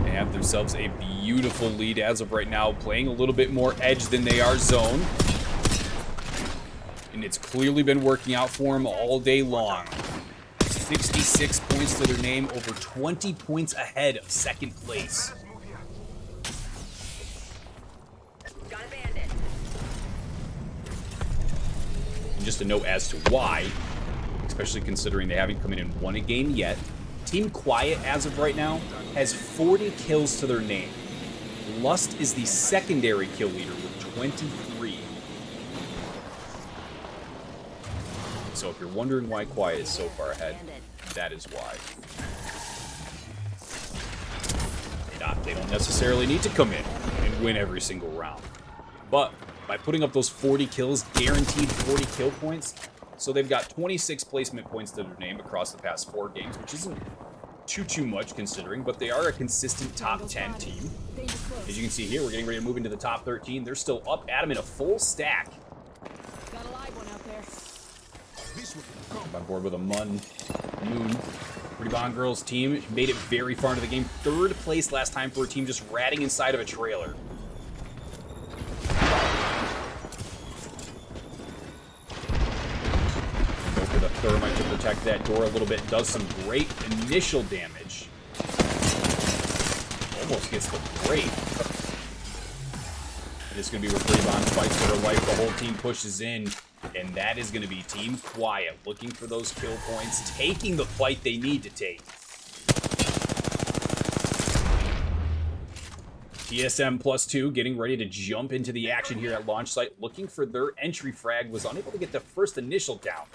They have themselves a beautiful lead as of right now, playing a little bit more edge than they are zone. And it's clearly been working out for them all day long. 66 points to their name, over 20 points ahead of second place. Got a bandit. And just a note as to why, especially considering they haven't come in and won a game yet, Team Quiet, as of right now, has 40 kills to their name. Lust is the secondary kill leader with 23. So if you're wondering why Quiet is so far ahead, that is why. They don't necessarily need to come in and win every single round. But by putting up those 40 kills, guaranteed 40 kill points, so they've got 26 placement points to their name across the past 4 games, which isn't too much considering, but they are a consistent top 10 team. As you can see here, we're getting ready to move into the top 13. They're still up at them in a full stack. Got a live one out there. On board with a Moon. Pretty Bond Girls team made it very far into the game. 3rd place last time for a team just ratting inside of a trailer. Go for the thermite to protect that door a little bit. Does some great initial damage. Almost gets the break. And it's going to be where Pretty Bond fights for her life. The whole team pushes in. And that is going to be Team Quiet, looking for those kill points, taking the fight they need to take. TSM +2 getting ready to jump into the action here at launch site, looking for their entry frag, was unable to get the first initial down.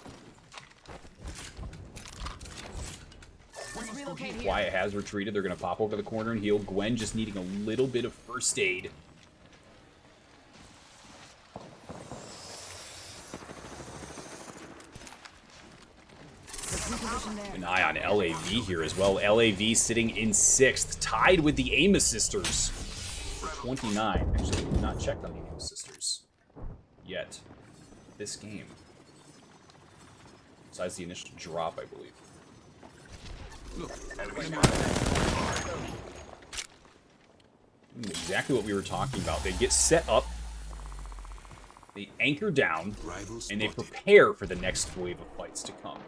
Quiet has retreated. They're going to pop over the corner and heal. Gwen just needing a little bit of first aid. An eye on LAV here as well. LAV sitting in 6th, tied with the Amos sisters for 29. Actually, we've not checked on the Amos sisters yet this game. Besides the initial drop, I believe. Exactly what we were talking about. They get set up, they anchor down, and they prepare for the next wave of fights to come.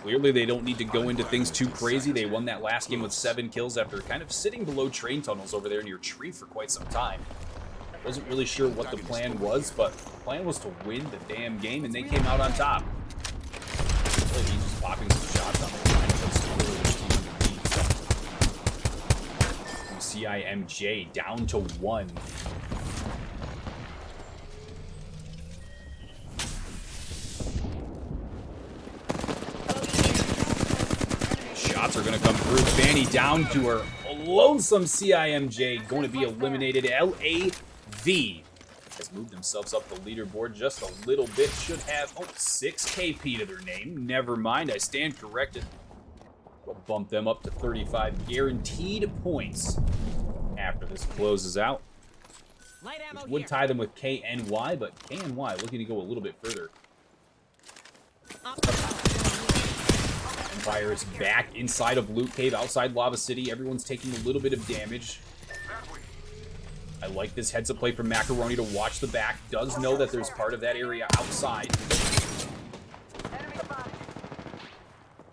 Clearly, they don't need to go into things too crazy. They won that last game with 7 kills after kind of sitting below train tunnels over there near Tree for quite some time. Wasn't really sure what the plan was, but the plan was to win the damn game, and they came out on top. Really, he's just popping some shots on the line. CIMJ down to 1. Shots are going to come through. Fanny down to her lonesome CIMJ, going to be eliminated. LAV has moved themselves up the leaderboard just a little bit. Should have 6 KP to their name. Never mind, I stand corrected. We'll bump them up to 35 guaranteed points after this closes out. Which would tie them with KNY, but KNY looking to go a little bit further. Empire is back inside of Loot Cave, outside Lava City. Everyone's taking a little bit of damage. I like this heads-up play from Macaroni to watch the back. Does know that there's part of that area outside.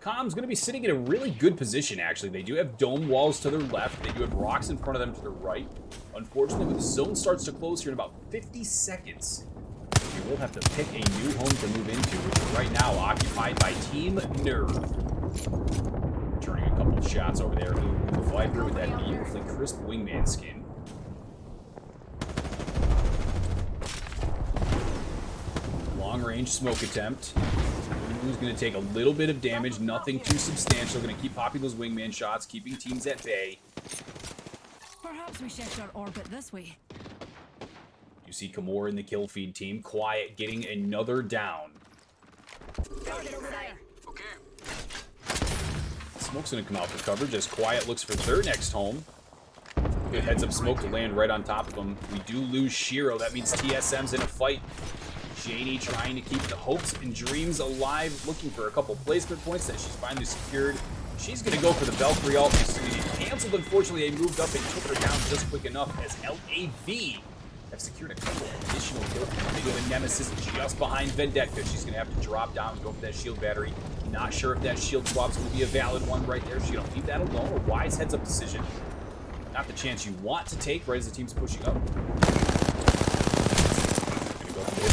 Com's going to be sitting in a really good position, actually. They do have dome walls to their left. They do have rocks in front of them to their right. Unfortunately, when the zone starts to close here in about 50 seconds, we will have to pick a new home to move into, which is right now occupied by Team Nerve. Turning a couple of shots over there. The Viper with that beautifully crisp wingman skin. Long-range smoke attempt. Who's going to take a little bit of damage, nothing too substantial. Going to keep popping those wingman shots, keeping teams at bay. Perhaps we shift our orbit this way. You see Kimura in the kill feed team. Quiet getting another down. Smoke's going to come out for coverage as Quiet looks for their next home. Good heads up smoke to land right on top of them. We do lose Shiro. That means TSM's in a fight. Janie trying to keep the hopes and dreams alive, looking for a couple placement points that she's finally secured. She's going to go for the Valkyrie ult. Canceled, unfortunately. They moved up and took her down just quick enough as LAV have secured a couple of additional kills. They go to Nemesis just behind Vendetta. She's going to have to drop down and go for that shield battery. Not sure if that shield swap's going to be a valid one right there. She's going to leave that alone. A wise heads-up decision. Not the chance you want to take right as the team's pushing up.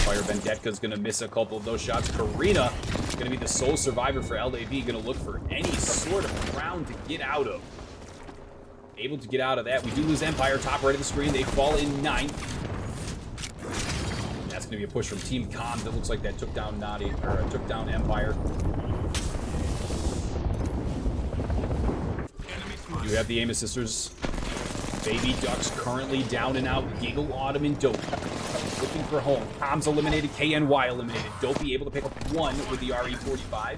Fire Vendetka's going to miss a couple of those shots. Karina is going to be the sole survivor for LAV. Going to look for any sort of round to get out of. Able to get out of that. We do lose Empire, top right of the screen. They fall in 9th. That's going to be a push from Team Com. That looks like that took down took down Empire. You have the Amos sisters. Baby Ducks currently down and out. Giggle, Autumn, and Dopey. Looking for home. Com's eliminated. KNY eliminated. Dopey able to pick up 1 with the RE45.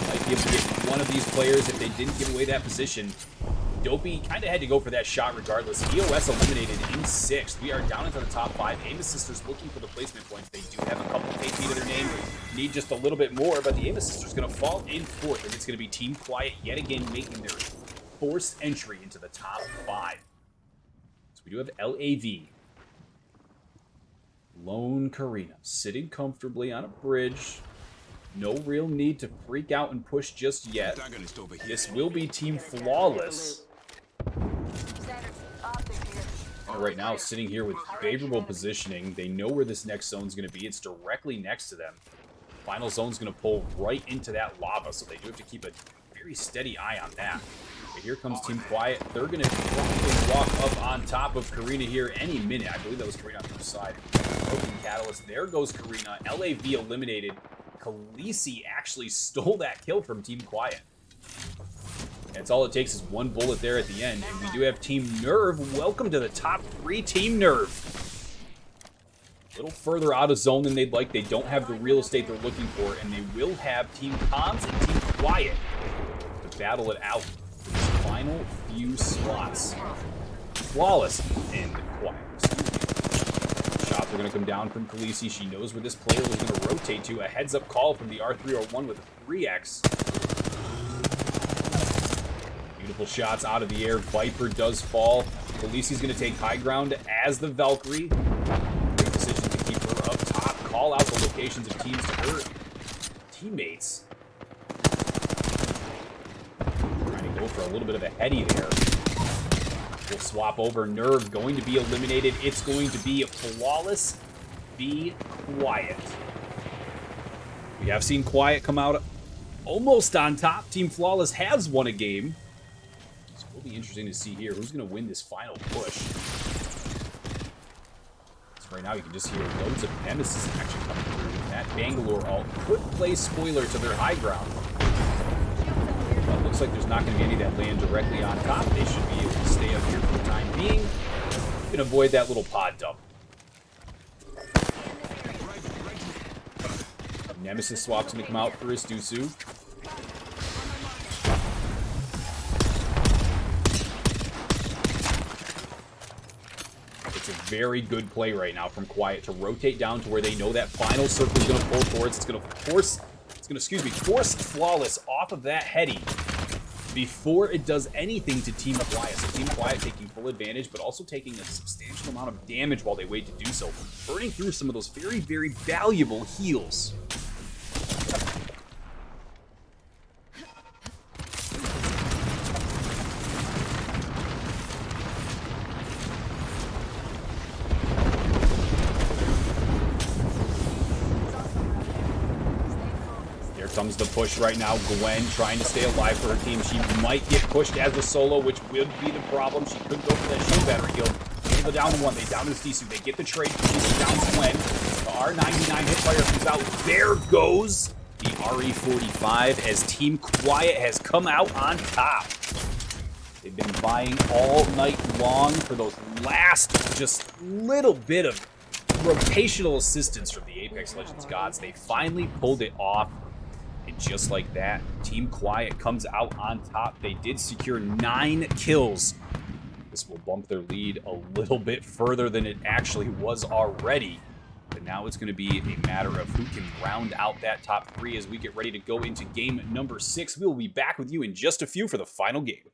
Might be able to get one of these players if they didn't give away that position. Dopey kind of had to go for that shot regardless. EOS eliminated in 6th. We are down into the top 5. Amos sisters looking for the placement points. They do have a couple of KP to their name. Need just a little bit more, but the Amos sisters going to fall in 4th, and it's going to be Team Quiet yet again making their forced entry into the top 5. So we do have LAV. Lone Karina sitting comfortably on a bridge. No real need to freak out and push just yet. This will be Team Flawless. Right now, sitting here with favorable positioning. They know where this next zone is going to be. It's directly next to them. Final zone's going to pull right into that lava, so they do have to keep a very steady eye on that. Okay, here comes Team Quiet. They're going to probably walk up on top of Karina here any minute. I believe that was Karina on the other side. Broken Catalyst. There goes Karina. LAV eliminated. Khaleesi actually stole that kill from Team Quiet. That's all it takes is one bullet there at the end. And we do have Team Nerve. Welcome to the top 3, Team Nerve. A little further out of zone than they'd like. They don't have the real estate they're looking for. And they will have Team Comms and Team Quiet to battle it out for these final few slots. Flawless and Quiet. Shots are going to come down from Khaleesi. She knows where this player was going to rotate to. A heads-up call from the R301 with a 3x. Beautiful shots out of the air. Viper does fall. Khaleesi's going to take high ground as the Valkyrie. Great decision to keep her up top. Call out the locations of teams to her teammates. Trying to go for a little bit of a heady there. We'll swap over. Nerve going to be eliminated. It's going to be Flawless. Be Quiet. We have seen Quiet come out almost on top. Team Flawless has won a game. So it'll be interesting to see here who's going to win this final push. So right now you can just hear loads of Nemesis action coming through. That Bangalore ult could play spoiler to their high ground. But it looks like there's not going to be any that land directly on top. They should be able to stay up here for the time being. You can avoid that little pod dump. Nemesis swap's going to come out for his Dusu. It's a very good play right now from Quiet to rotate down to where they know that final circle is going to pull towards. It's going to excuse me, force Flawless off of that heady before it does anything to Team Quiet. So Team Quiet taking full advantage, but also taking a substantial amount of damage while they wait to do so, burning through some of those very, very valuable heals. Comes the push right now. Gwen trying to stay alive for her team. She might get pushed as a solo, which would be the problem. She could go for that shield battery kill. They go down to one. They down to Sisu. They get the trade. She down to Gwen. The R99 hipfire comes out. There goes the RE45 as Team Quiet has come out on top. They've been buying all night long for those last just little bit of rotational assistance from the Apex Legends gods. They finally pulled it off. And just like that, Team Quiet comes out on top. They did secure 9 kills. This will bump their lead a little bit further than it actually was already. But now it's going to be a matter of who can round out that top 3 as we get ready to go into game number 6. We will be back with you in just a few for the final game.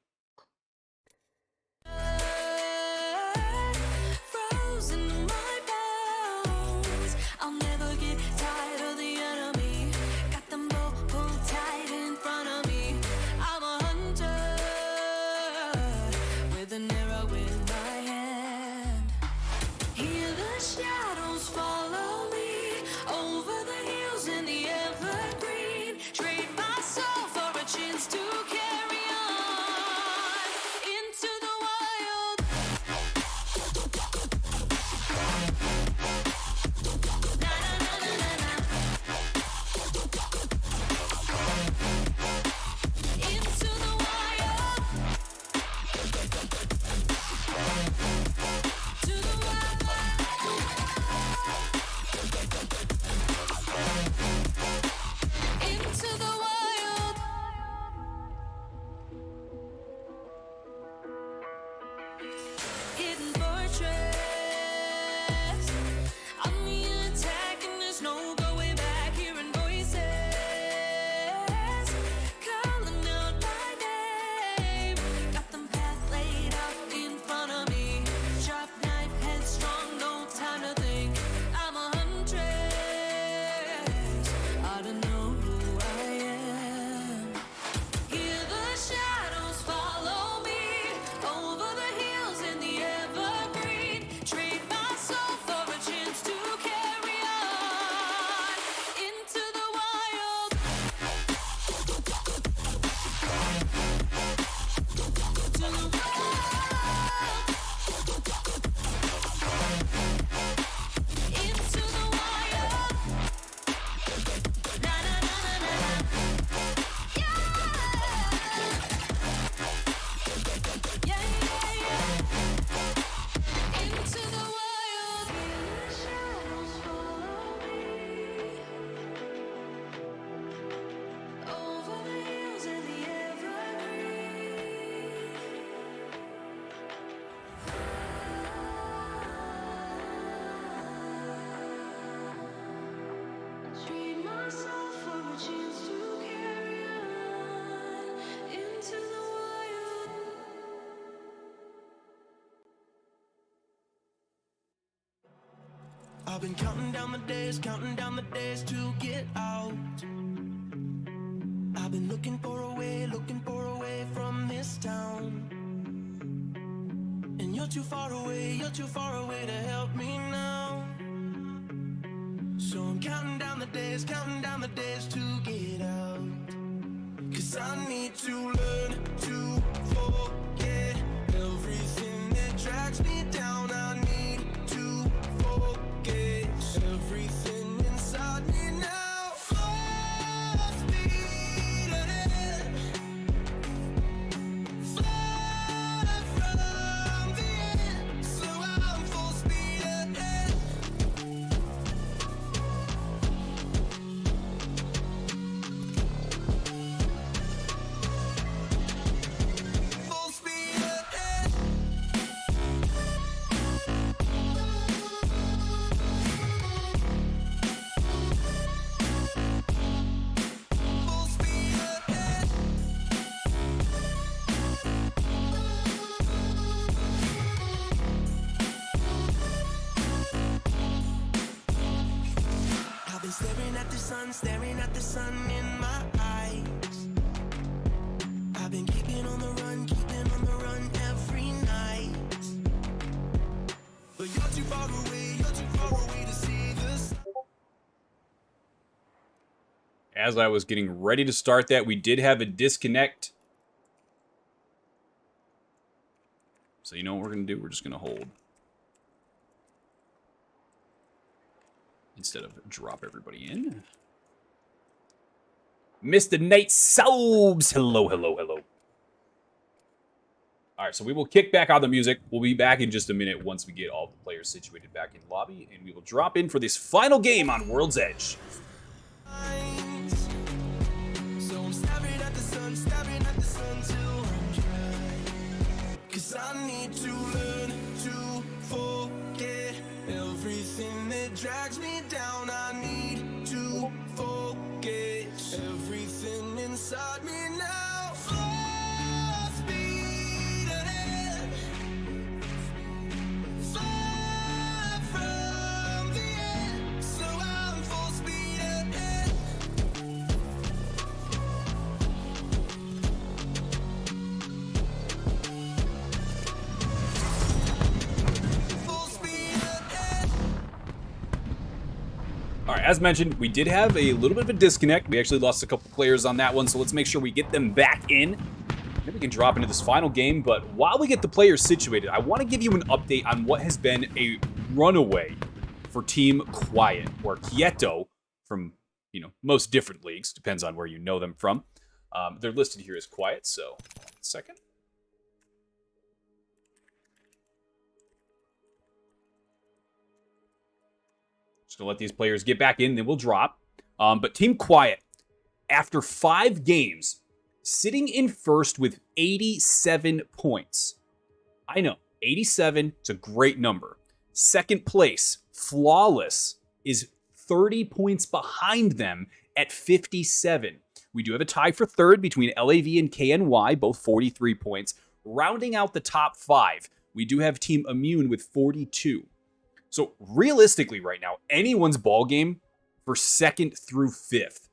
I've been counting down the days to get out. I've been looking for a way from this town. And you're too far away to help me now. So I'm counting down the days to get out. 'Cause I need to learn to forget everything that drags me down. I need to focus everything inside me now. Full speed ahead, far from the end. So I'm full speed ahead. Full speed ahead. staring at the sun in my eyes. I've been keeping on the run every night. But you're too far away to see this. As I was getting ready to start that, we did have a disconnect. So you know what we're going to do? We're just going to hold. Instead of drop everybody in. Mr. Nate Sobes! Hello, hello, hello. Alright, so we will kick back on the music. We'll be back in just a minute once we get all the players situated back in the lobby. And we will drop in for this final game on World's Edge. So I'm staring at the sun till I'm dry. 'Cause I need to learn to forget everything that drags me down. I need to forget everything inside me now. Full speed ahead, far from the end. So I'm full speed ahead. Full speed ahead. Alright, as mentioned, we did have a little bit of a disconnect. We actually lost a couple players on that one, so let's make sure we get them back in. Then we can drop into this final game, but while we get the players situated, I want to give you an update on what has been a runaway for Team Quiet, or Quieto, from, you know, most different leagues. Depends on where you know them from. They're listed here as Quiet, so, 1 second. Just gonna let these players get back in, then we'll drop. But Team Quiet, after 5 games, sitting in first with 87 points. I know, 87, it's a great number. Second place, Flawless, is 30 points behind them at 57. We do have a tie for third between LAV and KNY, both 43 points. Rounding out the top 5, we do have Team Immune with 42. So realistically right now, anyone's ball game for 2nd through 5th.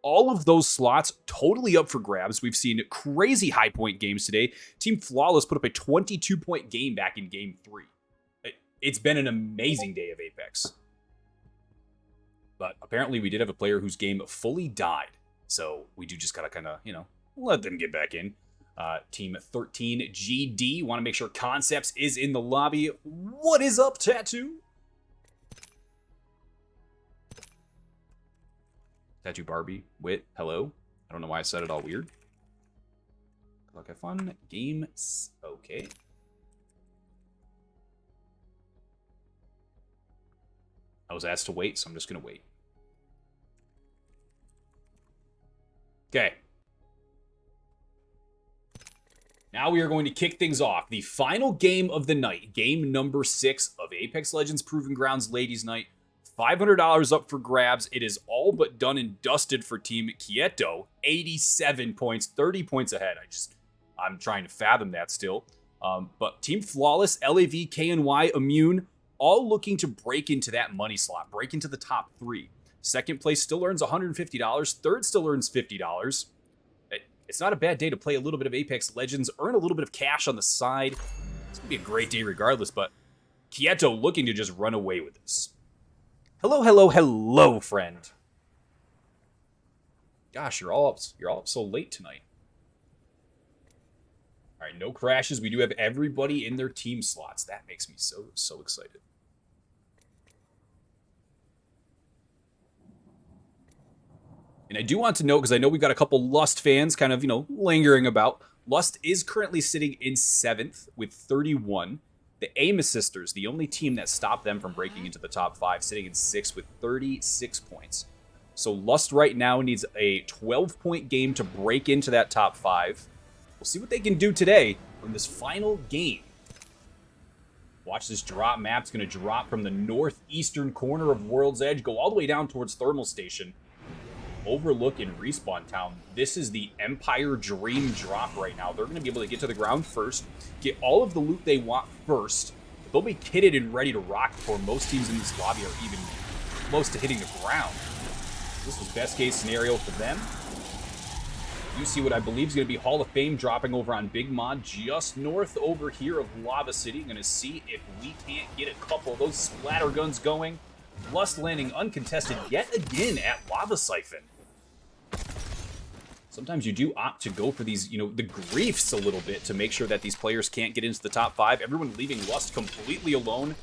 All of those slots totally up for grabs. We've seen crazy high point games today. Team Flawless put up a 22-point game back in Game 3. It's been an amazing day of Apex. But apparently we did have a player whose game fully died. So we do just gotta kind of, you know, let them get back in. Team 13 GD. Want to make sure Concepts is in the lobby. What is up, Tattoo? Tattoo Barbie. Wit. Hello. I don't know why I said it all weird. Good luck, have fun. Games. Okay. I was asked to wait, so I'm just going to wait. Okay. Now we are going to kick things off. The final game of the night. Game number 6 of Apex Legends Proving Grounds Ladies Night. $500 up for grabs. It is all but done and dusted for Team Quieto. 87 points, 30 points ahead. I'm trying to fathom that still. But Team Flawless, LAV, KNY, Immune, all looking to break into that money slot, break into the top 3. Second place still earns $150. Third still earns $50. It's not a bad day to play a little bit of Apex Legends, earn a little bit of cash on the side. It's going to be a great day regardless, but Quieto looking to just run away with this. Hello, hello, hello, friend. Gosh, you're all up so late tonight. All right, no crashes. We do have everybody in their team slots. That makes me so excited. And I do want to note, because I know we've got a couple Lust fans kind of, you know, lingering about. Lust is currently sitting in 7th with 31. The Amos Sisters, the only team that stopped them from breaking into the top 5, sitting in 6th with 36 points. So Lust right now needs a 12-point game to break into that top 5. We'll see what they can do today in this final game. Watch this drop map. It's going to drop from the northeastern corner of World's Edge, go all the way down towards Thermal Station. Overlook in Respawn Town. This is the Empire Dream drop right now. They're going to be able to get to the ground first, get all of the loot they want first. They'll be kitted and ready to rock before most teams in this lobby are even close to hitting the ground. This was best case scenario for them. You see what I believe is going to be Hall of Fame dropping over on Big Mod just north over here of Lava City. Going to see if we can't get a couple of those splatter guns going. Lust landing uncontested yet again at Lava Siphon. Sometimes you do opt to go for these, the griefs a little bit to make sure that these players can't get into the top 5. Everyone leaving Lust completely alone.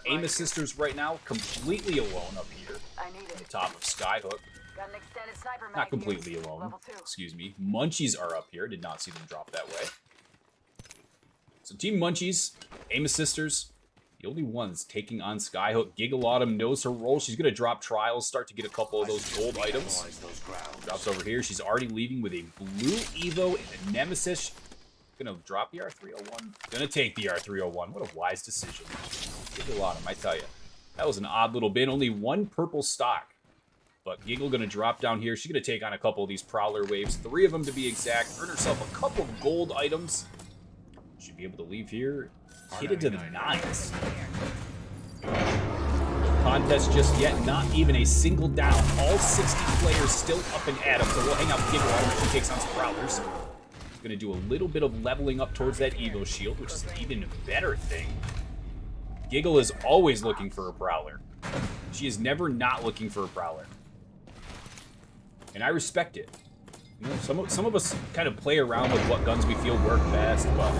Amos Sisters right now completely alone up here. I need At the it. top of Skyhook. Got an extended sniper mag Not here. completely alone. Level 2. Excuse me. Munchies are up here. Did not see them drop that way. So Team Munchies, Amos Sisters, the only ones taking on Skyhook. Giggle Autumn knows her role. She's going to drop trials, start to get a couple of those gold items. Drops over here. She's already leaving with a blue Evo and a Nemesis. Going to drop the R301. Going to take the R301. What a wise decision. Giggle Autumn, I tell you. That was an odd little bin. Only one purple stock. But Giggle going to drop down here. She's going to take on a couple of these Prowler waves. 3 of them to be exact. Earn herself a couple of gold items. Should be able to leave here. Hit it to the 9s. Contest just yet. Not even a single down. All 60 players still up and at him. So we'll hang out with Giggle Autumn as she takes on some Prowlers. Going to do a little bit of leveling up towards that Evo shield, which is an even better thing. Giggle is always looking for a Prowler. She is never not looking for a Prowler. And I respect it. Some of us kind of play around with what guns we feel work best, but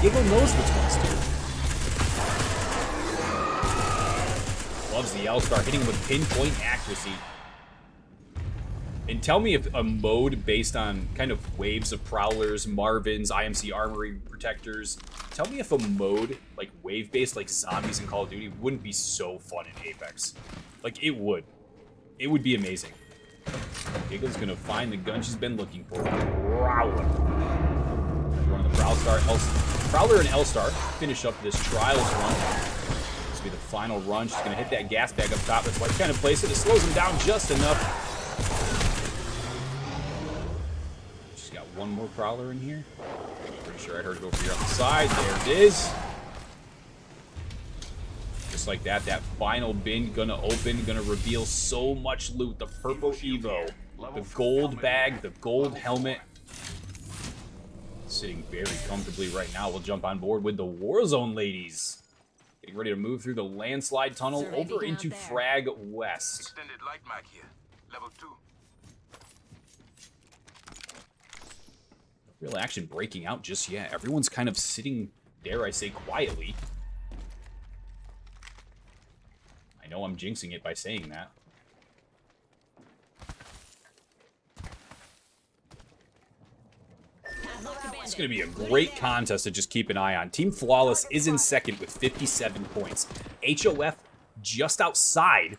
Giggle knows which ones do. Loves the L-Star, hitting with pinpoint accuracy. And tell me if a mode based on kind of waves of Prowlers, Marvins, IMC Armory Protectors, tell me if a mode like wave-based like Zombies in Call of Duty wouldn't be so fun in Apex. Like, it would. It would be amazing. Giggle's gonna find the gun she's been looking for. Prowler. Run the Prowler and L-Star finish up this Trials run. This will be the final run. She's gonna hit that gas bag up top. That's why she kind of plays it. It slows him down just enough. She's got one more Prowler in here. Pretty sure I heard it over here on the side. There it is. Just like that, that final bin gonna open, gonna reveal so much loot. The purple Evo, the gold bag, the gold helmet. Sitting very comfortably right now. We'll jump on board with the Warzone ladies. Getting ready to move through the landslide tunnel over into Frag West. Extended light mag here. Level 2. Real action breaking out just yet. Everyone's kind of sitting, dare I say, quietly. I know I'm jinxing it by saying that. It's going to be a great contest to just keep an eye on. Team Flawless is in second with 57 points. HOF just outside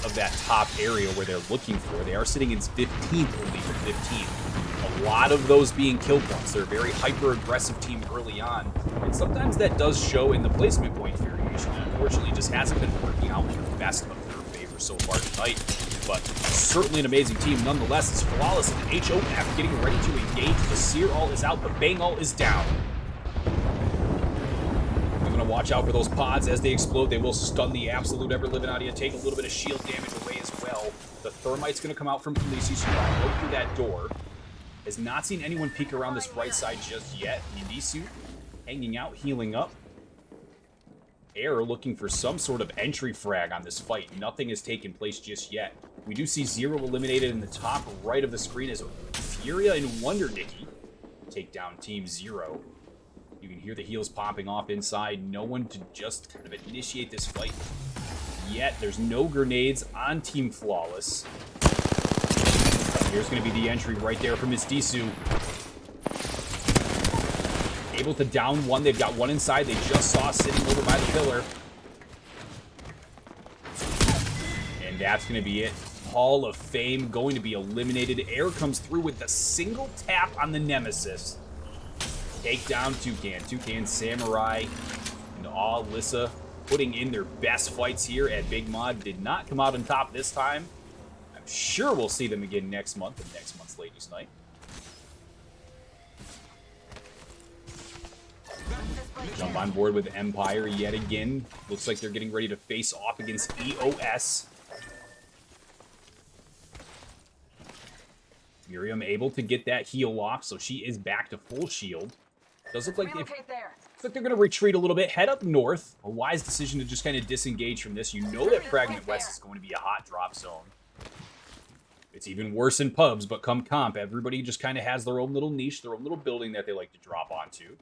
of that top area where they're looking for. They are sitting in 15th only with 15. A lot of those being kill points. They're a very hyper-aggressive team early on. And sometimes that does show in the placement point variation. Unfortunately, it just hasn't been working out in the best of their favor so far tonight. But certainly an amazing team nonetheless. It's Flawless and HOF getting ready to engage. The Sear All is out, the Bang All is down. I'm going to watch out for those pods as they explode. They will stun the absolute ever-living out of you. Take a little bit of shield damage away as well. The Thermite's going to come out from Khaleesi. She's going to go through that door. Has not seen anyone peek around this right side just yet. Nidisu hanging out, healing up. Air looking for some sort of entry frag on this fight. Nothing has taken place just yet. We do see Zero eliminated in the top right of the screen as Furia and Wonder Nicky take down Team Zero. You can hear the heals popping off inside. No one to just kind of initiate this fight yet. There's no grenades on Team Flawless. Here's going to be the entry right there from Miss Disu. Able to down one. They've got one inside. They just saw sitting over by the pillar. And that's going to be it. Hall of Fame going to be eliminated. Air comes through with the single tap on the Nemesis. Take down Toucan. Toucan, Samurai, and Alyssa putting in their best fights here at Big Mod. Did not come out on top this time. I'm sure we'll see them again next month and next month's Ladies' Night. Jump on board with Empire yet again. Looks like they're getting ready to face off against EOS. Miriam able to get that heal off, so she is back to full shield. Does look like they're going to retreat a little bit, head up north. A wise decision to just kind of disengage from this. You know that Fragment West is going to be a hot drop zone. It's even worse in pubs, but come comp, everybody just kind of has their own little niche, their own little building that they like to drop onto.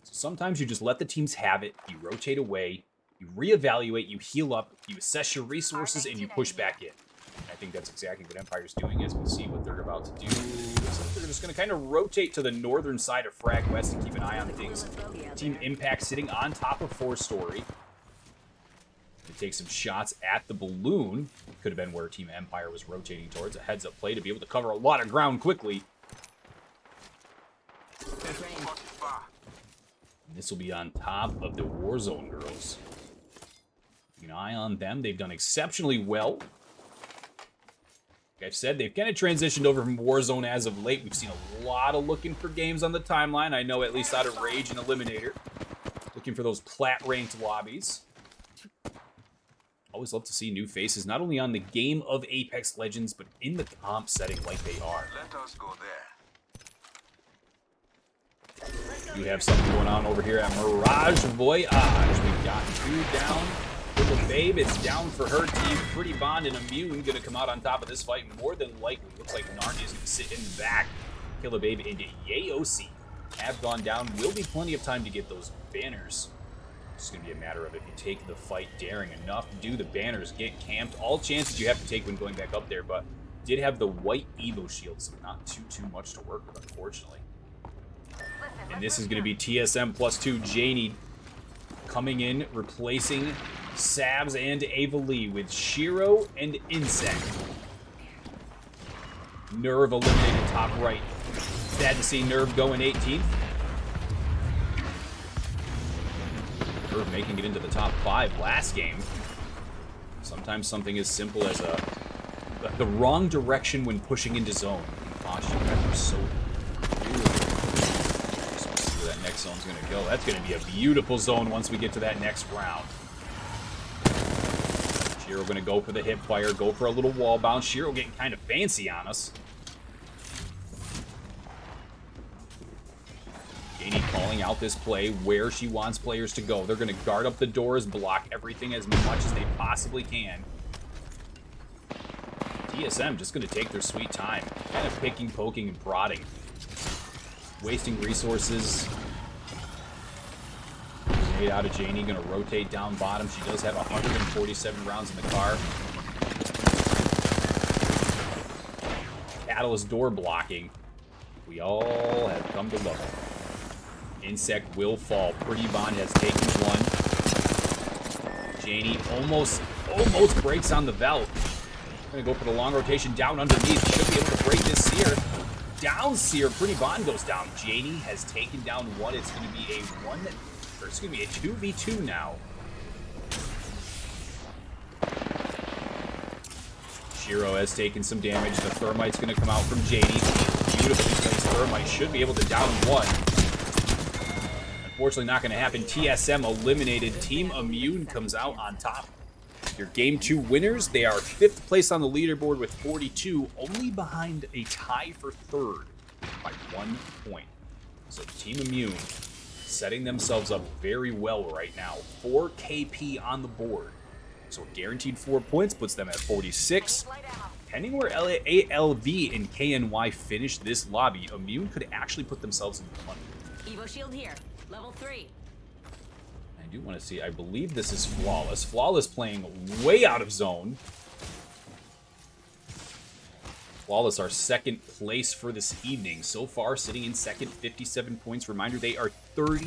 So sometimes you just let the teams have it, you rotate away, you reevaluate, you heal up, you assess your resources, and you push back in. I think that's exactly what Empire's doing as we see what they're about to do. So they're just going to kind of rotate to the northern side of Frag West and keep an eye on things. Team Impact sitting on top of 4-story. To take some shots at the balloon. Could have been where Team Empire was rotating towards. A heads-up play to be able to cover a lot of ground quickly. And this will be on top of the Warzone girls. Keep an eye on them. They've done exceptionally well. Like I've said, they've kind of transitioned over from Warzone as of late. We've seen a lot of looking for games on the timeline. I know at least out of Rage and Eliminator. Looking for those plat-ranked lobbies. Always love to see new faces, not only on the game of Apex Legends, but in the comp setting like they are. Let us go there. You have something going on over here at Mirage Voyage. We've got 2 down for the Babe. It's down for her team. Pretty Bond and Immune going to come out on top of this fight more than likely. Looks like Narnia is going to sit in the back. Kill a Babe into Yaoc. Have gone down. Will be plenty of time to get those banners. It's going to be a matter of if you take the fight daring enough, do the banners, get camped. All chances you have to take when going back up there, but did have the white Evo shield, so not too much to work with, unfortunately. And this is going to be TSM +2 Janie coming in, replacing Sabs and Ava Lee with Shiro and Insect. Nerve eliminated top right. Sad to see Nerve go in 18th. Nerve making it into the top 5 last game. Sometimes something as simple as the wrong direction when pushing into zone. Caution, that's so beautiful. So let's see where that next zone's going to go. That's going to be a beautiful zone once we get to that next round. Shiro going to go for the hip fire, go for a little wall bounce. Shiro getting kind of fancy on us. Janie calling out this play where she wants players to go. They're going to guard up the doors, block everything as much as they possibly can. TSM just going to take their sweet time. Kind of picking, poking, and prodding. Wasting resources. Grenade out of Janie, going to rotate down bottom. She does have 147 rounds in the car. Catalyst door blocking. We all have come to love it. Insect will fall. Pretty Bond has taken one. Janie almost breaks on the Velt. Gonna go for the long rotation down underneath. Should be able to break this Seer. Down Seer. Pretty Bond goes down. Janie has taken down one. It's gonna be it's gonna be a 2v2 now. Shiro has taken some damage. The Thermite's gonna come out from Janie. Beautifully placed Thermite. Should be able to down one. Unfortunately, not going to happen. TSM eliminated. Team Immune comes out on top. Your Game 2 winners, they are 5th place on the leaderboard with 42, only behind a tie for 3rd by 1 point. So Team Immune setting themselves up very well right now. 4 KP on the board. So a guaranteed 4 points puts them at 46. Depending where ALV and KNY finish this lobby, Immune could actually put themselves in the money. Evo shield here. Level 3. I do want to see, I believe this is Flawless. Flawless playing way out of zone. Flawless are 2nd place for this evening. So far, sitting in 2nd, 57 points. Reminder, they are 30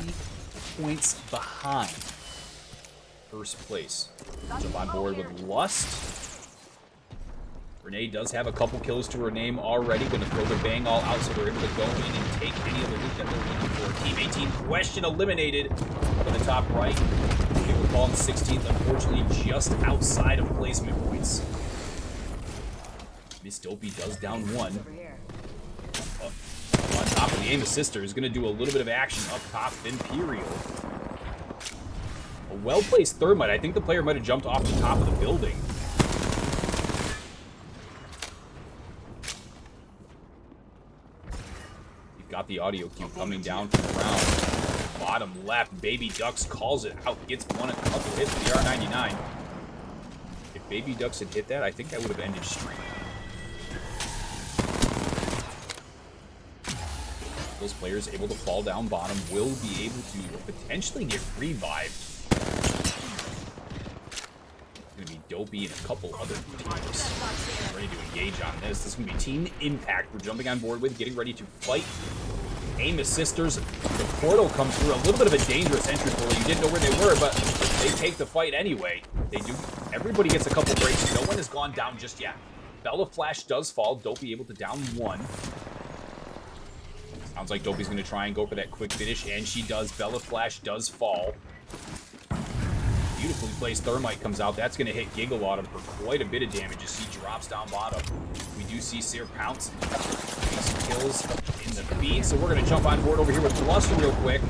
points behind 1st place. Jump on board with Lust. Renee does have a couple kills to her name already. Going to throw the bang all out so they're able to go in and take any of the loot that they're looking for. Team 18, Question eliminated up in the top right. They were falling 16th, unfortunately, just outside of placement points. Miss Dopey does down one. Up on top of the Aim Assister is going to do a little bit of action up top. Imperial. A well-placed Thermite. I think the player might have jumped off the top of the building. got the audio cue coming down from the ground. Bottom left, Baby Ducks calls it out. Gets one a couple hits with the R99. If Baby Ducks had hit that, I think that would have ended stream. Those players able to fall down bottom will be able to potentially get revived. Going to be Dopey and a couple other teams ready to engage on this. This is going to be Team Impact we're jumping on board with, getting ready to fight Amos Sisters. The portal comes through, a little bit of a dangerous entry portal. You didn't know where they were, but they take the fight anyway. They do. Everybody gets a couple breaks. No one has gone down just yet. Bella Flash does fall. Dopey able to down one. Sounds like Dopey's going to try and go for that quick finish, and she does. Bella Flash does fall. Beautifully placed Thermite comes out. That's going to hit Gigalaughter for quite a bit of damage as he drops down bottom. We do see Seer pounce. Some kills in the feed, so we're going to jump on board over here with Bluster real quick.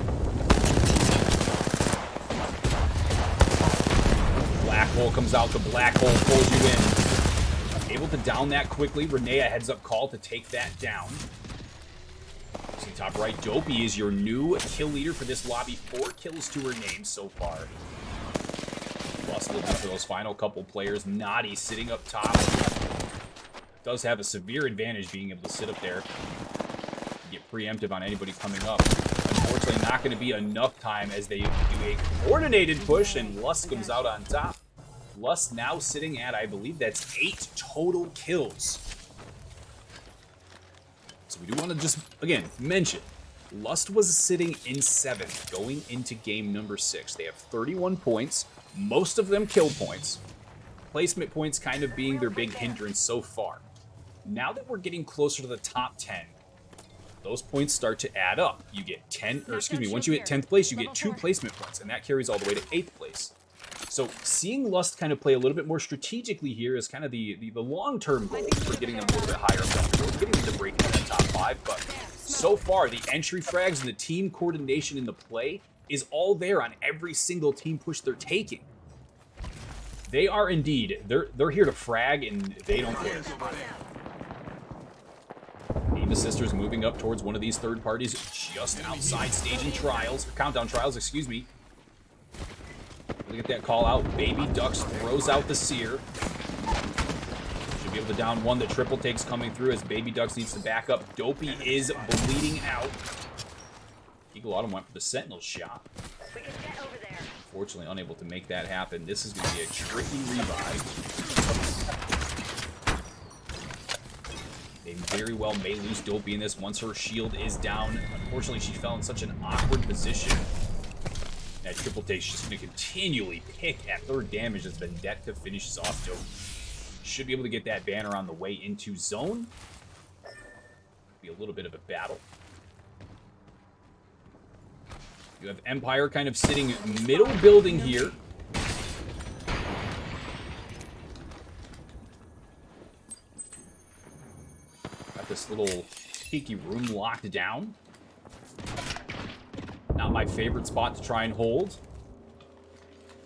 Black Hole comes out. The Black Hole pulls you in. Able to down that quickly. Renea heads up call to take that down. See top right, Dopey is your new kill leader for this lobby. 4 kills to her name so far. Plus looking for those final couple players. Naughty sitting up top. Does have a severe advantage being able to sit up there. Get preemptive on anybody coming up. Unfortunately, not going to be enough time as they do a coordinated push, and Lust comes out on top. Lust now sitting at, I believe that's 8 total kills. So we do want to just, again, mention, Lust was sitting in 7th going into game number 6. They have 31 points, most of them kill points. Placement points kind of being their big hindrance so far. Now that we're getting closer to the top 10, those points start to add up. You get 10, or excuse me, once you hit 10th place, you get 2 placement points, and that carries all the way to 8th place. So seeing Lust kind of play a little bit more strategically here is kind of the long-term goal for getting them a little bit higher up down the road, getting them to break into that top 5. But so far, the entry frags and the team coordination in the play is all there on every single team push they're taking. They are indeed, they're here to frag, and they don't care. Amos Sisters moving up towards one of these third parties just outside staging trials, or countdown trials, excuse me. Look at that call out. Baby Ducks throws out the Seer. Should be able to down one. The triple takes coming through as Baby Ducks needs to back up. Dopey is bleeding out. Eagle Autumn went for the Sentinel shot. Fortunately, unable to make that happen. This is going to be a tricky revive. They very well may lose Dopey in this once her shield is down. Unfortunately, she fell in such an awkward position. That triple take is just going to continually pick at third damage as Vendetta finishes off Dopey. Should be able to get that banner on the way into zone. Be a little bit of a battle. You have Empire kind of sitting middle building here. Got this little peaky room locked down. Not my favorite spot to try and hold.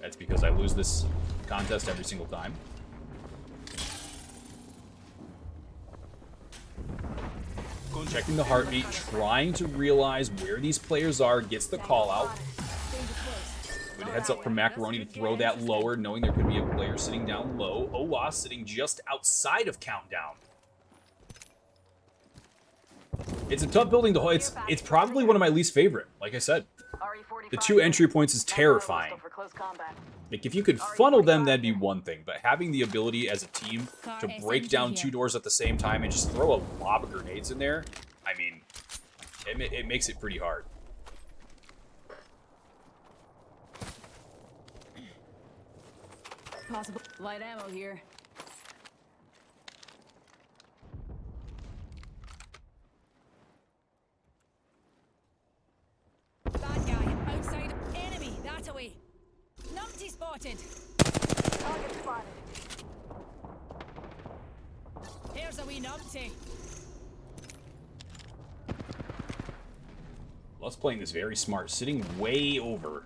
That's because I lose this contest every single time. Checking the heartbeat, trying to realize where these players are, gets the call out. Good heads up from Macaroni to throw that lower, knowing there could be a player sitting down low. Owa sitting just outside of Countdown. It's a tough building to hold. It's probably one of my least favorite, like I said. The 2 entry points is terrifying. Like, if you could funnel them, that'd be one thing. But having the ability as a team to break down 2 doors at the same time and just throw a lob of grenades in there, I mean, it makes it pretty hard. Possible light ammo here. Bad guy outside. Enemy that away. Numpty spotted. Target spotted. Here's a wee numpty. Lust playing this very smart, sitting way over.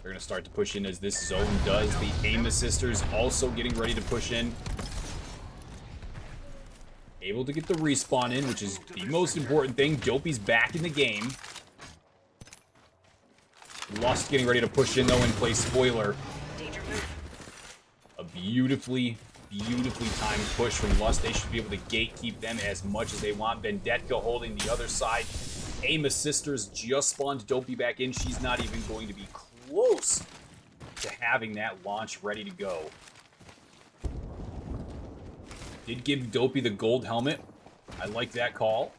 They're going to start to push in as this zone does. The Amos Sisters also getting ready to push in. Able to get the respawn in, which is the most important thing. Dopey's back in the game. Lust getting ready to push in, though, and play spoiler. A beautifully timed push from Lust. They should be able to gatekeep them as much as they want. Vendetka holding the other side. Amos Sisters just spawned Dopey back in. She's not even going to be close to having that launch ready to go. Did give Dopey the gold helmet. I like that call.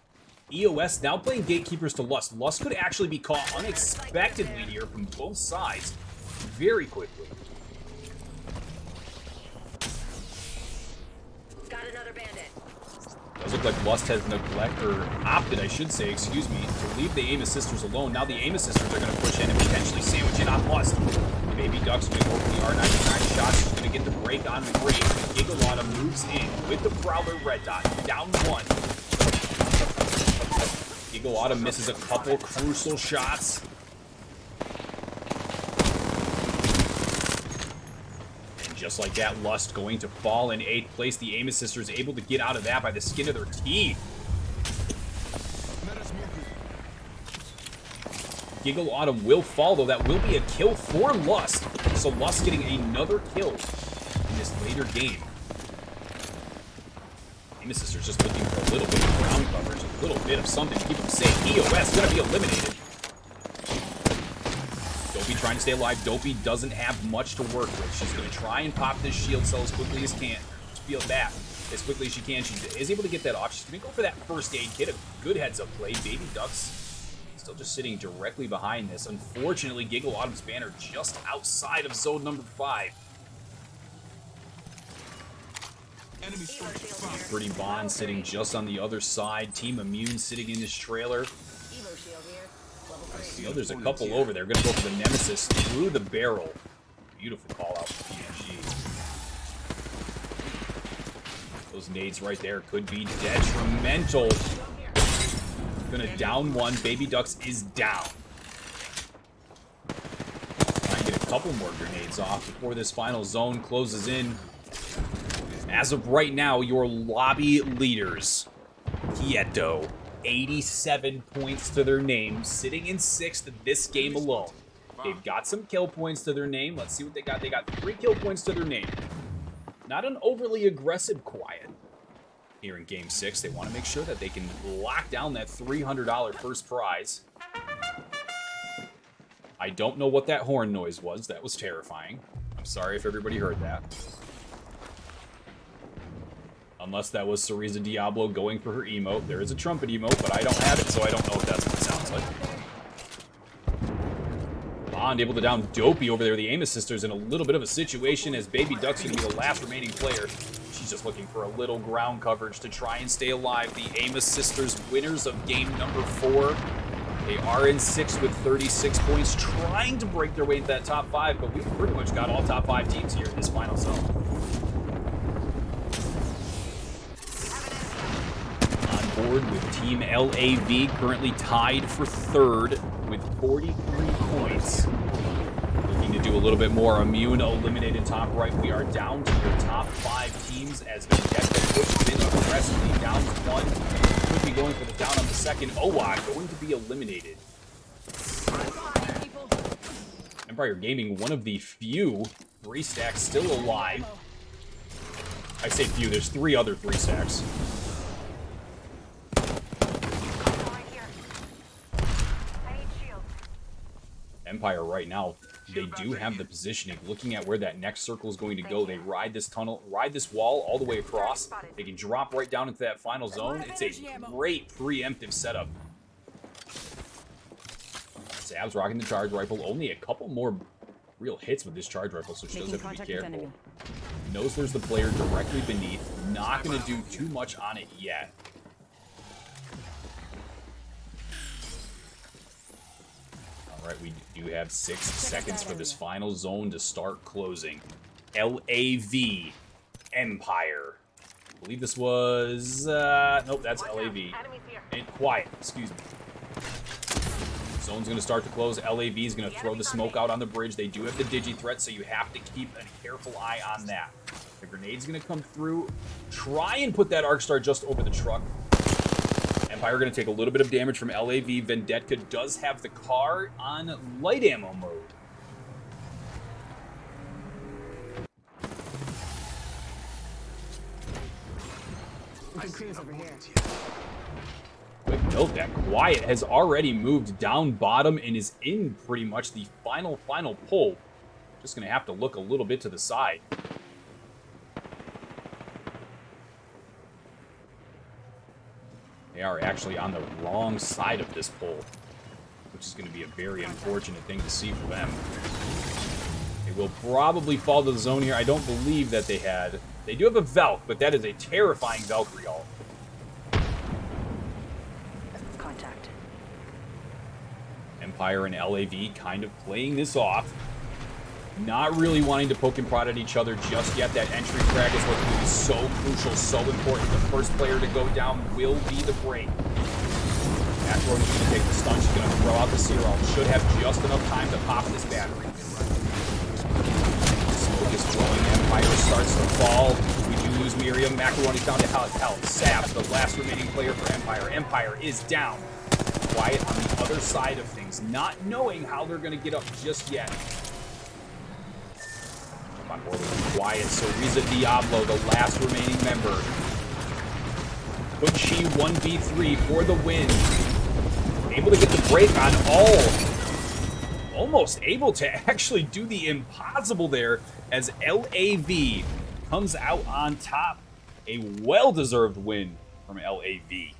EOS now playing gatekeepers to Lust. Lust could actually be caught unexpectedly here from both sides very quickly. Got another bandit. Does look like Lust has opted, I should say, excuse me, to leave the Amos Sisters alone. Now the Amos Sisters are going to push in and potentially sandwich in on Lust. Baby Duck's doing over the R99 shots. She's going to get the break on Brave. Gigalotta moves in with the Prowler red dot. Down one. Gigalotta misses a couple crucial shots. And just like that, Lust going to fall in 8th place. The Amos Sisters able to get out of that by the skin of their teeth. Giggle Autumn will fall, though. That will be a kill for Lust. So Lust getting another kill in this later game. Amos Sisters just looking for a little bit of ground coverage, a little bit of something to keep them safe. EOS going to be eliminated. Dopey trying to stay alive. Dopey doesn't have much to work with. She's going to try and pop this shield cell as quickly as can. Feel that as quickly as she can. She is able to get that off. She's going to go for that first aid kit. A good heads-up play. Baby Ducks still just sitting directly behind this. Unfortunately, Giggle Autumn's banner just outside of zone number 5. Pretty Bond sitting just on the other side. Team Immune sitting in this trailer. I know there's a couple over there. Going to go for the Nemesis through the barrel. Beautiful call out for PNG. Those nades right there could be detrimental. Gonna down one. Baby Ducks is down. Try and get a couple more grenades off before this final zone closes in. As of right now, your lobby leaders, Quieto, 87 points to their name, sitting in 6th this game alone. They've got some kill points to their name. Let's see what they got. They got 3 kill points to their name. Not an overly aggressive Quiet. Here in Game 6, they want to make sure that they can lock down that $300 first prize. I don't know what that horn noise was. That was terrifying. I'm sorry if everybody heard that. Unless that was Cereza Diablo going for her emote. There is a trumpet emote, but I don't have it, so I don't know if that's what it sounds like. Bond able to down Dopey over there. The Amos Sisters in a little bit of a situation as Baby Duck's going to be the last remaining player. She's just looking for a little ground coverage to try and stay alive. The Amos Sisters, winners of game number 4. They are in 6th with 36 points, trying to break their way into that top 5, but we've pretty much got all top 5 teams here in this final zone. On board with Team LAV, currently tied for 3rd with 43 points. Looking to do a little bit more. Immune eliminated top right. We are down to your top 5 teams as Vendetta pushes in aggressively. Down 1. Could be going for the down on the second. Owa going to be eliminated. Empire Gaming, one of the few 3 stacks still alive. I say few, there's 3 other 3 stacks. Empire right now, they do have the positioning. Looking at where that next circle is going to go, they ride this tunnel, ride this wall all the way across. They can drop right down into that final zone. It's a great preemptive setup. Sab's rocking the charge rifle. Only a couple more real hits with this charge rifle, so she does have to be careful. Knows there's the player directly beneath. Not going to do too much on it yet. Alright, we do have 6 seconds for this final zone to start closing. LAV Empire. I believe this was... nope, that's LAV. And Quiet, excuse me. Zone's going to start to close. LAV is going to throw the smoke out on the bridge. They do have the digi threat, so you have to keep a careful eye on that. The grenade's going to come through. Try and put that Arc Star just over the truck. Empire going to take a little bit of damage from LAV. Vendetta does have the car on light ammo mode. Quick note that Quiet has already moved down bottom and is in pretty much the final pull. Just going to have to look a little bit to the side. They are actually on the wrong side of this pull, which is going to be a very unfortunate thing to see for them. They will probably fall to the zone here. I don't believe that they had... They do have a Valk, but that is a terrifying Valkyrie ult. Contact. Empire and LAV kind of playing this off. Not really wanting to poke and prod at each other just yet. That entry frag is what's going to be so crucial, so important. The first player to go down will be the break. Macaroni's going to take the stun. She's going to throw out the Serum. Should have just enough time to pop this battery. Smoke is flowing. Empire starts to fall. We do lose Miriam. Macaroni's down to health. Sabs, the last remaining player for Empire. Empire is down. Quiet on the other side of things, not knowing how they're going to get up just yet. Come on board with Quiet. So Riza Diablo, the last remaining member. Could she 1v3 for the win? Able to get the break on all. Almost able to actually do the impossible there as LAV comes out on top. A well-deserved win from LAV. We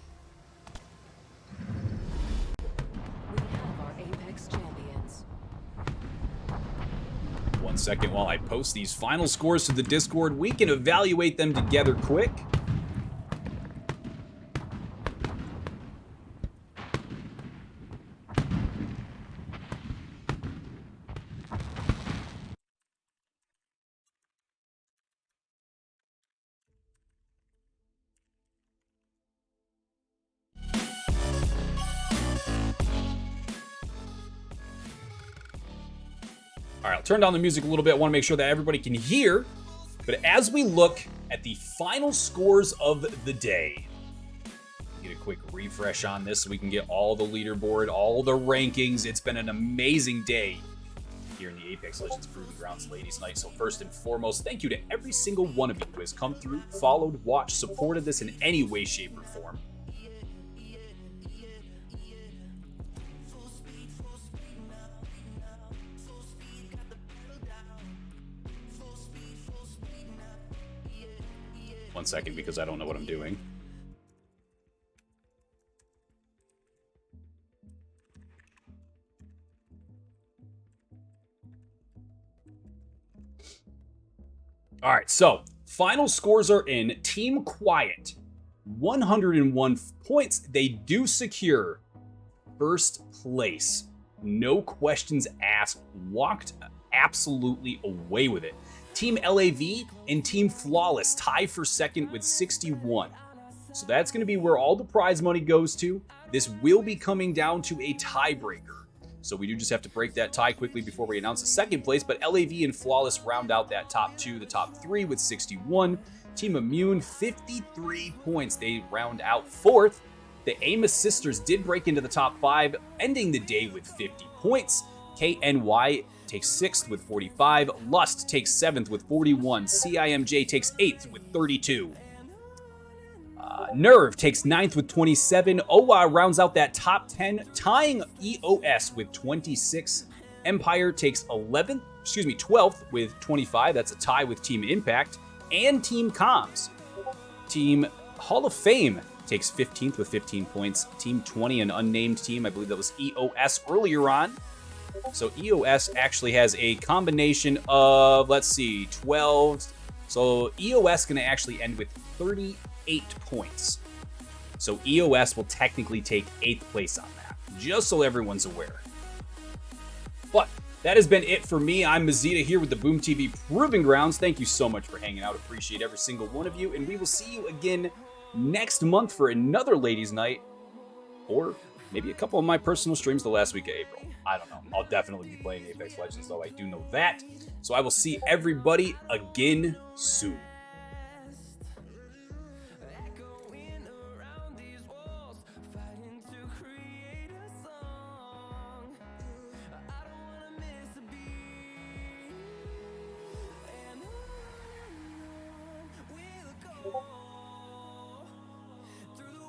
have our Apex champions. 1 second while I post these final scores to the Discord. We can evaluate them together quick. All right, I'll turn down the music a little bit. I want to make sure that everybody can hear. But as we look at the final scores of the day, get a quick refresh on this so we can get all the leaderboard, all the rankings. It's been an amazing day here in the Apex Legends Proving Grounds Ladies Night. So first and foremost, thank you to every single one of you who has come through, followed, watched, supported this in any way, shape, or form. One second, because I don't know what I'm doing. All right, so final scores are in. Team Quiet, 101 points. They do secure first place. No questions asked. Walked absolutely away with it. Team LAV and Team Flawless tie for second with 61. So that's going to be where all the prize money goes to. This will be coming down to a tiebreaker. So we do just have to break that tie quickly before we announce the second place. But LAV and Flawless round out that top two, the top three with 61. Team Immune, 53 points. They round out fourth. The Amos Sisters did break into the top five, ending the day with 50 points. KNY takes 6th with 45. Lust takes 7th with 41. CIMJ takes 8th with 32. Nerve takes 9th with 27. OWA rounds out that top 10, tying EOS with 26. Empire takes 12th with 25. That's a tie with Team Impact and Team Comms. Team Hall of Fame takes 15th with 15 points. Team 20, an unnamed team. I believe that was EOS earlier on. So EOS actually has a combination of, 12. So EOS going to actually end with 38 points. So EOS will technically take 8th place on that, just so everyone's aware. But that has been it for me. I'm Mazita here with the Boom TV Proving Grounds. Thank you so much for hanging out. Appreciate every single one of you. And we will see you again next month for another Ladies' Night, or maybe a couple of my personal streams the last week of April. I don't know. I'll definitely be playing Apex Legends, though. I do know that. So I will see everybody again soon.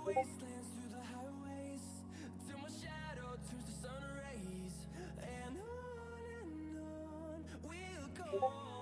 Wastelands through the highways, till my shadow turns to sun rays, and on we'll go.